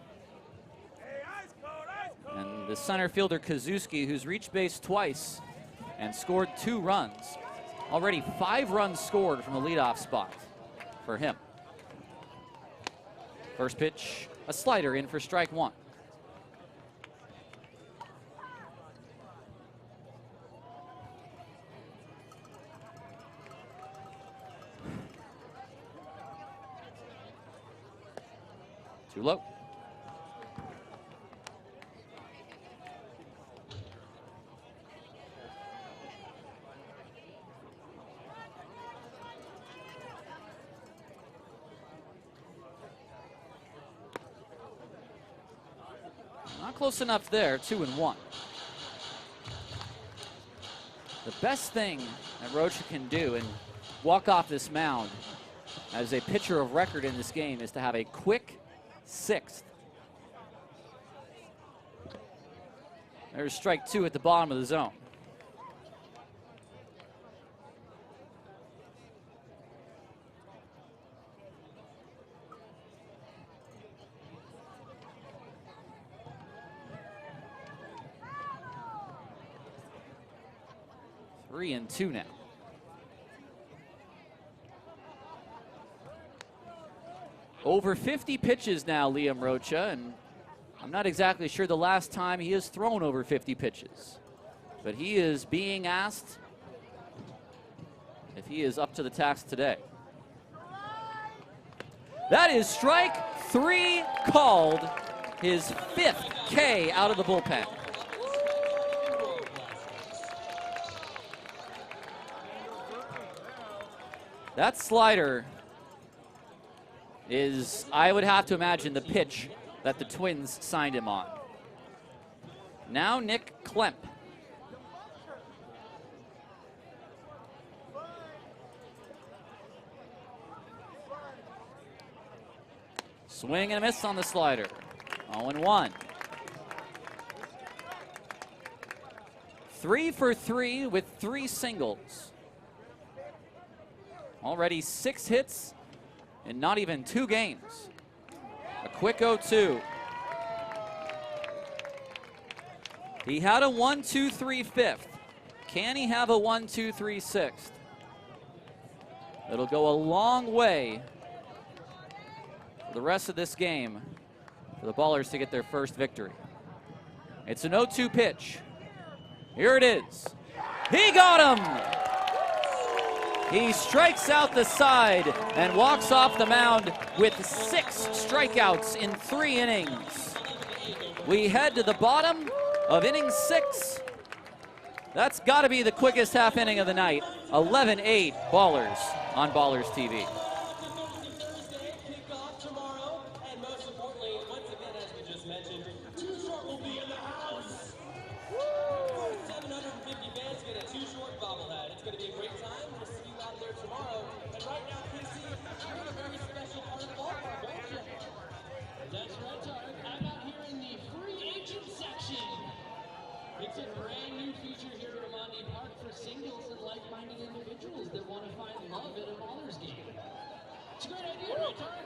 S1: And the center fielder Kazuski, who's reached base twice and scored 2 runs. Already 5 runs scored from the leadoff spot for him. First pitch, a slider in for strike 1. Too low. Not close enough there, 2-1. The best thing that Rocha can do and walk off this mound as a pitcher of record in this game is to have a quick 6th. There's strike 2 at the bottom of the zone. Three and 2 now. Over 50 pitches now, Liam Rocha, and I'm not exactly sure the last time he has thrown over 50 pitches. But he is being asked if he is up to the task today. That is strike 3 called, his 5th K out of the bullpen. That slider is, I would have to imagine, the pitch that the Twins signed him on. Now Nick Klemp. Swing and a miss on the slider. 0-1. 3 for 3 with 3 singles. Already 6 hits in not even 2 games. A quick 0-2. He had a 1-2-3 5th. Can he have a 1-2-3 6th? It'll go a long way for the rest of this game for the Ballers to get their first victory. It's an 0-2 pitch. Here it is. He got him! He strikes out the side and walks off the mound with 6 strikeouts in 3 innings. We head to the bottom of inning 6. That's got to be the quickest half inning of the night. 11-8 Ballers on Ballers TV.
S3: It's a brand new feature here at Amandi Park for singles and like-minded individuals that want to find love at a Ballers game. It's a great idea, right, Tarek?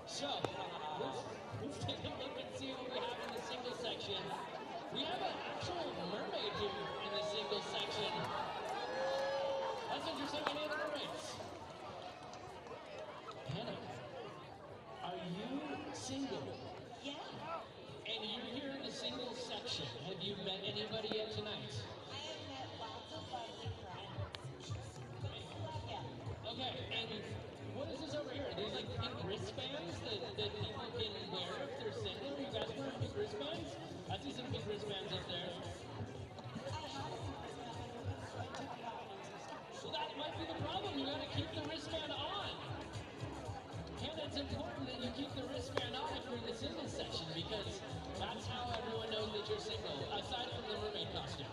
S3: So, let's take a look and see what we have in the singles section. We have an actual mermaid here in the singles section. That's interesting. Any other mermaids? Hannah, are you single?
S6: Yeah.
S3: And you're here in the singles section. Have you met anybody yet tonight?
S6: I have met lots of lovely friends. Yeah.
S3: Okay, and what is this over here? There's like pink wristbands that people can wear if they're single. You guys wear pink wristbands? I see some big wristbands up there. Well, that might be the problem. You gotta keep the wristband on. And it's important that you keep the wristband on if you're in the singles section because that's how everyone knows that you're single, aside from the mermaid costume.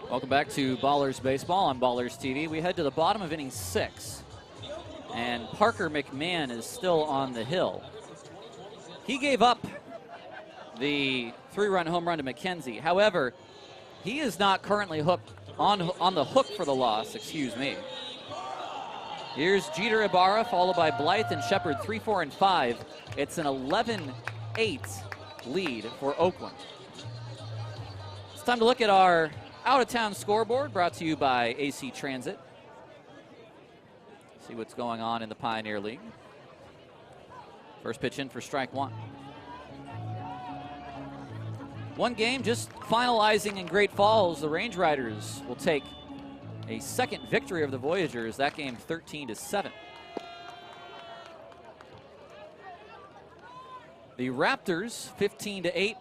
S1: Welcome back to Ballers Baseball on Ballers TV. We head to the bottom of inning 6, and Parker McMahon is still on the hill. He gave up the 3-run home run to McKenzie. However, he is not currently hooked on the hook for the loss, excuse me. Here's Jeter Ibarra, followed by Blythe and Shepard, 3, 4, and 5. It's an 11-8 lead for Oakland. It's time to look at our out-of-town scoreboard, brought to you by AC Transit. See what's going on in the Pioneer League. First pitch in for strike 1. One game just finalizing in Great Falls. The Range Riders will take a second victory of the Voyagers. That game 13-7. The Raptors 15-8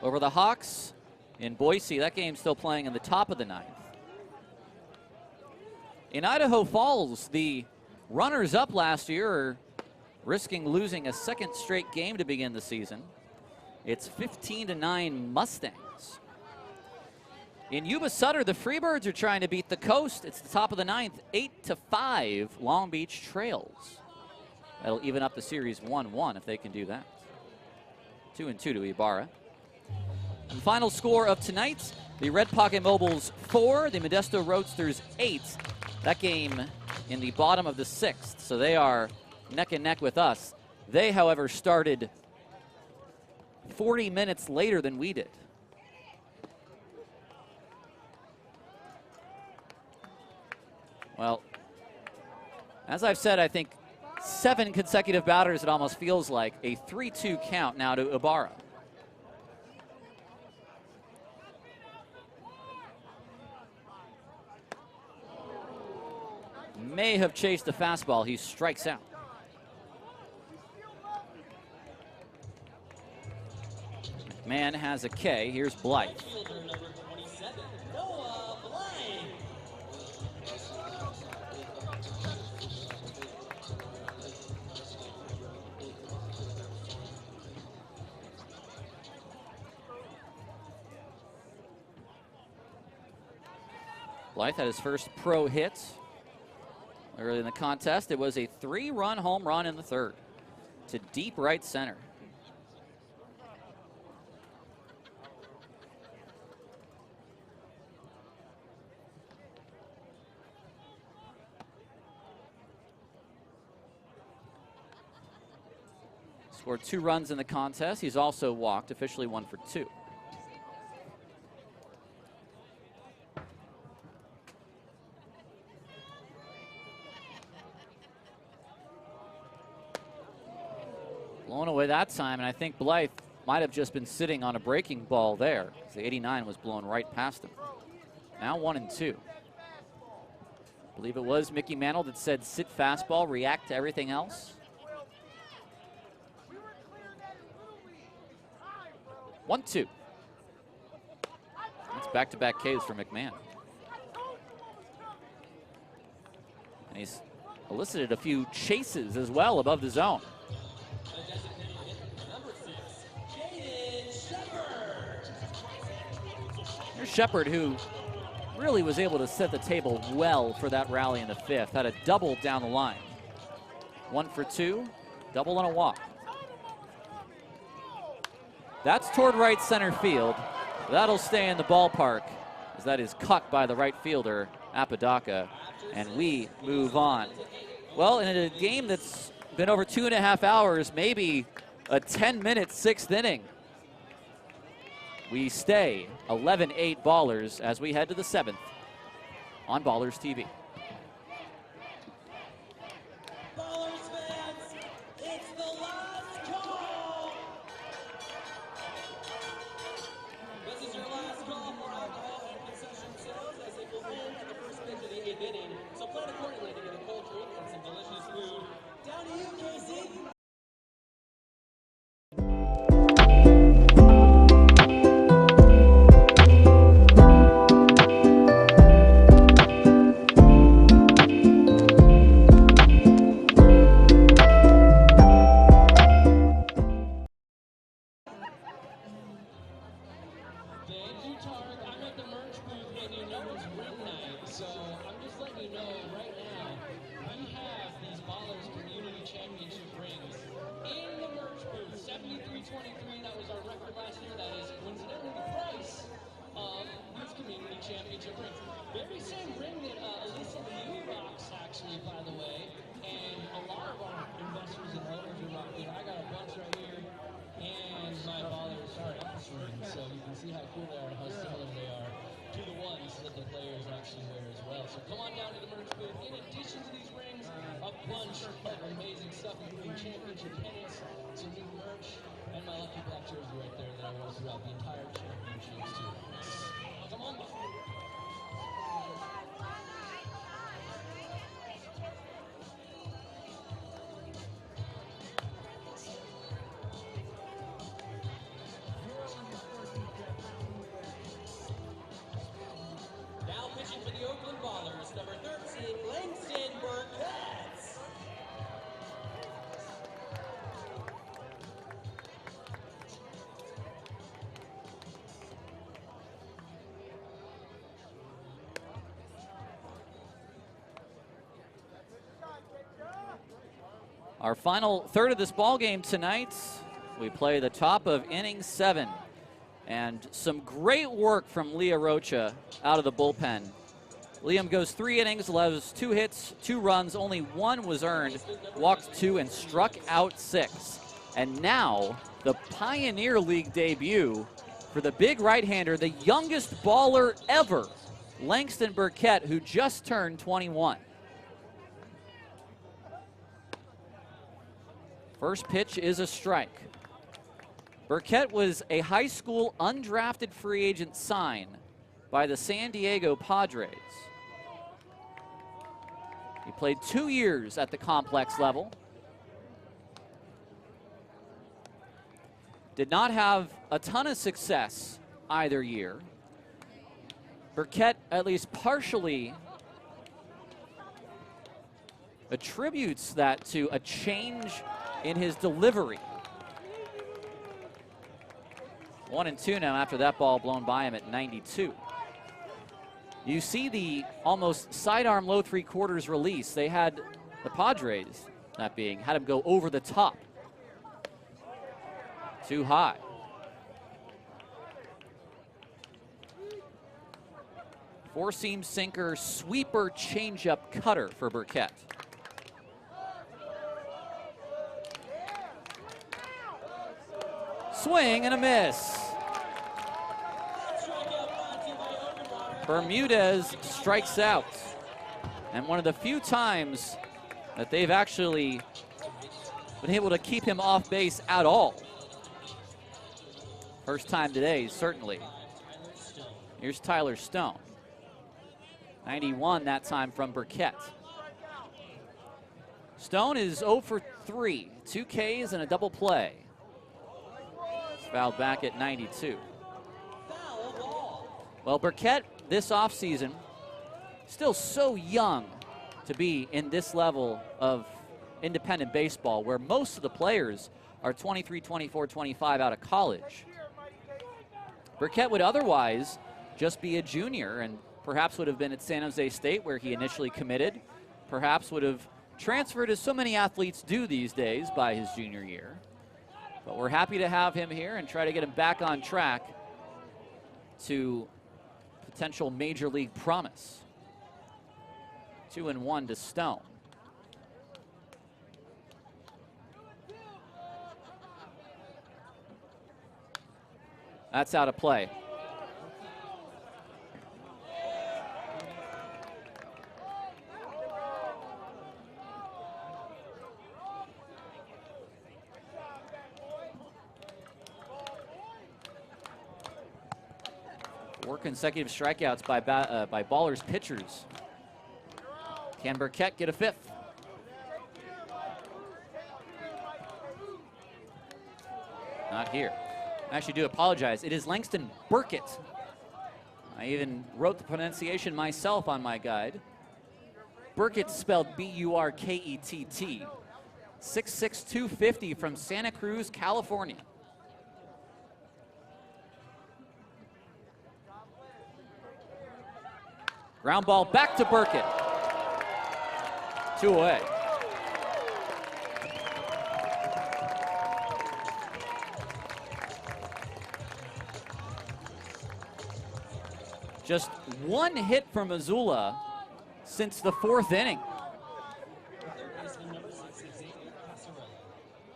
S1: over the Hawks in Boise. That game's still playing in the top of the 9th. In Idaho Falls, the runners-up last year are risking losing a second straight game to begin the season. It's 15-9 Mustangs. In Yuba Sutter, the Freebirds are trying to beat the Coast. It's the top of the 9th, 8-5 Long Beach Trails. That'll even up the series 1-1 if they can do that. 2-2 to Ibarra. And final score of tonight, the Red Pocket Mobiles 4, the Modesto Roadsters 8. That game in the bottom of the 6th, so they are neck and neck with us. They, however, started 40 minutes later than we did. Well, as I've said, I think 7 consecutive batters, it almost feels like. A 3-2 count now to Ibarra. May have chased the fastball. He strikes out. McMahon has a K. Here's Blythe. Blythe had his first pro hit early in the contest. It was a 3-run home run in the 3rd to deep right center. Scored 2 runs in the contest. He's also walked, officially 1 for 2. Blown away that time, and I think Blythe might have just been sitting on a breaking ball there. The 89 was blown right past him. Now 1-2. I believe it was Mickey Mantle that said sit fastball, react to everything else. 1-2. That's back-to-back Ks for McMahon. And he's elicited a few chases as well above the zone. Here's Shepard, who really was able to set the table well for that rally in the 5th. Had a double down the line. 1 for 2, double and a walk. That's toward right center field. That'll stay in the ballpark, as that is caught by the right fielder, Apodaca, and we move on. Well, in a game that's been over 2.5 hours, maybe a 10-minute 6th inning, we stay 11-8 Ballers as we head to the 7th on Ballers TV.
S3: Ballers fans, it's inning, so plan accordingly to get a cold drink and some delicious food. Down to you, Casey. Thank you, Tarek. I'm at the merch booth, and you know it's ring night, so I'm just letting you know right now, we have these Ballers Community Championship rings in the merch booth. 73.23, that was our record last year. That is coincidentally the price of these Community Championship rings. Very same ring that Elisa Liu rocks, actually, by the way, and a lot of our investors and owners are rocking. I got a bunch right here. And my Ballers are rings, so you can see how cool they are and how similar they are to the ones that the players actually wear as well. So come on down to the merch booth. In addition to these rings, a bunch of amazing stuff, including championship pennants, some new merch, and my Lucky Black jersey right there that I wore throughout the entire championships too. Come on by. Now pitching for the Oakland Ballers, number 13, Langston Burkett.
S1: Our final third of this ball game tonight, we play the top of inning 7. And some great work from Leah Rocha out of the bullpen. Liam goes 3 innings, allows 2 hits, 2 runs, only 1 was earned, walked 2 and struck out 6. And now the Pioneer League debut for the big right-hander, the youngest baller ever, Langston Burkett, who just turned 21. First pitch is a strike. Burkett was a high school undrafted free agent sign by the San Diego Padres. He played 2 years at the complex level. Did not have a ton of success either year. Burkett at least partially attributes that to a change in his delivery. 1-2 now after that ball blown by him at 92. You see the almost sidearm low 3/4 release. They had, the Padres, that being, had him go over the top. Too high. Four-seam sinker, sweeper, changeup, cutter for Burkett. Swing and a miss. Bermudez strikes out. And one of the few times that they've actually been able to keep him off base at all. First time today, certainly. Here's Tyler Stone. 91 that time from Burkett. Stone is 0 for 3, 2 Ks and a double play. It's fouled back at 92. Well, Burkett this offseason, still so young to be in this level of independent baseball where most of the players are 23, 24, 25 out of college. Burkett would otherwise just be a junior and perhaps would have been at San Jose State where he initially committed, perhaps would have transferred as so many athletes do these days by his junior year. But we're happy to have him here and try to get him back on track to potential major league promise. 2-1 to Stone. That's out of play. Four consecutive strikeouts by Ballers pitchers Can Burkett get a fifth? Not here. I actually do apologize. It is Langston Burkett. I even wrote the pronunciation myself on my guide. Burkett spelled B-U-R-K-E-T-T. 6'6", 250 from Santa Cruz, California. Ground ball back to Burkett. 2 away. Just one hit for Missoula since the 4th inning.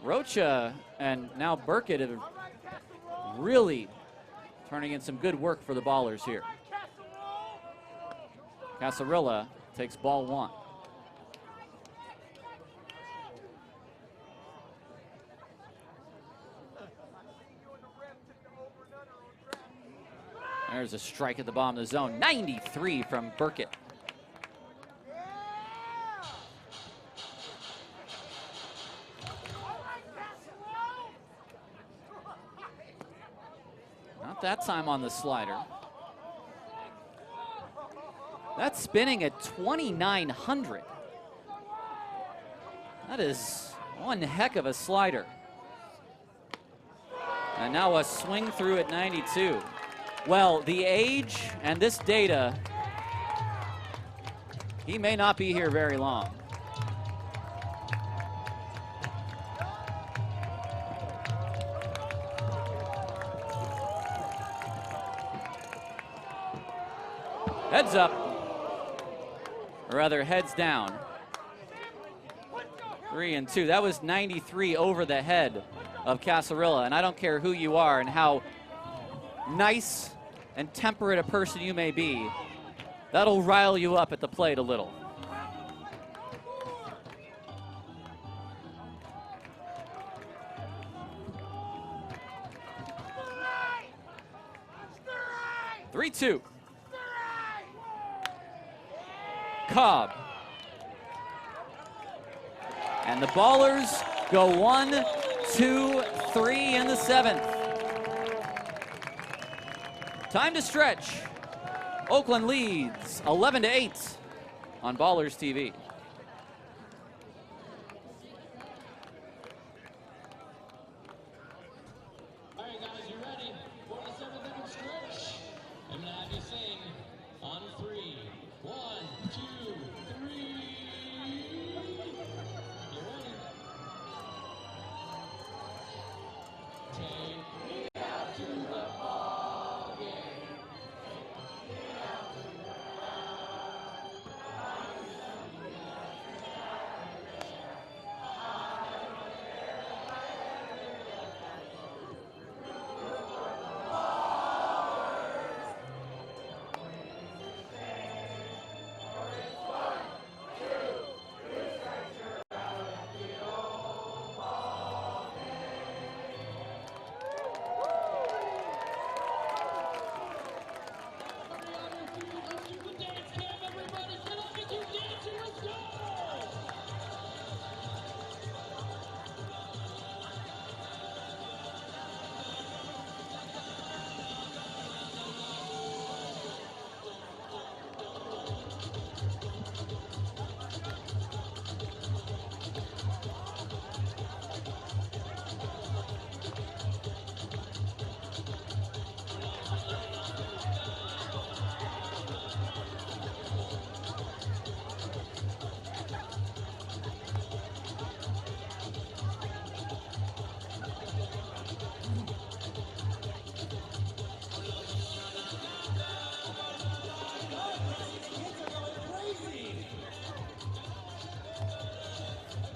S1: Rocha and now Burkett are really turning in some good work for the Ballers here. Casarilla takes ball 1. There's a strike at the bottom of the zone. 93 from Burkett. Not that time on the slider. That's spinning at 2,900. That is one heck of a slider. And now a swing through at 92. Well, the age and this data, he may not be here very long. Heads up, or rather heads down. 3-2. That was 93 over the head of Casarilla, and I don't care who you are and how nice and temperate a person you may be, that'll rile you up at the plate a little. Three-two. Cobb. And the Ballers go 1, 2, 3 in the 7th. Time to stretch. Oakland leads 11-8 on Ballers TV.
S3: All right, guys, you ready for the 7th inning stretch? I'm gonna have you sing on 3. 1, 2, 3. You ready? Take me out to the ball game.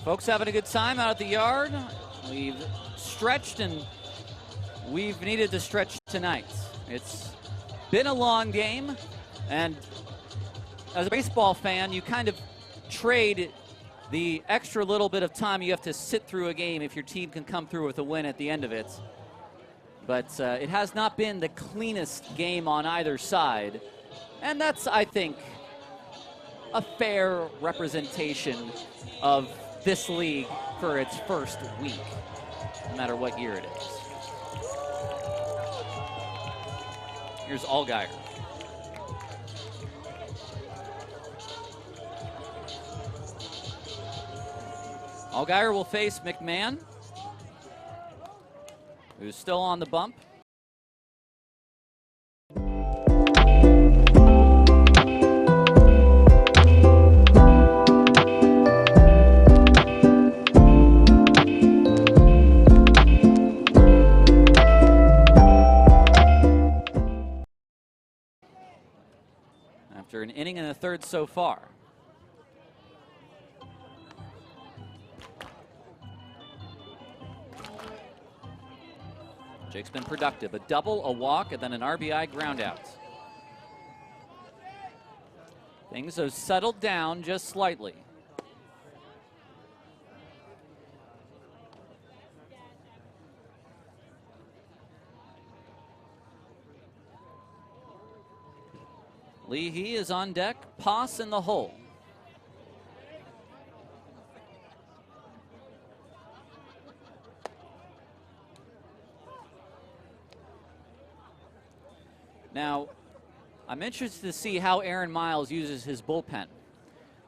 S1: Folks having a good time out at the yard. We've stretched and we've needed to stretch tonight. It's been a long game, and as a baseball fan, you kind of trade the extra little bit of time you have to sit through a game if your team can come through with a win at the end of it. But it has not been the cleanest game on either side, and that's, I think, a fair representation of this league for its first week, no matter what year it is. Here's Allgaier. Allgaier will face McMahon, who's still on the bump. After an inning and a third so far. Jake's been productive. A double, a walk, and then an RBI ground out. Things have settled down just slightly. Leahy is on deck, Poss in the hole. Now, I'm interested to see how Aaron Miles uses his bullpen.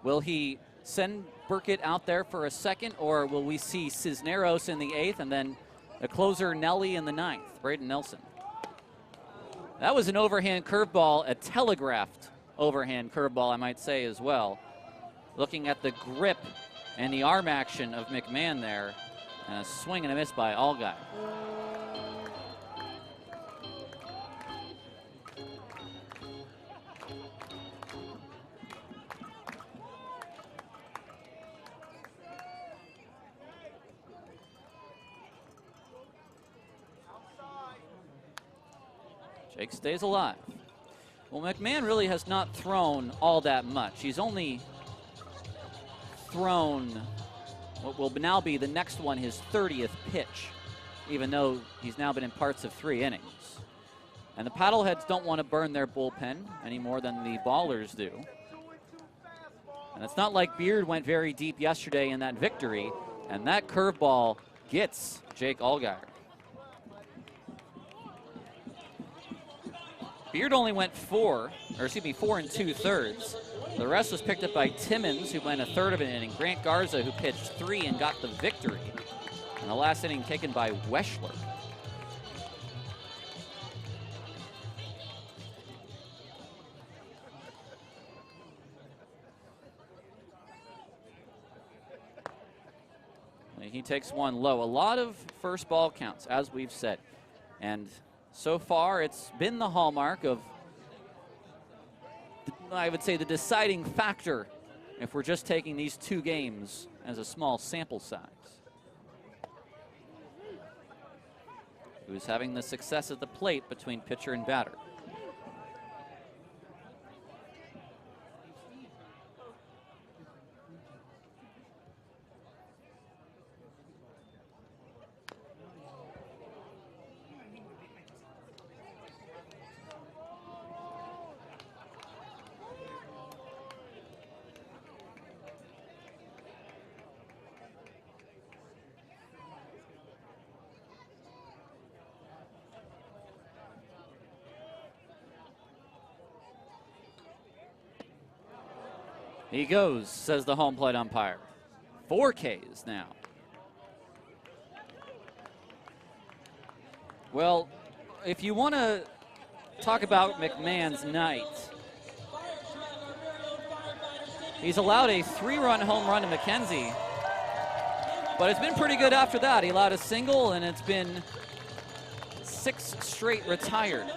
S1: Will he send Burkett out there for a second, or will we see Cisneros in the 8th and then a closer Nelly in the 9th, Braden Nelson? That was an overhand curveball, a telegraphed overhand curveball, I might say, as well. Looking at the grip and the arm action of McMahon there, and a swing and a miss by Allgaier. Jake stays alive. Well, McMahon really has not thrown all that much. He's only thrown what will now be the next one, his 30th pitch, even though he's now been in parts of 3 innings. And the Paddleheads don't want to burn their bullpen any more than the Ballers do. And it's not like Beard went very deep yesterday in that victory, and that curveball gets Jake Allgaier. Beard only went 4 and 2/3. The rest was picked up by Timmons, who went a third of an inning. Grant Garza, who pitched 3 and got the victory. And the last inning taken by Weschler. He takes one low. A lot of first ball counts, as we've said. And so far, it's been the hallmark of, I would say, the deciding factor if we're just taking these 2 games as a small sample size. Who's having the success at the plate between pitcher and batter? He goes, says the home plate umpire. 4 Ks now. Well, if you want to talk about McMahon's night, he's allowed a 3-run home run to McKenzie, but it's been pretty good after that. He allowed a single, and it's been 6 straight retired.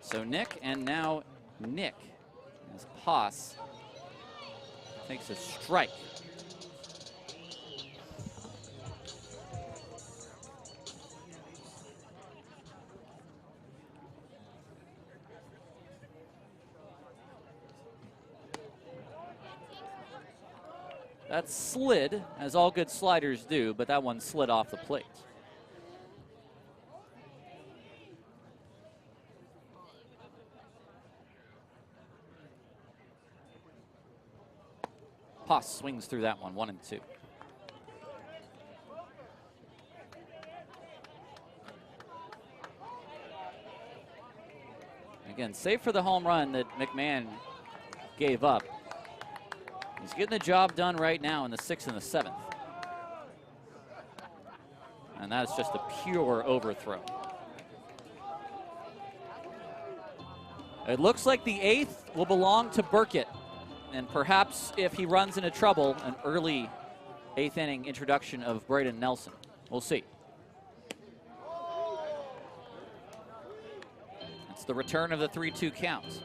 S1: So Nick, and now Nick, as Poss takes a strike. That slid, as all good sliders do, but that one slid off the plate. Haas swings through that one, 1-2. Again, save for the home run that McMahon gave up. He's getting the job done right now in the 6th and the 7th. And that's just a pure overthrow. It looks like the 8th will belong to Burkett. And perhaps if he runs into trouble, an early 8th inning introduction of Braden Nelson. We'll see. It's the return of the 3-2 count.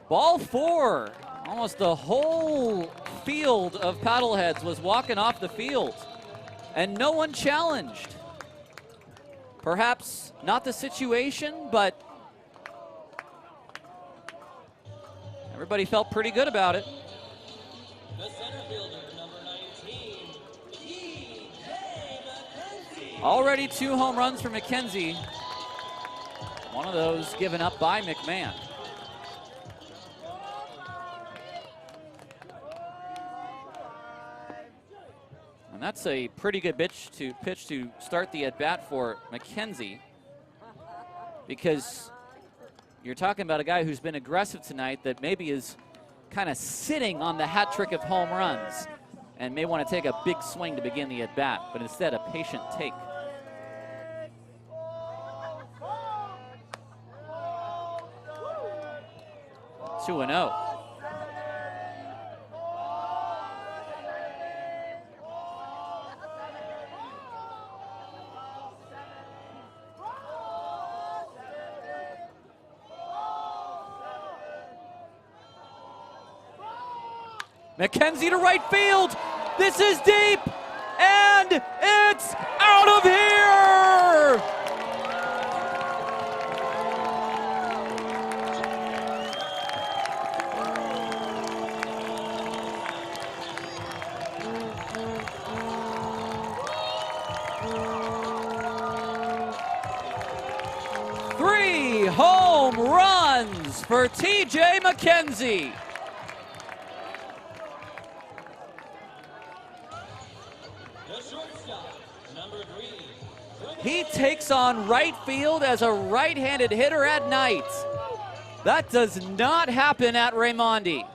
S1: Ball 4. Almost the whole field of Paddleheads was walking off the field, and no one challenged. Perhaps not the situation, but everybody felt pretty good about it.
S3: The center fielder, number 19, T.J. McKenzie.
S1: Already 2 home runs for McKenzie. One of those given up by McMahon. And that's a pretty good pitch to start the at-bat for McKenzie, because you're talking about a guy who's been aggressive tonight that maybe is kind of sitting on the hat trick of home runs and may want to take a big swing to begin the at-bat, but instead a patient take. 2-0. McKenzie to right field. This is deep, and it's out of here! Three home runs for T.J. McKenzie. He takes on right field as a right-handed hitter at night. That does not happen at Raimondi.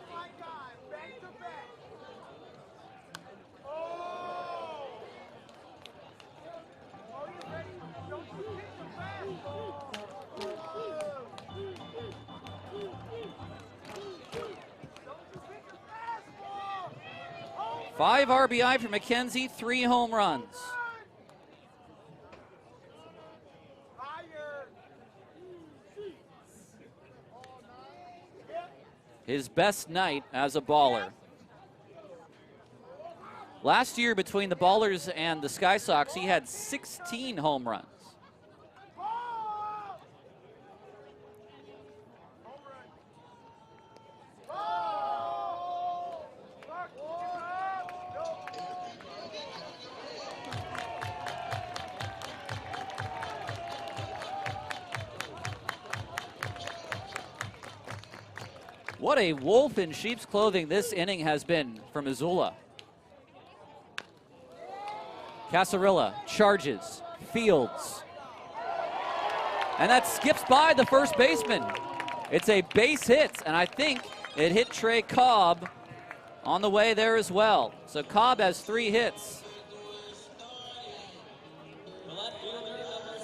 S1: Five RBI for McKenzie, 3 home runs. His best night as a baller. Last year between the Ballers and the Sky Sox, he had 16 home runs. What a wolf in sheep's clothing this inning has been for Missoula. Casarilla charges, fields, and that skips by the first baseman. It's a base hit, and I think it hit Trey Cobb on the way there as well. So Cobb has 3 hits.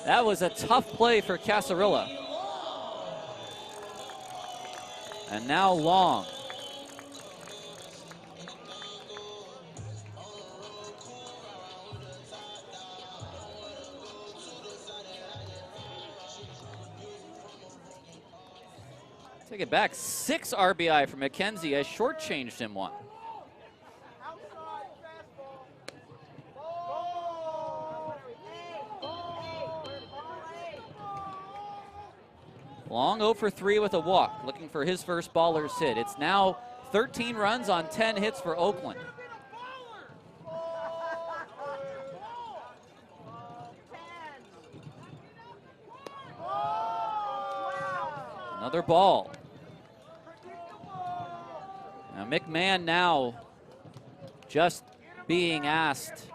S1: That was a tough play for Casarilla. And now Long. Take it back, 6 RBI for McKenzie. I shortchanged him one. Long 0 for 3 with a walk, looking for his first Ballers hit. It's now 13 runs on 10 hits for Oakland. Another ball. Now McMahon now just being asked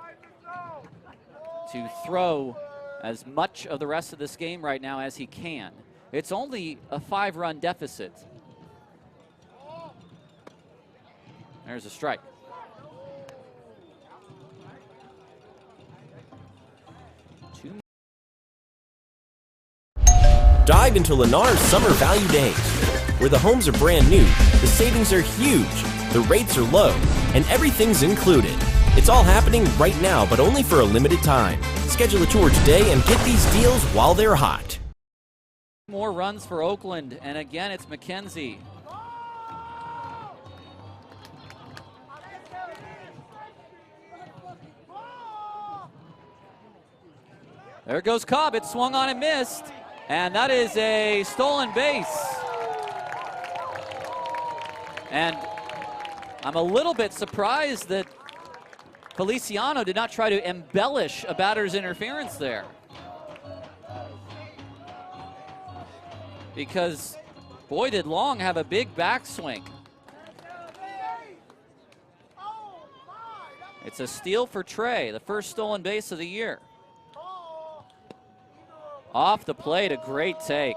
S1: to throw as much of the rest of this game right now as he can. It's only a 5-run deficit. There's a strike.
S10: Dive into Lennar's Summer Value Days, where the homes are brand new, the savings are huge, the rates are low, and everything's included. It's all happening right now, but only for a limited time. Schedule a tour today and get these deals while they're hot.
S1: More runs for Oakland, and again it's McKenzie. There goes Cobb. It swung on and missed, and that is a stolen base. And I'm a little bit surprised that Feliciano did not try to embellish a batter's interference there. Because, boy, did Long have a big backswing. It's a steal for Trey, the first stolen base of the year. Off the plate, a great take.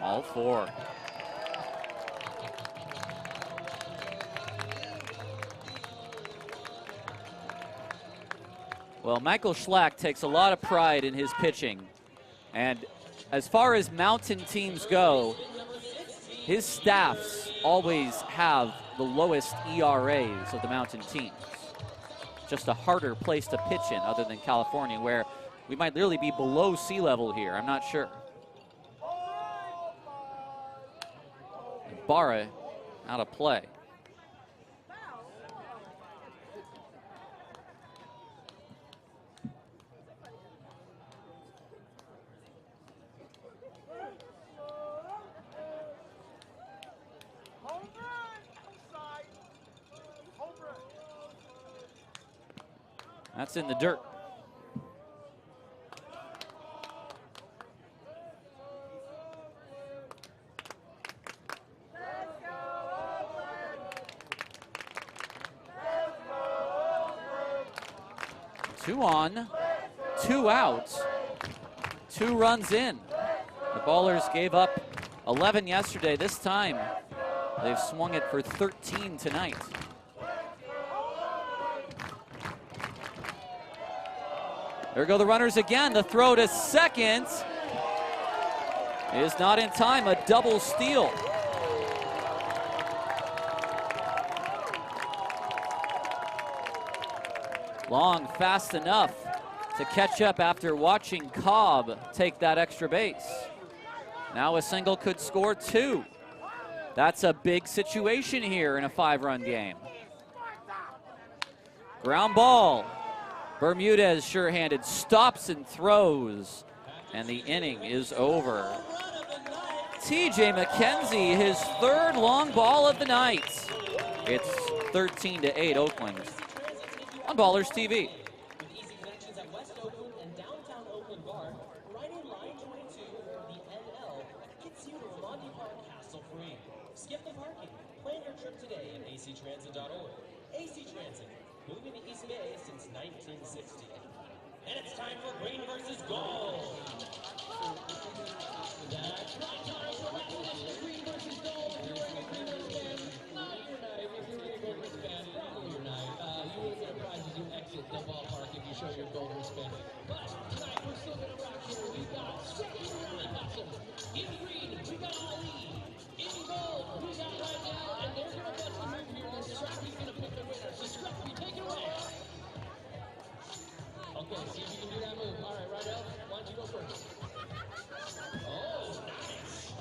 S1: All 4. Well, Michael Schlack takes a lot of pride in his pitching. And as far as mountain teams go, his staffs always have the lowest ERAs of the mountain teams. Just a harder place to pitch in other than California, where we might literally be below sea level here. I'm not sure. Barra out of play. That's in the dirt. Two on, 2 outs, 2 runs in. The Ballers gave up 11 yesterday. This time, they've swung it for 13 tonight. There go the runners again. The throw to second is not in time. A double steal. Long fast enough to catch up after watching Cobb take that extra base. Now a single could score 2. That's a big situation here in a 5-run game. Ground ball. Bermudez sure-handed, stops and throws, and the inning is over. TJ McKenzie, his 3rd long ball of the night. It's 13-8 Oakland on Ballers TV.
S3: With easy connections at West Oakland and downtown Oakland Bar, right in line 22, the NL gets you to Monty Park hassle-free. Skip the parking. Plan your trip today at actransit.org. AC Transit, moving to East Bay since 1960. And it's time for green versus gold. That's right, time for green versus gold. If you're wearing a green wristband, you're not. If you're wearing a gold wristband, you're not. You will get a prize as you exit the ballpark if you show your gold wristband. But tonight we're still gonna rock here. We've got Strictly Really Awesome. In green, we got Ali. In gold, we got Rydell. And they're gonna bust the move here. The Scrappy's gonna pick the winner. So Scrappy, take it away. Okay, see if you can do that move. All right, Rydell, why don't you go first? Oh, nice.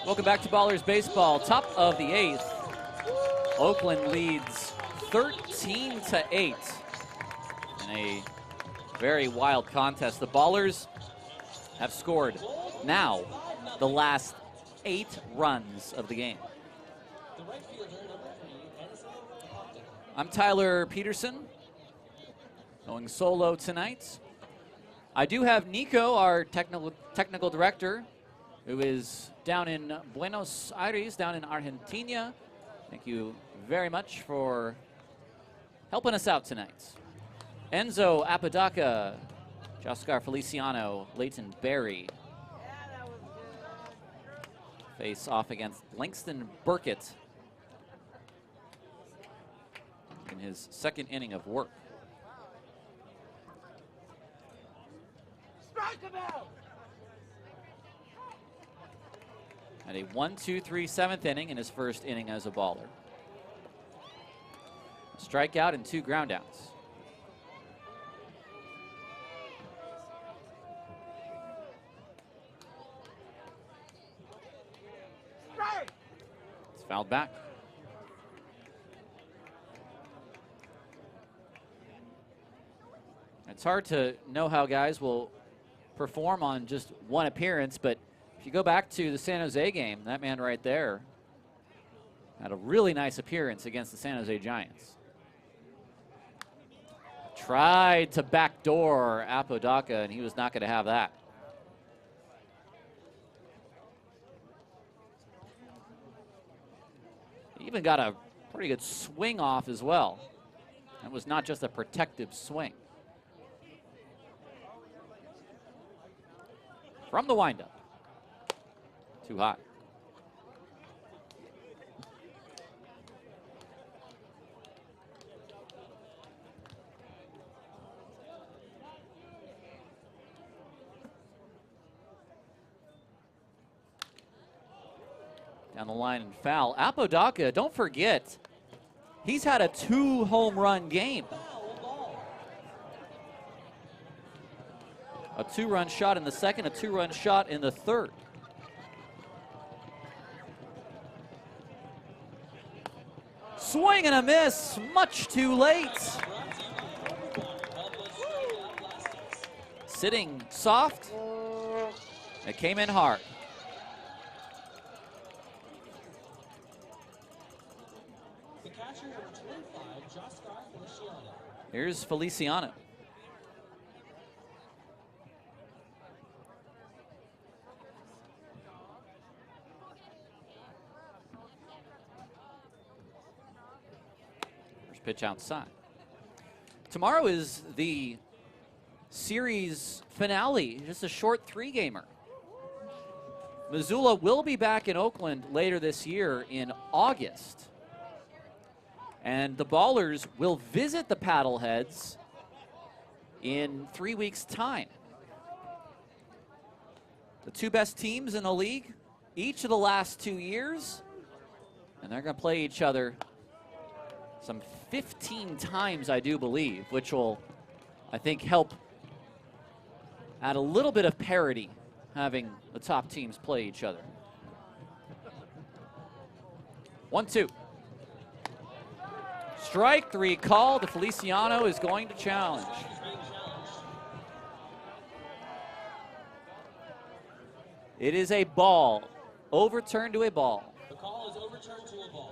S1: Welcome back to Ballers Baseball. Top of the 8th. Oakland leads 13-8 in a very wild contest. The Ballers have scored now the last 8 runs of the game. I'm Tyler Peterson, going solo tonight. I do have Nico, our technical director, who is down in Buenos Aires, down in Argentina. Thank you very much for helping us out tonight. Enzo Apodaca, Joscar Feliciano, Leighton Berry face off against Langston Burkett in his second inning of work.
S3: Strike him out!
S1: At a 1-2-3 7th inning in his first inning as a baller. A strikeout and 2 groundouts. It's fouled back. It's hard to know how guys will perform on just one appearance, but if you go back to the San Jose game, that man right there had a really nice appearance against the San Jose Giants. Tried to backdoor Apodaca, and he was not going to have that. He even got a pretty good swing off as well. That was not just a protective swing. From the windup. Too hot. Down the line and foul. Apodaca, don't forget, he's had a 2-home run game. A 2-run shot in the second, a 2-run shot in the third. Swing and a miss, much too late. Sitting soft, it came in hard. Here's Feliciano. First pitch outside. Tomorrow is the series finale, just a short 3-gamer. Missoula will be back in Oakland later this year in August. And the Ballers will visit the Paddleheads in 3 weeks' time. The 2 best teams in the league, each of the last 2 years, and they're going to play each other some 15 times, I do believe, which will, I think, help add a little bit of parity, having the top teams play each other. 1-2. Strike 3 called. The Feliciano is going to challenge. It is a ball. Overturned to a ball.
S3: The call is overturned to a ball.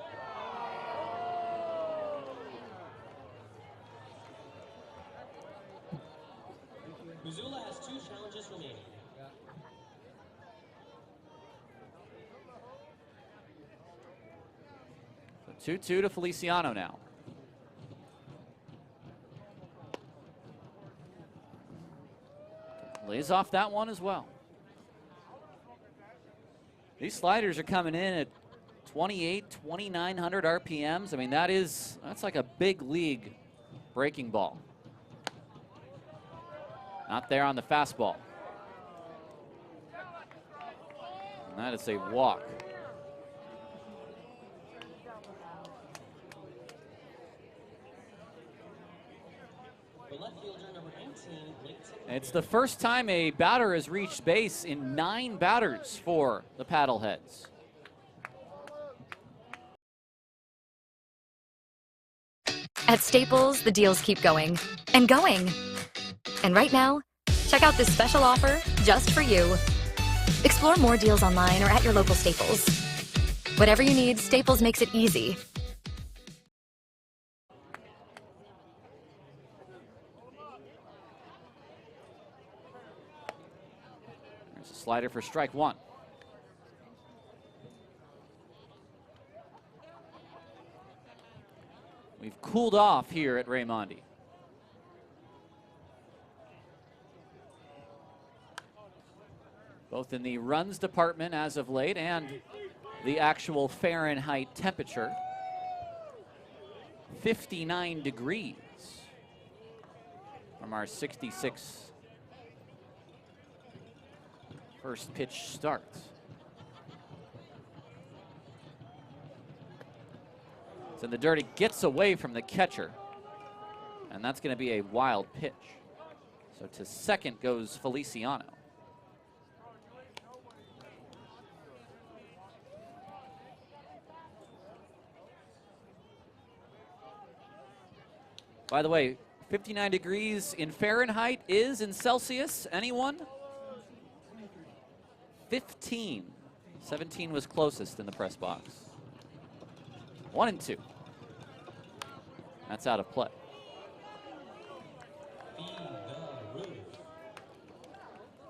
S3: Missoula has 2 challenges remaining.
S1: So 2-2 to Feliciano now. Lays off that one as well. These sliders are coming in at 2,900 RPMs. I mean, that's like a big league breaking ball. Not there on the fastball. And that is a walk. It's the first time a batter has reached base in 9 batters for the Paddleheads.
S9: At Staples, the deals keep going and going. And right now, check out this special offer just for you. Explore more deals online or at your local Staples. Whatever you need, Staples makes it easy.
S1: There's a slider for strike one. We've cooled off here at Raimondi. Both in the runs department as of late and the actual Fahrenheit temperature. 59 degrees from our 66 first pitch start. So the dirty gets away from the catcher, and that's going to be a wild pitch. So to second goes Feliciano. By the way, 59 degrees in Fahrenheit is in Celsius. Anyone? 15. 17 was closest in the press box. 1-2. That's out of play.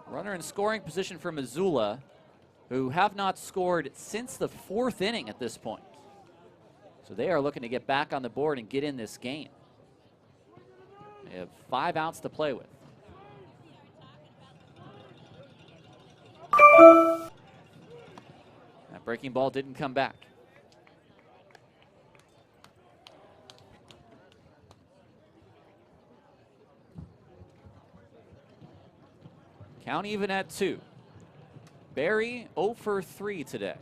S1: Runner in scoring position for Missoula, who have not scored since the 4th inning at this point. So they are looking to get back on the board and get in this game. They have 5 outs to play with. That breaking ball didn't come back. Count even at 2. Barry 0 for 3 today.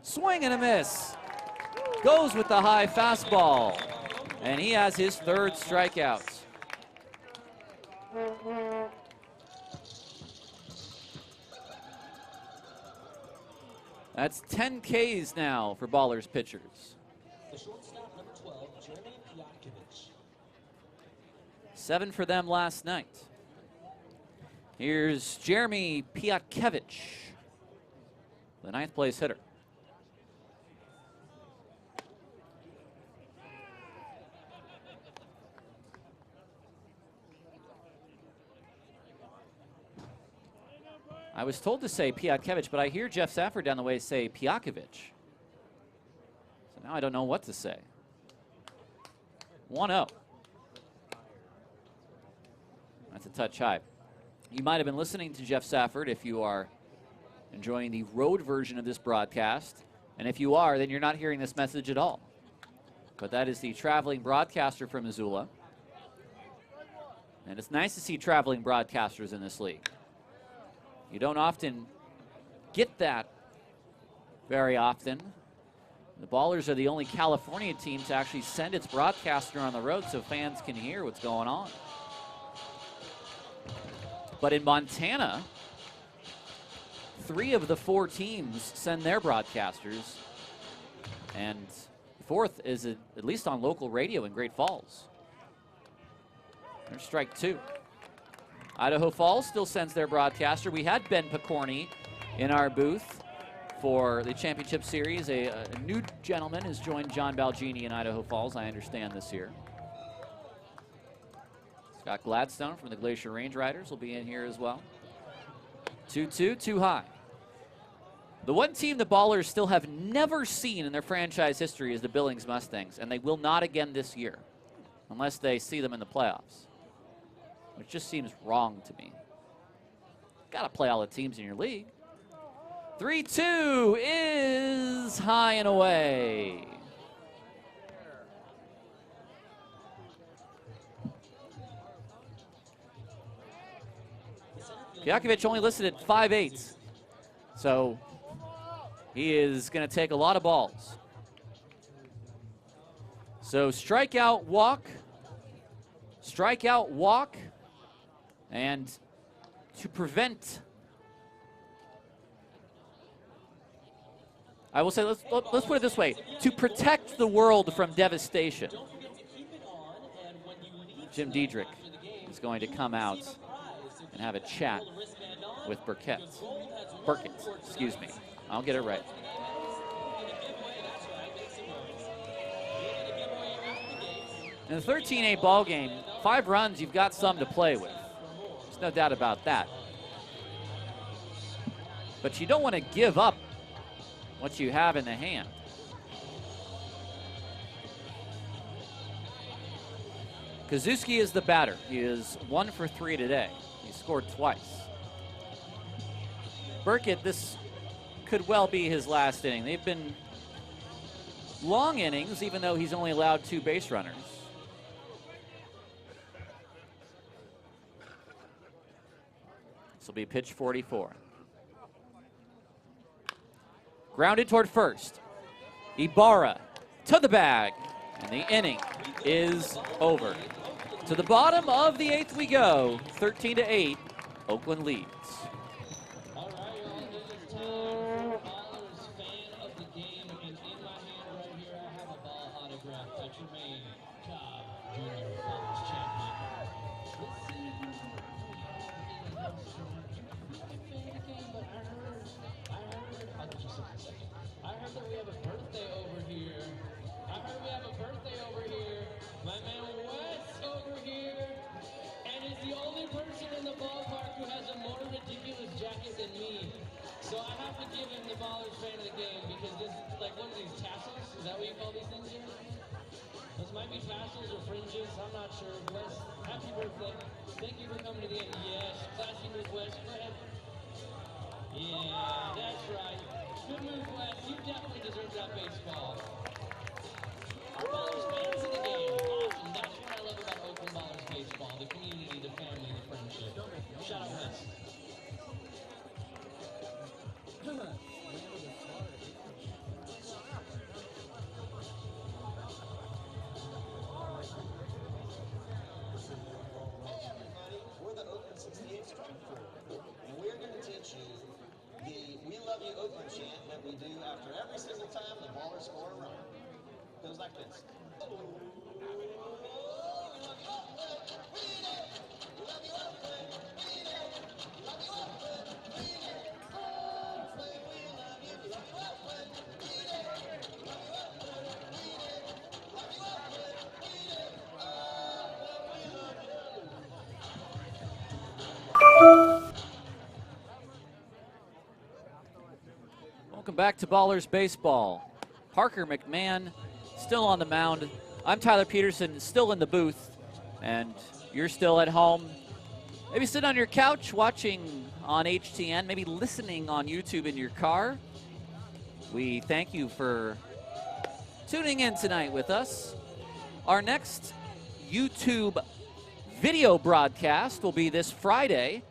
S1: Swing and a miss. Goes with the high fastball. And he has his 3rd strikeout. That's 10 Ks now for Ballers pitchers.
S3: The shortstop, number 12, Jeremy Piotkovich.
S1: 7 for them last night. Here's Jeremy Piotkovich, the 9th place hitter. I was told to say Piotkovich, but I hear Jeff Safford down the way say Piotkovich. So now I don't know what to say. 1-0. That's a touch high. You might have been listening to Jeff Safford if you are enjoying the road version of this broadcast. And if you are, then you're not hearing this message at all. But that is the traveling broadcaster from Missoula. And it's nice to see traveling broadcasters in this league. You don't often get that very often. The Ballers are the only California team to actually send its broadcaster on the road so fans can hear what's going on. But in Montana, 3 of the 4 teams send their broadcasters. And the 4th is at least on local radio in Great Falls. There's strike 2. Idaho Falls still sends their broadcaster. We had Ben Picorni in our booth for the championship series. A new gentleman has joined John Balgini in Idaho Falls, I understand, this year. Scott Gladstone from the Glacier Range Riders will be in here as well. 2-2, too high. The one team the Ballers still have never seen in their franchise history is the Billings Mustangs, and they will not again this year unless they see them in the playoffs, which just seems wrong to me. Got to play all the teams in your league. 3-2 is high and away. Piotkovich only listed at 5'8", so he is going to take a lot of balls. So strikeout, walk, and to prevent I will say, let's put it this way, to protect the world from devastation. Jim Diedrich is going to come out and have a chat with Burkett, excuse me. I'll get it right. In the 13-8 ball game, 5 runs, you've got some to play with. There's no doubt about that. But you don't want to give up what you have in the hand. Kazuski is the batter. He is 1 for 3 today. He scored twice. Burkett, this could well be his last inning. They've been long innings, even though he's only allowed 2 base runners. This will be pitch 44. Grounded toward first. Ibarra to the bag, and the inning is over. To the bottom of the 8th we go. 13-8, Oakland leads.
S3: All right, y'all, this is time for Ballers fan of the game. And in my hand right here, I have a ball autograph by Jermaine Cobb Jr., Ballers champion. Let's see who's I heard that we have a birthday over here. My man Wes over here. And is the only person in the ballpark who has a more ridiculous jacket than me. So I have to give him the Ballers fan of the game because this is like one of these tassels. Is that what you call these things here? Those might be tassels or fringes. I'm not sure. Wes, happy birthday. Thank you for coming to the end. Yes, classy move, Wes. Go ahead. Yeah, that's right. Good move, Wes. You definitely deserve that baseball. Our Ballers fans of the game. Awesome. That's what I love about Oakland Ballers baseball. The community, the family, the friendship. Shout out, Wes.
S11: We're the Oakland 68 Strike Crew, and we're going to teach you the "We Love You Oakland" chant that we do after every single time the Ballers score a run. It goes like this.
S1: Welcome back to Ballers Baseball. Parker McMahon still on the mound. I'm Tyler Peterson, still in the booth, and you're still at home. Maybe sitting on your couch watching on HTN, maybe listening on YouTube in your car. We thank you for tuning in tonight with us. Our next YouTube video broadcast will be this Friday,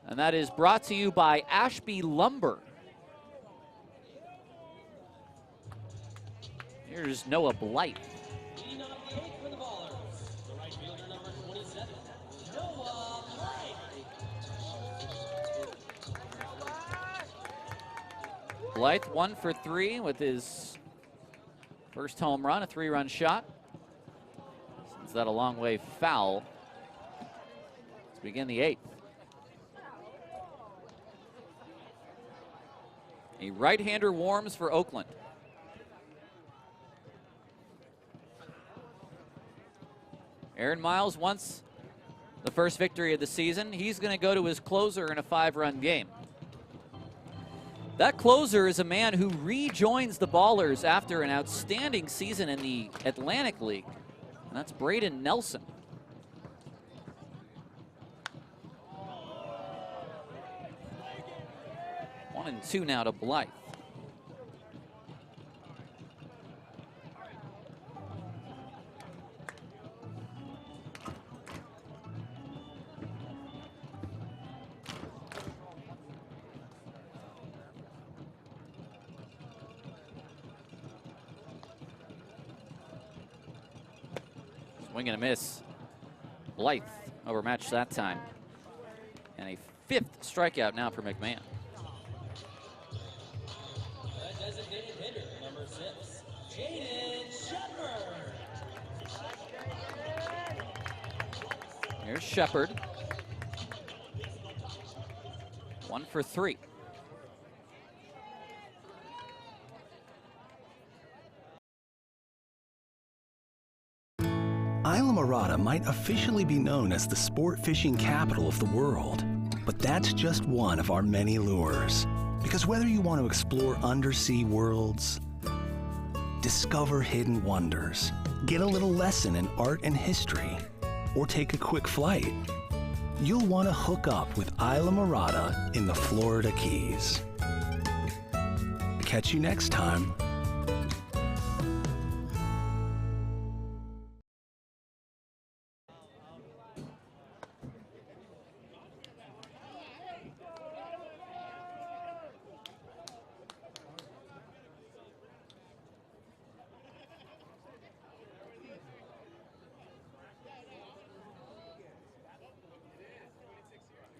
S1: and that is brought to you by Ashby Lumber. Here's Noah Blight.
S3: Leading off the 8th for the Ballers, the right fielder number 27, Noah Blight.
S1: Blythe 1 for 3 with his first home run, a 3-run shot. Sends that a long way foul. Let's begin the 8th. A right-hander warms for Oakland. Aaron Miles wants the first victory of the season. He's going to go to his closer in a 5-run game. That closer is a man who rejoins the Ballers after an outstanding season in the Atlantic League, and that's Braden Nelson. One and 2 now to Blythe. Swing and a miss. Blythe overmatched that time. And a 5th strikeout now for McMahon.
S3: That does it 6, Jaden Shepard.
S1: Here's Shepard. 1 for 3.
S12: Islamorada might officially be known as the sport fishing capital of the world, but that's just one of our many lures. Because whether you want to explore undersea worlds, discover hidden wonders, get a little lesson in art and history, or take a quick flight, you'll want to hook up with Islamorada in the Florida Keys. Catch you next time.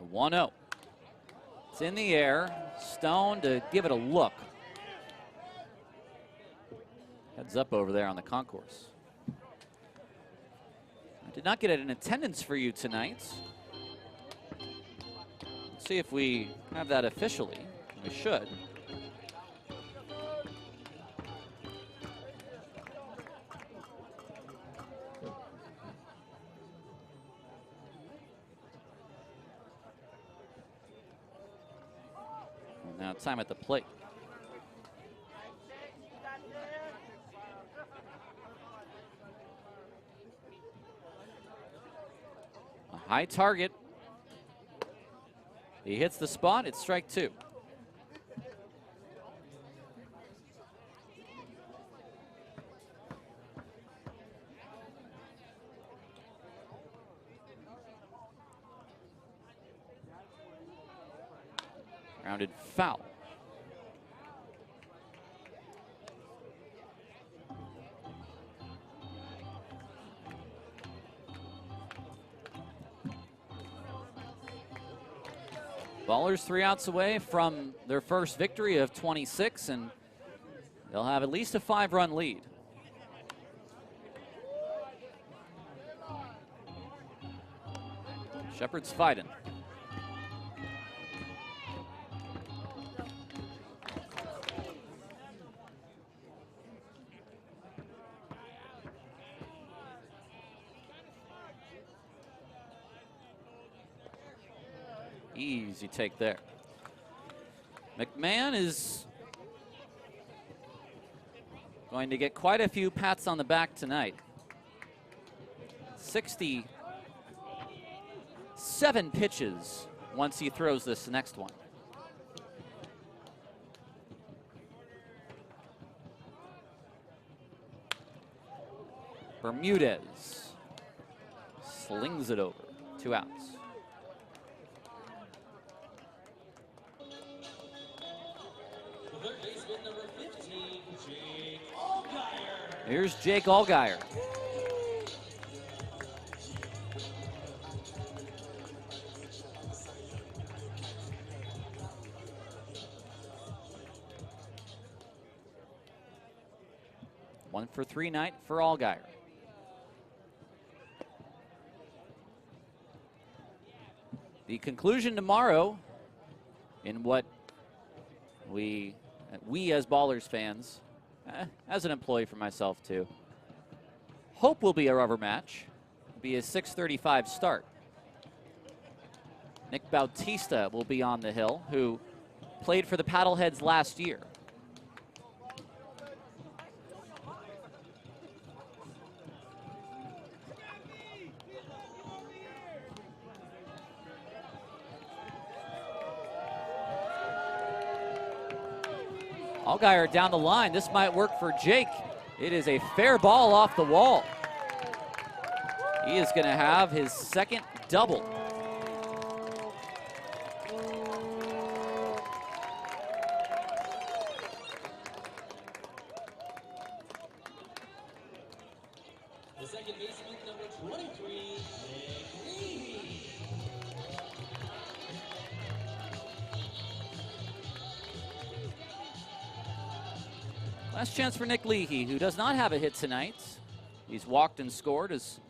S1: The 1-0. It's in the air. Stone to give it a look. Heads up over there on the concourse. I did not get an attendance for you tonight. Let's see if we have that officially. We should. And now time at the plate. A high target. He hits the spot, it's strike 2. Grounded foul. Ballers 3 outs away from their first victory of 26, and they'll have at least a 5-run lead. Shepard's fighting. Easy take there. McMahon is going to get quite a few pats on the back tonight. 67 pitches once he throws this next one. Bermudez slings it over. 2 outs. Here's Jake Allgaier. One for 3 night for Allgaier. The conclusion tomorrow in what we as Ballers fans, as an employee for myself too, hope will be a rubber match. It'll be a 6:35 start. Nick Bautista will be on the hill, who played for the Paddleheads last year. Allgaier down the line. This might work for Jake. It is a fair ball off the wall. He is going to have his second double.
S3: The second baseman, number 23,
S1: Last chance for Nick Leahy, who does not have a hit tonight. He's walked and scored as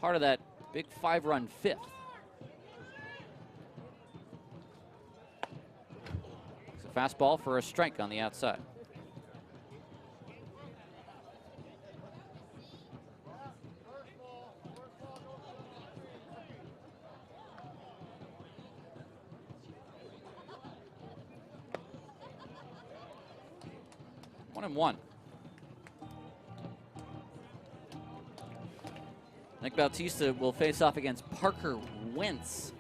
S1: part of that big 5-run fifth. It's a fastball for a strike on the outside. One and one. Nick Bautista will face off against Parker Wentz.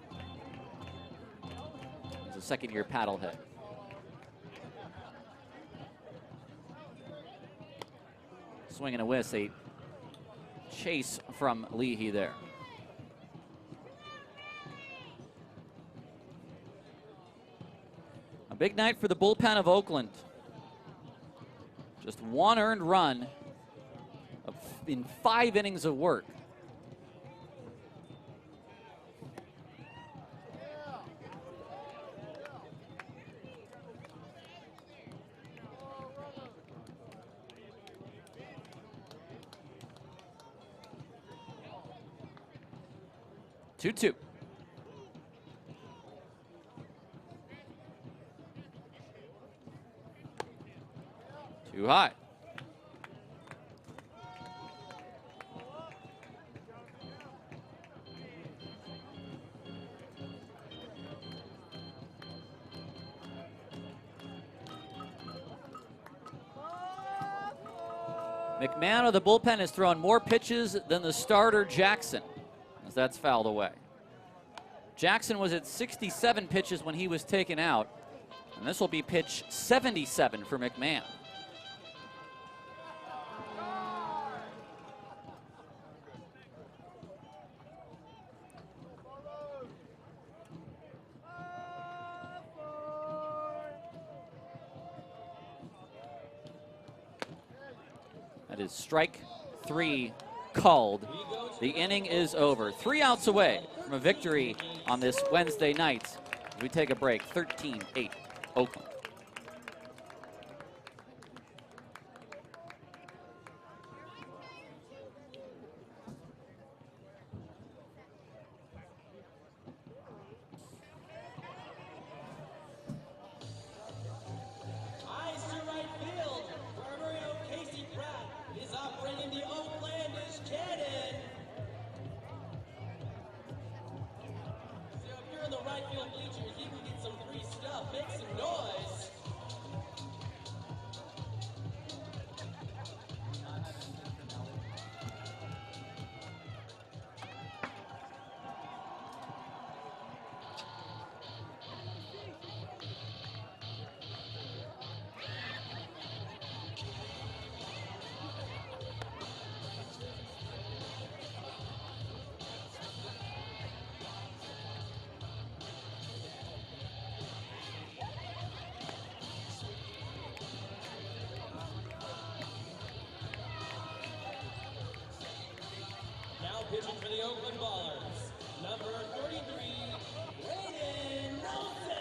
S1: He's a second-year Paddlehead. Swing and a whiz, a chase from Leahy there. A big night for the bullpen of Oakland. Just one earned run in 5 innings of work. Two. Too high. McMahon of the bullpen has thrown more pitches than the starter Jackson, as that's fouled away. Jackson was at 67 pitches when he was taken out, and this will be pitch 77 for McMahon. That is strike 3 called. The inning is over. 3 outs away from a victory on this Wednesday night. We take a break. 13-8 Oakland.
S3: Eyes to right field. Armorio Casey Pratt is operating the Oaklandish cannon. So if you're in the right field bleachers, you can get some free stuff. Make some noise. Now pitching for the Oakland Ballers, number 33, Raiden Nelson.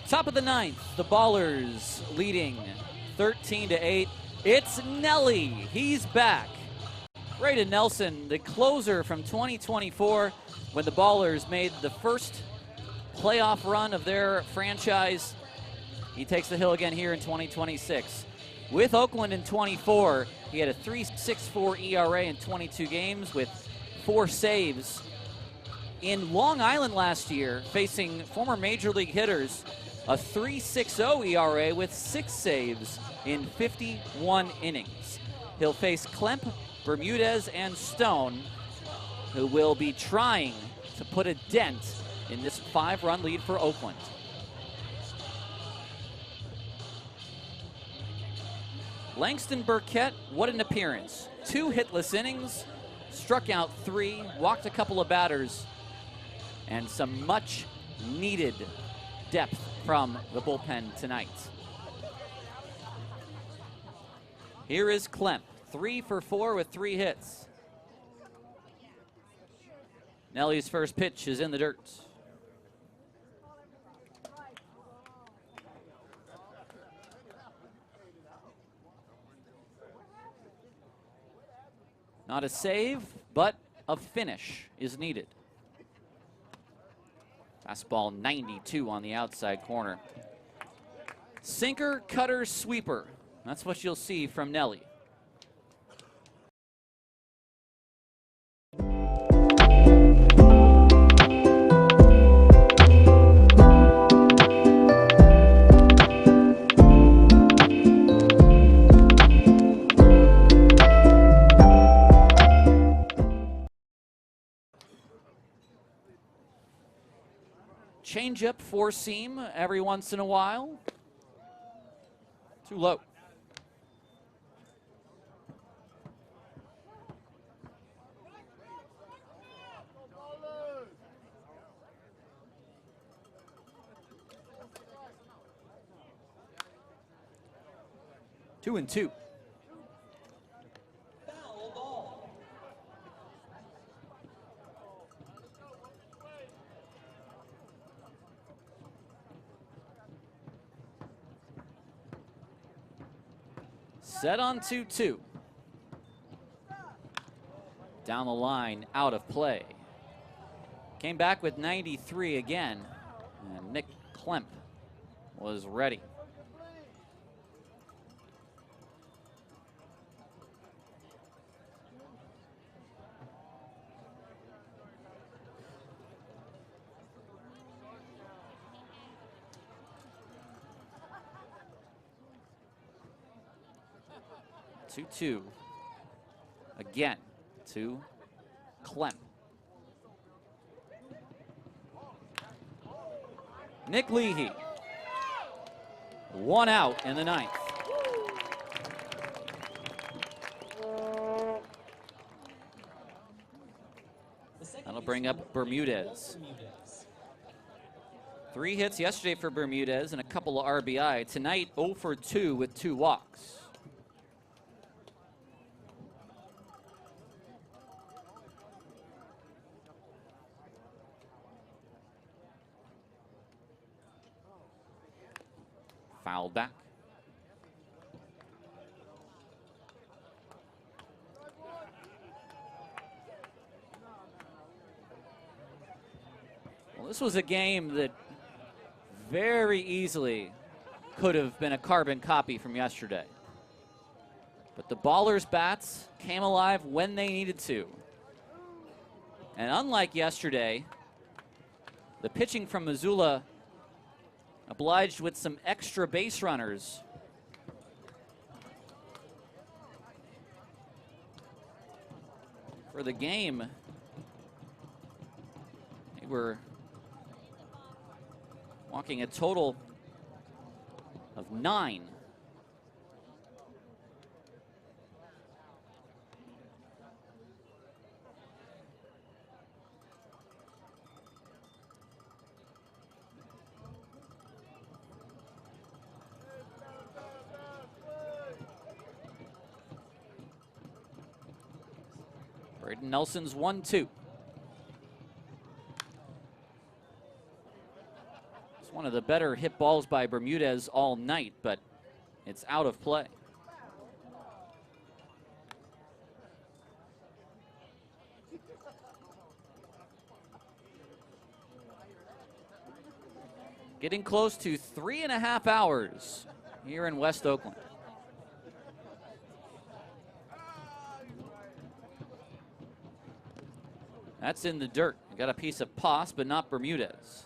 S1: Top of the 9th, the Ballers leading 13-8. It's Nelly. He's back. Raiden Nelson, the closer from 2024, when the Ballers made the first playoff run of their franchise. He takes the hill again here in 2026. With Oakland in 24, he had a 3.64 ERA in 22 games with 4 saves. In Long Island last year, facing former Major League hitters, a 3.60 ERA with 6 saves in 51 innings. He'll face Klemp, Bermudez, and Stone, who will be trying to put a dent in this 5-run lead for Oakland. Langston Burkett, what an appearance. 2 hitless innings, struck out 3, walked a couple of batters, and some much needed depth from the bullpen tonight. Here is Klemp, 3 for 4 with 3 hits. Nelly's first pitch is in the dirt. Not a save, but a finish is needed. Fastball 92 on the outside corner. Sinker, cutter, sweeper. That's what you'll see from Nelly. Changeup, 4-seam every once in a while. Too low. Two and two.
S3: Foul ball.
S1: Set on 2-2. Down the line, out of play. Came back with 93 again, and Nick Klemp was ready. Two again to Klemp. Nick Leahy. 1 out in the 9th. That'll bring up Bermudez. 3 hits yesterday for Bermudez and a couple of RBI. Tonight, 0 for 2 with 2 walks. Fouled back. Well, this was a game that very easily could have been a carbon copy from yesterday. But the Ballers' bats came alive when they needed to. And unlike yesterday, the pitching from Missoula obliged with some extra base runners. For the game, they were walking a total of 9. Braden Nelson's 1-2. It's one of the better hit balls by Bermudez all night, but it's out of play. Getting close to 3.5 hours here in West Oakland. That's in the dirt. Got a piece of Poss, but not Bermudez.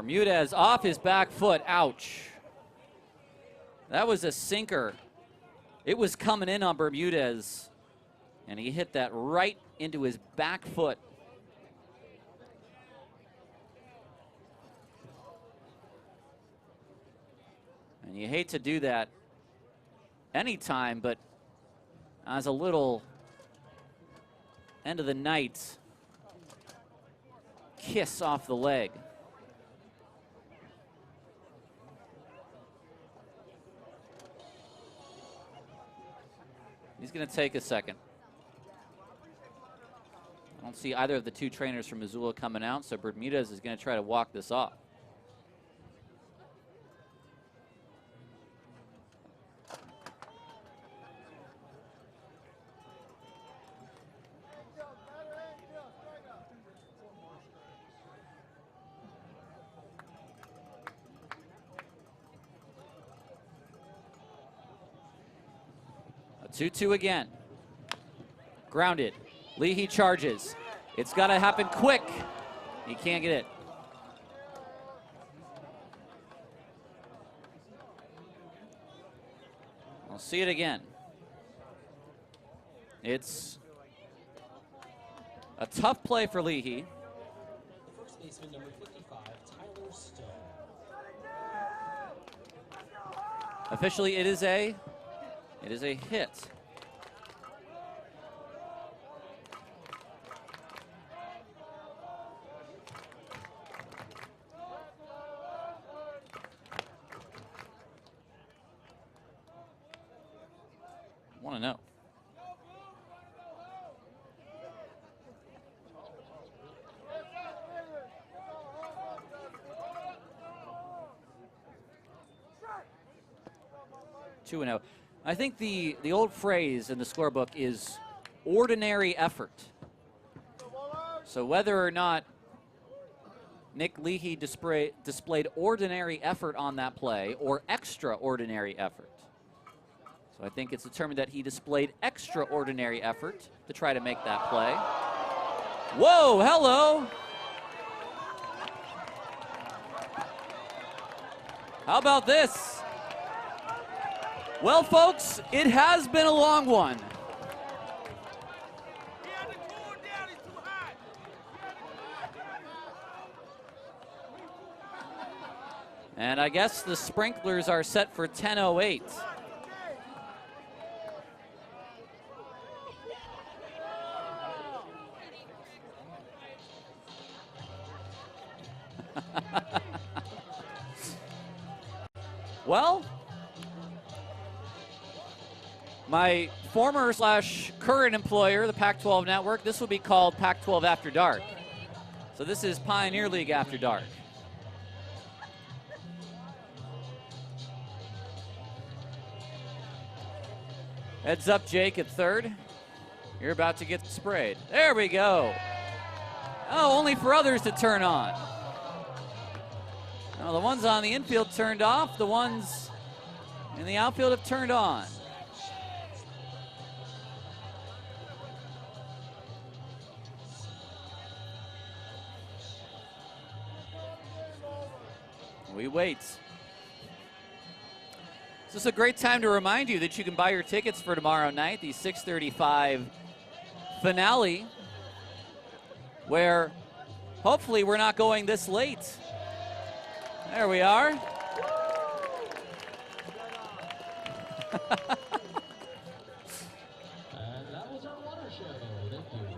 S1: Bermudez off his back foot. Ouch. That was a sinker. It was coming in on Bermudez, and he hit that right into his back foot. And you hate to do that anytime, but as a little end of the night kiss off the leg. He's going to take a second. I don't see either of the two trainers from Missoula coming out, so Bermudez is going to try to walk this off. A 2-2 again. Grounded. Leahy charges. It's got to happen quick. He can't get it. I'll see it again. It's a tough play for Leahy.
S3: The first baseman, number 55, Tyler Stone.
S1: Officially, it is a hit. Want to know. Two and 0. I think the old phrase in the scorebook is ordinary effort. So whether or not Nick Leahy displayed ordinary effort on that play or extraordinary effort. So I think it's determined that he displayed extraordinary effort to try to make that play. Whoa, hello. How about this? Well, folks, it has been a long one. And I guess the sprinklers are set for 10:08. Well, my former / current employer, the Pac-12 Network, this will be called Pac-12 After Dark. So this is Pioneer League After Dark. Heads up, Jake at third. You're about to get sprayed. There we go. Oh, only for others to turn on. Now, the ones on the infield turned off. The ones in the outfield have turned on. We wait. This is a great time to remind you that you can buy your tickets for tomorrow night, the 6:35 finale, where hopefully we're not going this late. There we are.
S3: And that was our water show. Thank you.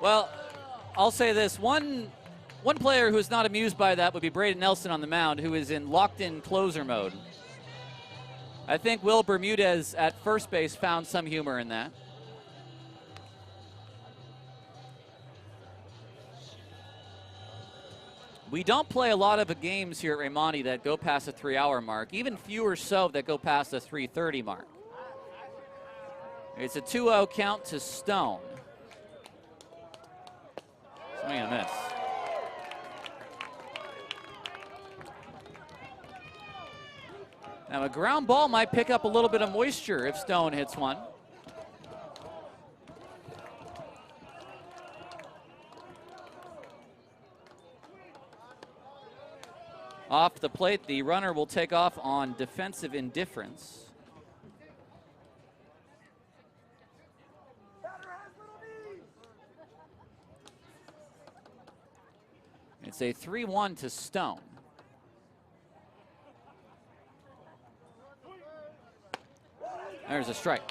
S1: Well, I'll say this. One player who's not amused by that would be Braden Nelson on the mound, who is in locked-in closer mode. I think Will Bermudez at first base found some humor in that. We don't play a lot of the games here at Raimondi that go past the 3-hour mark, even fewer so that go past the 3:30 mark. It's a 2-0 count to Stone. Swing and a miss. Now a ground ball might pick up a little bit of moisture if Stone hits one. off the plate. The runner will take off on defensive indifference. It's a 3-1 to Stone. There's a strike.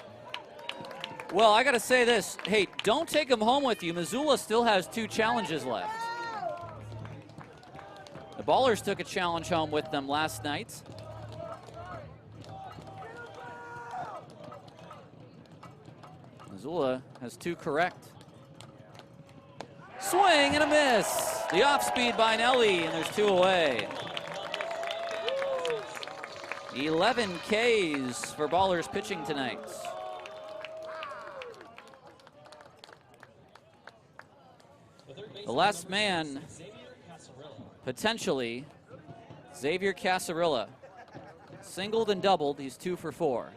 S1: Well, I got to say this. Hey, don't take them home with you. Missoula still has 2 challenges left. The Ballers took a challenge home with them last night. Missoula has 2 correct. Swing and a miss. The off-speed by Nelly, and there's 2 away. 11 Ks for Ballers pitching tonight. The last man, potentially, Xavier Casarilla. Singled and doubled, he's 2 for 4.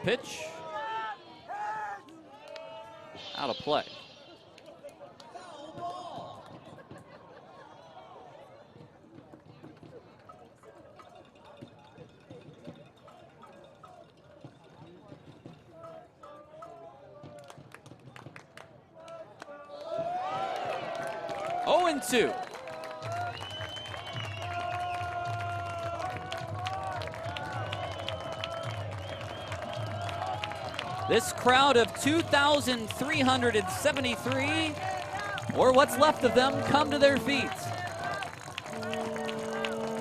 S1: Pitch. Out of play. Oh, and 2. This crowd of 2,373, or what's left of them, come to their feet.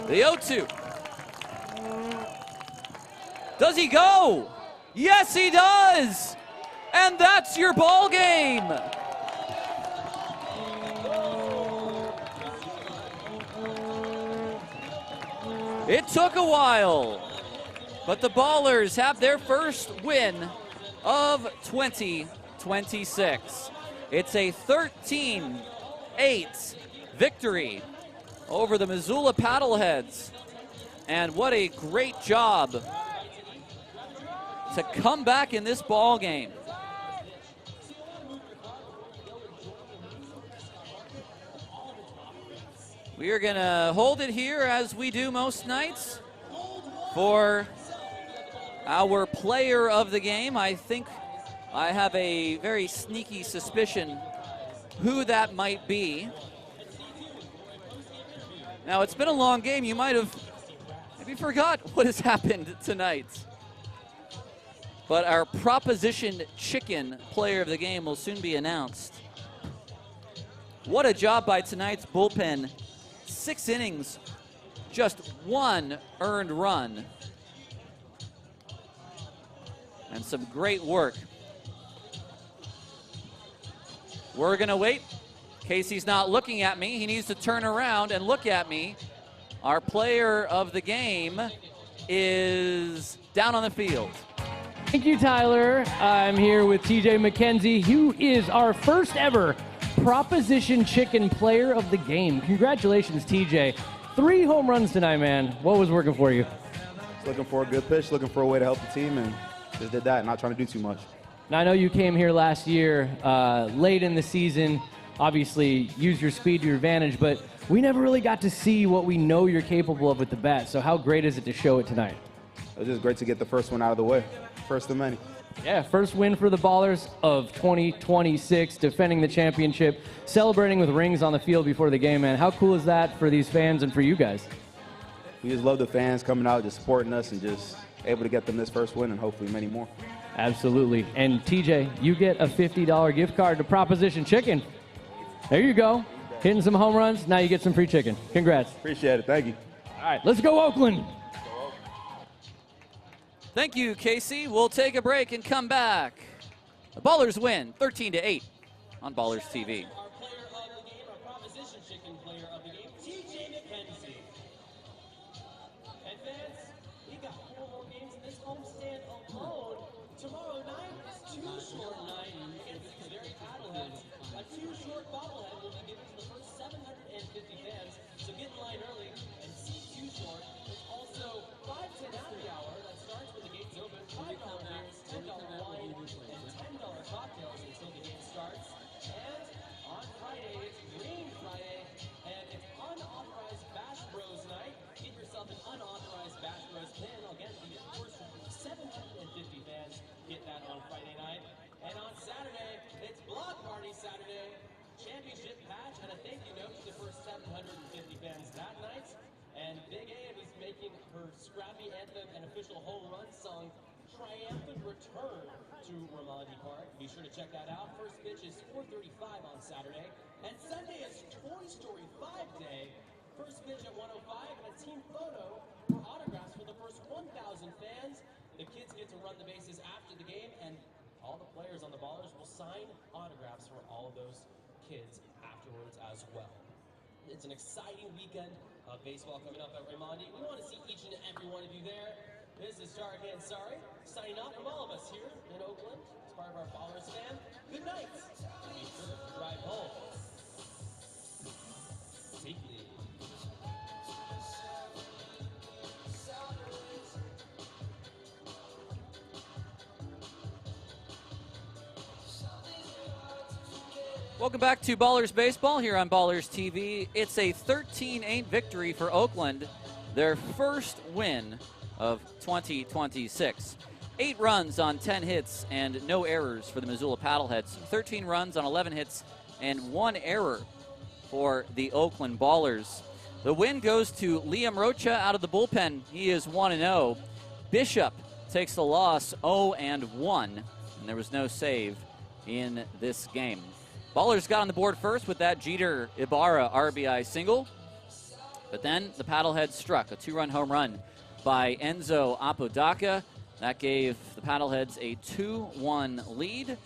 S1: The 0-2. Does he go? Yes, he does! And that's your ball game! It took a while, but the Ballers have their first win of 2026. It's a 13-8 victory over the Missoula Paddleheads. And what a great job to come back in this ball game. We are going to hold it here as we do most nights for our player of the game. I think I have a very sneaky suspicion who that might be. Now, it's been a long game. You might have maybe forgot what has happened tonight. But our Proposition Chicken player of the game will soon be announced. What a job by tonight's bullpen. 6 innings, just 1 earned run. And some great work. We're going to wait. Casey's not looking at me. He needs to turn around and look at me. Our player of the game is down on the field.
S13: Thank you, Tyler. I'm here with TJ McKenzie, who is our first ever Proposition Chicken player of the game. Congratulations, TJ. 3 home runs tonight, man. What was working for you?
S14: Just looking for a good pitch, looking for a way to help the team, and just did that, not trying to do too much.
S13: Now, I know you came here last year, late in the season, obviously use your speed to your advantage, but we never really got to see what we know you're capable of with the bat. So how great is it to show it tonight?
S14: It was just great to get the first one out of the way. First of many.
S13: Yeah, first win for the Ballers of 2026, defending the championship, celebrating with rings on the field before the game, man. How cool is that for these fans and for you guys?
S14: We just love the fans coming out, just supporting us, and just able to get them this first win and hopefully many more.
S13: Absolutely. And TJ, you get a $50 gift card to Proposition Chicken. There you go. Hitting some home runs. Now you get some free chicken. Congrats.
S14: Appreciate it. Thank you.
S13: All right, let's go Oakland.
S1: Thank you, Casey. We'll take a break and come back. The Ballers win 13-8 on Ballers TV.
S3: Our player of the game, our Proposition Chicken player of the game, TJ McKenzie. And fans, we got 4 more games in this homestand alone Tomorrow night is Too Short Night. It's very Paddleheads. A Too Short bobblehead will be given to the first 750 fans. So get in line early and see Too Short. There's also 5-10 happy hour that starts when the gates open. $5 beers, $10 wine, and $10 cocktails until the game starts. And on Friday, it's Green Friday, and it's Unauthorized Bash Bros Night. Get yourself an Unauthorized Bash Bros pin. Again, the first 750 fans get that on Friday night. And on Saturday, it's Block Party Saturday. Championship patch and a thank you note to the first 750 fans that night. And Big Abe is making her scrappy anthem and official home run song Triumphant Return to Ramadi Park. Be sure to check that out. First pitch is 4:35 on Saturday. And Sunday is Toy Story 5 Day. First pitch at 1:05 and a team photo for autographs for the first 1,000 fans. The kids get to run the bases after the game, and all the players on the Ballers will sign autographs for all of those kids afterwards as well. It's an exciting weekend of baseball coming up at Raimondi. We want to see each and every one of you there. This is Stark and Sorry, signing off from all of us here in Oakland. As part of our Ballers fan, good night. And be sure to drive home safely.
S1: Welcome back to Ballers Baseball here on Ballers TV. It's a 13-8 victory for Oakland, their first win of 2026. 8 runs on 10 hits and no errors for the Missoula Paddleheads. 13 runs on 11 hits and 1 error for the Oakland Ballers. The win goes to Liam Rocha out of the bullpen. He is 1-0. Bishop takes the loss 0-1, and there was no save in this game. Ballers got on the board first with that Jeter Ibarra RBI single. But then the Paddleheads struck a 2-run home run by Enzo Apodaca. That gave the Paddleheads a 2-1 lead.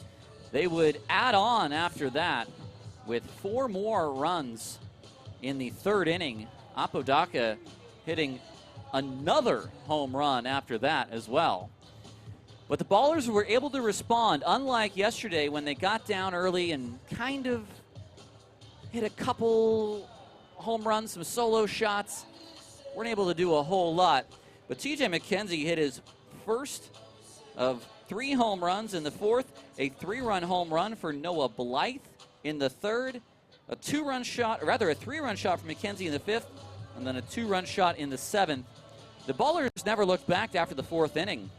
S1: They would add on after that with 4 more runs in the 3rd inning. Apodaca hitting another home run after that as well. But the Ballers were able to respond, unlike yesterday when they got down early and kind of hit a couple home runs, some solo shots. Weren't able to do a whole lot. But TJ McKenzie hit his first of 3 home runs in the 4th, a 3-run home run for Noah Blythe in the 3rd, a 3-run shot from McKenzie in the 5th, and then a 2-run shot in the 7th. The Ballers never looked back after the 4th inning.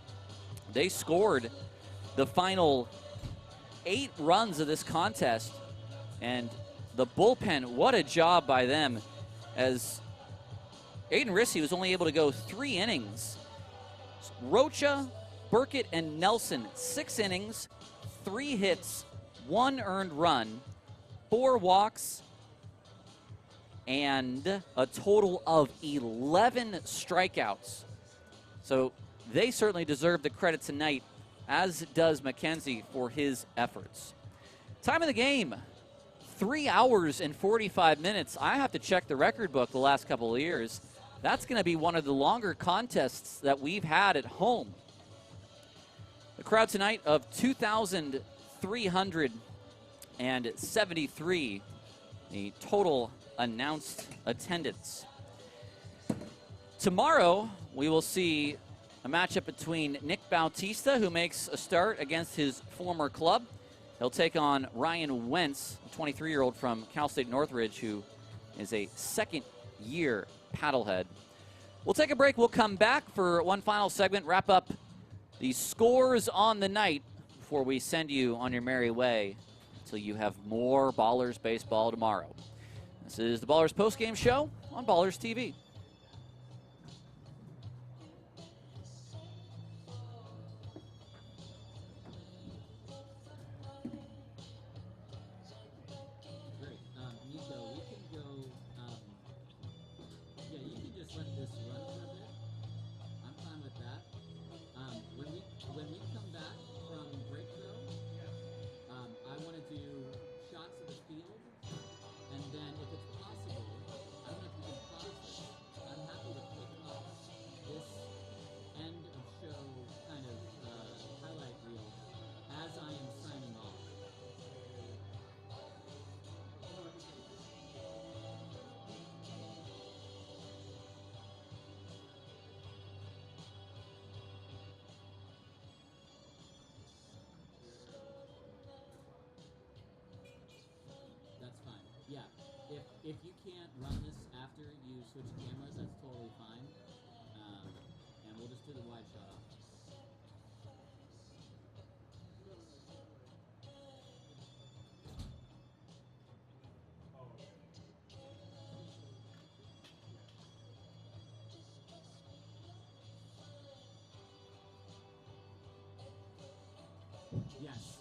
S1: They scored the final 8 runs of this contest, and the bullpen, what a job by them, as Aiden Rissy was only able to go 3 innings. Rocha, Burkett, and Nelson, 6 innings, 3 hits, 1 earned run, 4 walks, and a total of 11 strikeouts. So they certainly deserve the credit tonight, as does McKenzie for his efforts. Time of the game, 3 hours and 45 minutes. I have to check the record book the last couple of years. That's going to be one of the longer contests that we've had at home. The crowd tonight of 2,373, the total announced attendance. Tomorrow, we will see a matchup between Nick Bautista, who makes a start against his former club. He'll take on Ryan Wentz, a 23-year-old from Cal State Northridge, who is a second-year Paddlehead. We'll take a break. We'll come back for one final segment, wrap up the scores on the night before we send you on your merry way until you have more Ballers baseball tomorrow. This is the Ballers postgame show on Ballers TV.
S15: Shots of the field, and then if it's possible, I don't know if you can pause this. if you can't run this after you switch cameras, that's totally fine. And we'll just do the wide shot off. Yes,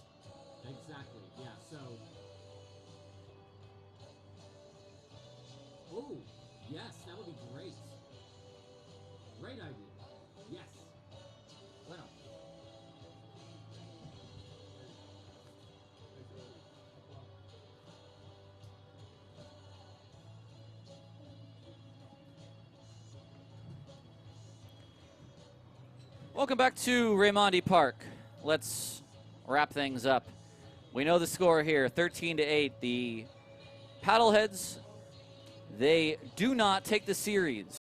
S15: exactly. Yeah, so. Oh, yes, that would be great. Great idea. Yes. Bueno.
S1: Welcome back to Raimondi Park. Let's wrap things up. We know the score here, 13-8. The Paddleheads, they do not take the series.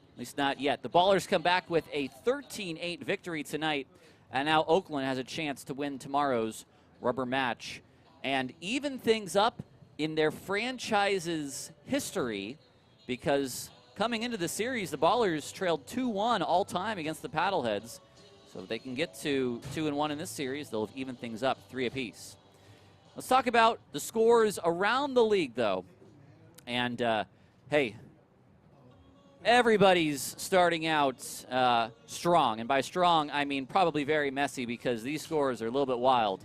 S1: At least not yet. The Ballers come back with a 13-8 victory tonight, and now Oakland has a chance to win tomorrow's rubber match and even things up in their franchise's history, because coming into the series, the Ballers trailed 2-1 all time against the Paddleheads. So if they can get to 2-1 in this series, they'll even things up 3 apiece. Let's talk about the scores around the league, though. And, hey, everybody's starting out strong. And by strong, I mean probably very messy, because these scores are a little bit wild.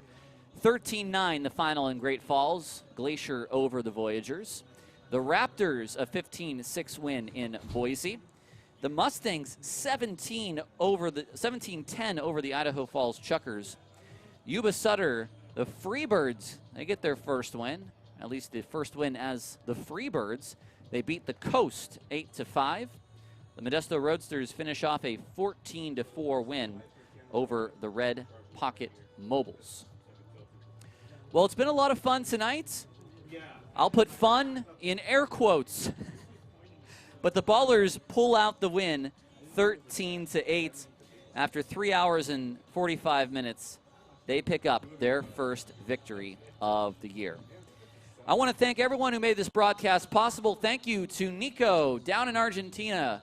S1: 13-9, the final in Great Falls. Glacier over the Voyagers. The Raptors, a 15-6 win in Boise. The Mustangs, 17-10 over the Idaho Falls Chuckers. Yuba Sutter, the Freebirds, they get their first win, at least the first win as the Freebirds. They beat the Coast 8-5. The Modesto Roadsters finish off a 14-4 win over the Red Pocket Mobiles. Well, it's been a lot of fun tonight. I'll put fun in air quotes. But the Ballers pull out the win 13-8. After 3 hours and 45 minutes, they pick up their first victory of the year. I want to thank everyone who made this broadcast possible. Thank you to Nico down in Argentina.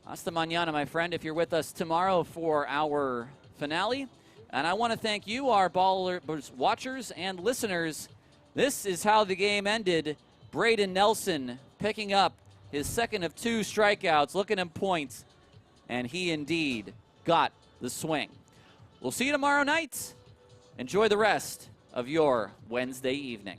S1: Hasta mañana, my friend, if you're with us tomorrow for our finale. And I want to thank you, our Ballers watchers and listeners. This is how the game ended. Braden Nelson picking up his second of 2 strikeouts, looking at points, and he indeed got the swing. We'll see you tomorrow night. Enjoy the rest of your Wednesday evening.